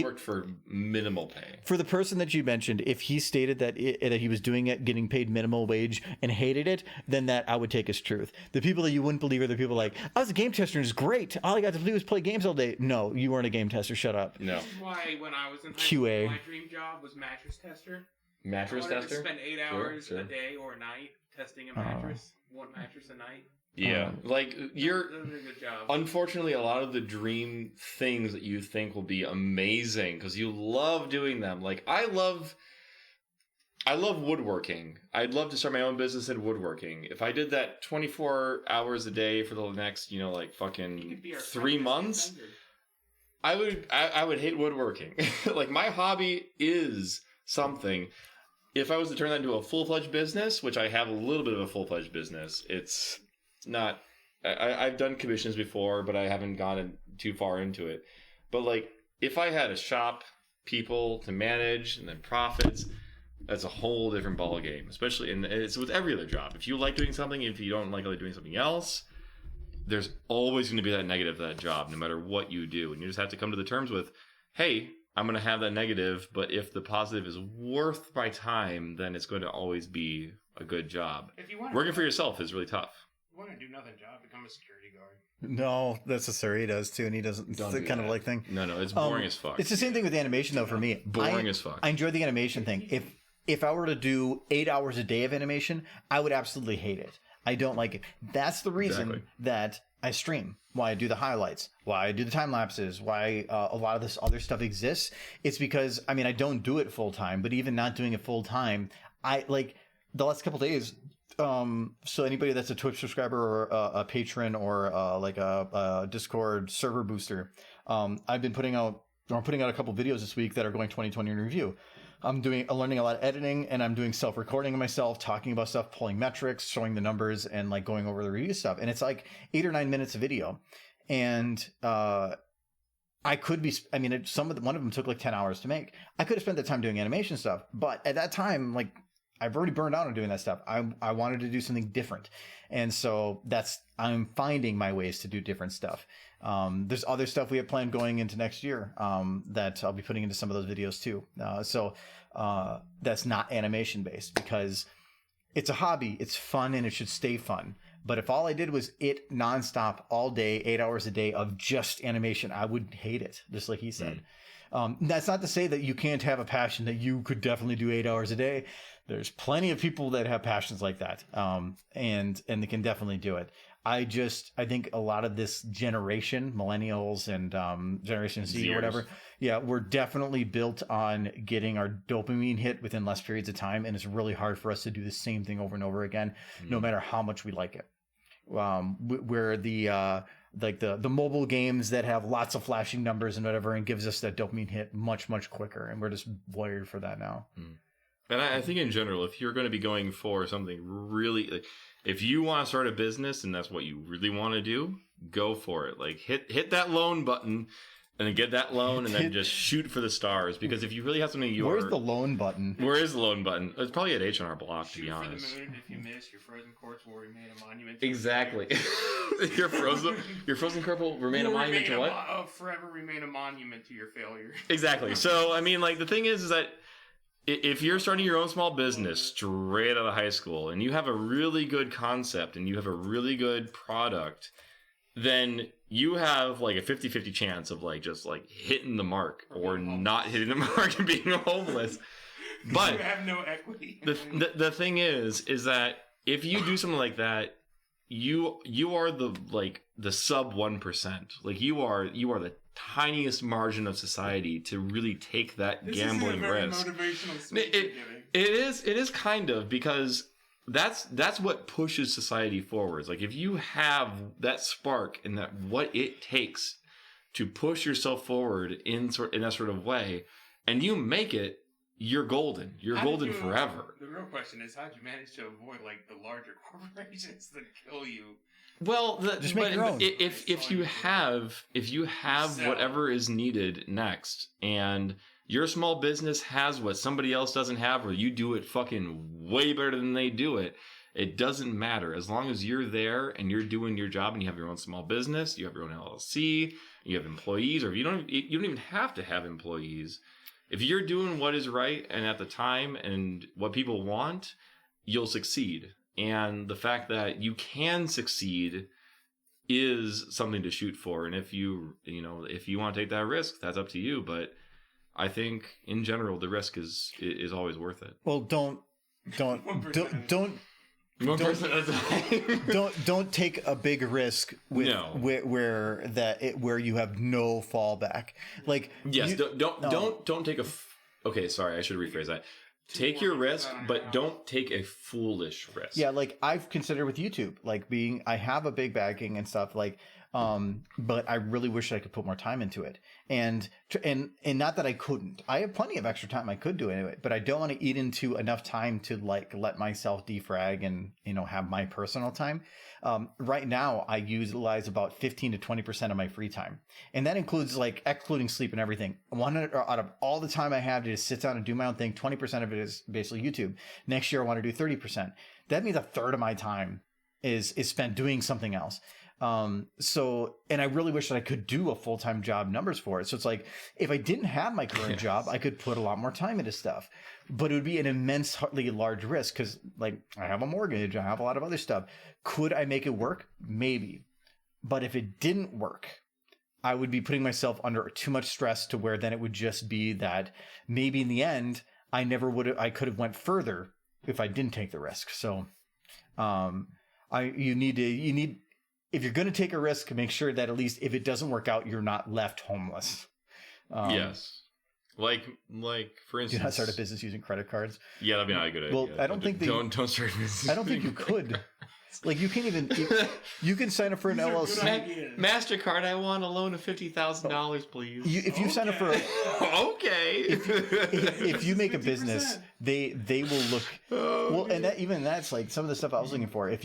worked for minimal pay. For the person that you mentioned, if he stated that he was doing it, getting paid minimal wage, and hated it, then that I would take as truth. The people that you wouldn't believe are the people like, I was a game tester and it's great. All I got to do was play games all day. No, you weren't a game tester. Shut up. No. This is why when I was in high school, my dream job was mattress tester. Mattress tester? To spend 8 hours a day or a night testing a mattress. One mattress a night. Yeah, unfortunately, a lot of the dream things that you think will be amazing because you love doing them. Like, I love woodworking. I'd love to start my own business in woodworking. If I did that 24 hours a day for the next, fucking 3 months, I would hate woodworking. Like, my hobby is something. If I was to turn that into a full-fledged business, which I have a little bit of a full-fledged business, it's not. I've done commissions before, but I haven't gone too far into it. But like, if I had a shop, people to manage, and then profits, that's a whole different ball game. Especially, and it's with every other job. If you like doing something, if you don't like doing something else, there's always going to be that negative to that job, no matter what you do. And you just have to come to the terms with, hey, I'm going to have that negative, but if the positive is worth my time, then it's going to always be a good job. Working for yourself is really tough. Want to do nothing job, become a security guard. No, that's what Suri does too, and he doesn't. It's the kind of like thing. No, it's boring as fuck. It's the same thing with animation though. For me, boring as fuck. I enjoy the animation thing. if I were to do 8 hours a day of animation, I would absolutely hate it. I don't like it. That's the reason that I stream, why I do the highlights, why I do the time lapses, why a lot of this other stuff exists. It's because, I mean, I don't do it full time, but even not doing it full time, I like the last couple days. So anybody that's a Twitch subscriber or a patron or like a Discord server booster, I've been putting out a couple videos this week that are going 2020 in review. I'm learning a lot of editing, and I'm doing self-recording of myself, talking about stuff, pulling metrics, showing the numbers, and like going over the review stuff. And it's like 8 or 9 minutes of video. And I could be, I mean, one of them took like 10 hours to make. I could have spent that time doing animation stuff, but at that time, like, I've already burned out on doing that stuff. I wanted to do something different. And so I'm finding my ways to do different stuff. There's other stuff we have planned going into next year that I'll be putting into some of those videos too. So that's not animation based, because it's a hobby. It's fun, and it should stay fun. But if all I did was it nonstop all day, 8 hours a day of just animation, I would hate it, just like he said. That's not to say that you can't have a passion that you could definitely do 8 hours a day. There's plenty of people that have passions like that, and they can definitely do it. I think a lot of this generation, millennials and Generation Z or whatever, we're definitely built on getting our dopamine hit within less periods of time, and it's really hard for us to do the same thing over and over again, no matter how much we like it. Where the mobile games that have lots of flashing numbers and whatever, and gives us that dopamine hit much, much quicker, and we're just wired for that now. And I think in general, if you're going to be going for something really, like, if you want to start a business and that's what you really want to do, go for it. Like, hit that loan button and then get that loan and then just shoot for the stars. Because if you really have something Where's the loan button? Where is the loan button? It's probably at H&R Block, to be honest. Shoot for the moon. If you miss, your frozen corpse will remain a monument. Exactly. Your frozen corpse will remain a monument to what? Forever remain a monument to your failure. Exactly. So, I mean, like, the thing is that if you're starting your own small business straight out of high school and you have a really good concept and you have a really good product, then you have like a 50-50 chance of like just like hitting the mark or not hitting the mark and being homeless. But you have no equity. The thing is that if you do something like that, you are the sub 1%. Like you are the tiniest margin of society to really take that gambling risk. It is kind of, because that's what pushes society forwards. Like if you have that spark and that what it takes to push yourself forward in that sort of way, and you make it, you're golden. You're golden forever. The real question is, how'd you manage to avoid like the larger corporations that kill you? Well, just make your own. If you have whatever is needed next, and your small business has what somebody else doesn't have, or you do it fucking way better than they do it, it doesn't matter. As long as you're there and you're doing your job and you have your own small business, you have your own LLC, you have employees, or you don't even have to have employees. If you're doing what is right and at the time and what people want, you'll succeed. And the fact that you can succeed is something to shoot for. And if you want to take that risk, that's up to you. But I think in general, the risk is always worth it. Well, don't take a big risk where you have no fallback. Like, yes, don't take okay, sorry, I should rephrase that. Take your risk, but don't take a foolish risk. Yeah, like I've considered with YouTube, like I have a big backing and stuff, like, but I really wish I could put more time into it. And not that I couldn't. I have plenty of extra time I could do anyway, but I don't want to eat into enough time to like let myself defrag and, have my personal time. Right now I utilize about 15 to 20% of my free time. And that includes like excluding sleep and everything. Out of all the time I have to just sit down and do my own thing, 20% of it is basically YouTube. Next year I want to do 30%. That means a third of my time is spent doing something else. And I really wish that I could do a full-time job numbers for it. So it's like, if I didn't have my current job, I could put a lot more time into stuff, but it would be an immensely large risk. Cause like I have a mortgage, I have a lot of other stuff. Could I make it work? Maybe. But if it didn't work, I would be putting myself under too much stress to where then it would just be that maybe in the end, I could have went further if I didn't take the risk. So, you need, if you're going to take a risk, make sure that at least if it doesn't work out, you're not left homeless. Yes. Like for instance, do not start a business using credit cards. Yeah, that'd be not a good idea. Well, I don't think don't start a business. I don't think you could. Like, you can't even. You can sign up for an LLC. MasterCard, I want a loan of $50,000, please. If you sign up for, okay. If you make a business, they will look. Well, and that's like some of the stuff I was looking for. It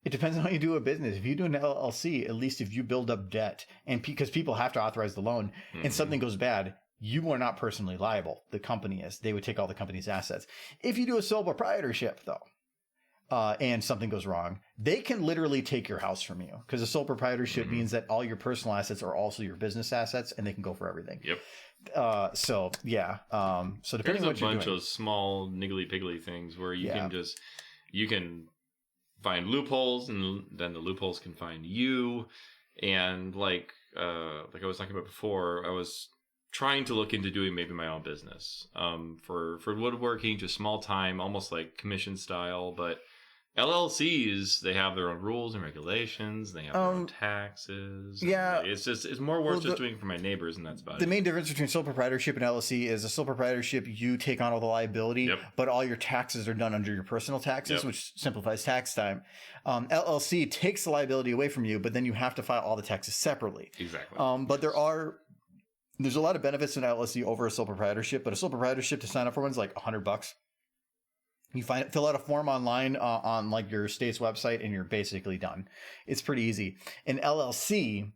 depends on how you do a business. If you do an LLC, at least if you build up debt, and because people have to authorize the loan, and something goes bad, you are not personally liable. The company is. They would take all the company's assets. If you do a sole proprietorship, though, and something goes wrong, they can literally take your house from you, because a sole proprietorship means that all your personal assets are also your business assets, and they can go for everything. Yep. So yeah. So depending on what you're doing, there's a bunch of small niggly piggly things where you can find loopholes, and then the loopholes can find you. And like I was talking about before, I was trying to look into doing maybe my own business for woodworking, just small time, almost like commission style. But LLCs, they have their own rules and regulations. They have their own taxes. Yeah, it's more worth just doing it for my neighbors, and that's about it. The main difference between sole proprietorship and LLC is a sole proprietorship, you take on all the liability, but all your taxes are done under your personal taxes, which simplifies tax time. LLC takes the liability away from you, but then you have to file all the taxes separately. Exactly. But there's a lot of benefits in LLC over a sole proprietorship, but a sole proprietorship to sign up for one's like $100. You fill out a form online on like your state's website, and you're basically done. It's pretty easy. An LLC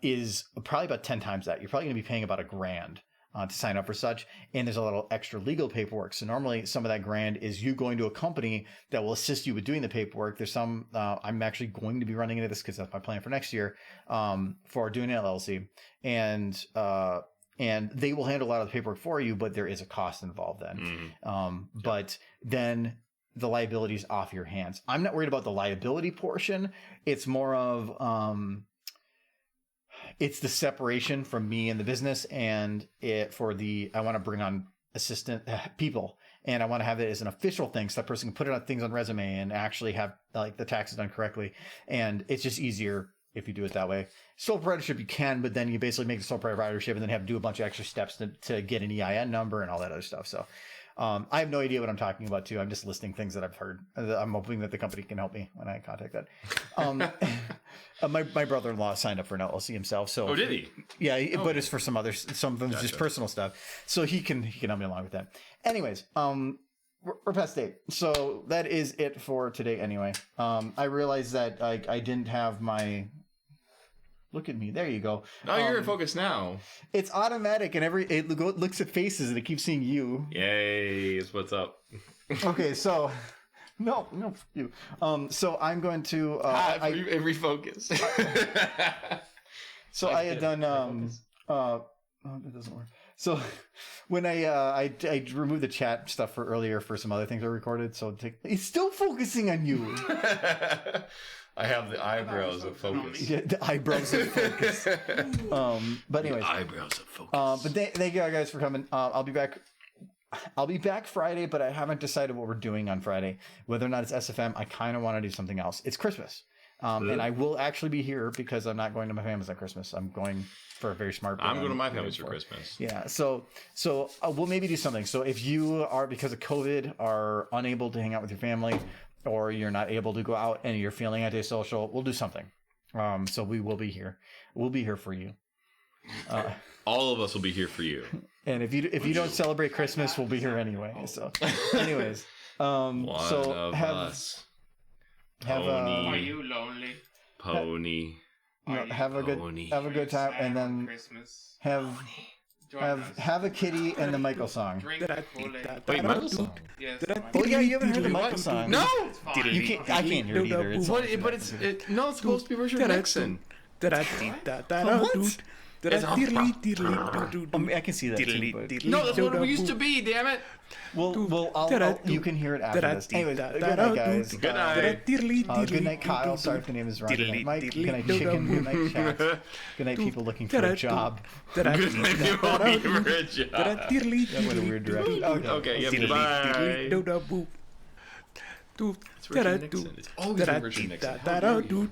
is probably about 10 times that. You're probably going to be paying about $1,000 to sign up for such, and there's a little extra legal paperwork. So normally some of that $1,000 is you going to a company that will assist you with doing the paperwork. There's some I'm actually going to be running into this because that's my plan for next year for doing an LLC, and they will handle a lot of the paperwork for you, but there is a cost involved then. But then the liability is off your hands. I'm not worried about the liability portion. It's more of it's the separation from me and the business, and I want to bring on assistant people, and I want to have it as an official thing, so that person can put it on things on resume and actually have like the taxes done correctly. And it's just easier if you do it that way. Sole proprietorship you can, but then you basically make the sole proprietorship and then have to do a bunch of extra steps to get an EIN number and all that other stuff. So I have no idea what I'm talking about too. I'm just listing things that I've heard. I'm hoping that the company can help me when I contact that. My brother-in-law signed up for an LLC himself. So did he? Yeah, but it's for some of them just personal stuff. So he can help me along with that. Anyways, we're past date. So that is it for today anyway. I realized that I didn't have my... Look at me. There you go. Oh, you're in focus now. It's automatic, and it looks at faces, and it keeps seeing you. Yay! It's what's up. Okay, so no, you. So I'm going to refocus. So I had done that doesn't work. So when I removed the chat stuff for earlier for some other things I recorded, so it's still focusing on you. I have the eyebrows of focus. Yeah, the eyebrows of focus. But anyways, the eyebrows of focus. But thank you guys for coming. I'll be back. I'll be back Friday, but I haven't decided what we're doing on Friday. Whether or not it's SFM, I kind of want to do something else. It's Christmas, and I will actually be here because I'm not going to my family's on Christmas. I'm going for a very smart. I'm going to my family's for Christmas. Yeah, so we'll maybe do something. So if you are, because of COVID, are unable to hang out with your family, or you're not able to go out and you're feeling antisocial, we'll do something. So we will be here. We'll be here for you. All of us will be here for you. And if you don't celebrate Christmas, we'll be here anyway. So, anyways, us. Are you lonely? Pony. Have a good time, and then Christmas. Have a kitty and the Michael song. Wait, Michael song? Yes. Oh yeah, you haven't heard the Michael song. No, you can't. I can't hear it either. It's supposed to be version of Nixon. What? It's I can see that too, but... No, that's what we used to be, damn it. Well, you can hear it after this. Anyways, good night, guys. Good night. Good night, Kyle. Sorry if the name is wrong. Good night, Mike. Good night, Chicken. Good night, Chat. Good night, people looking for a job. Good night, people looking for a job. That went a weird direction. Okay, yeah, bye. It's Richard Nixon. It's always Richard Nixon. How dare you?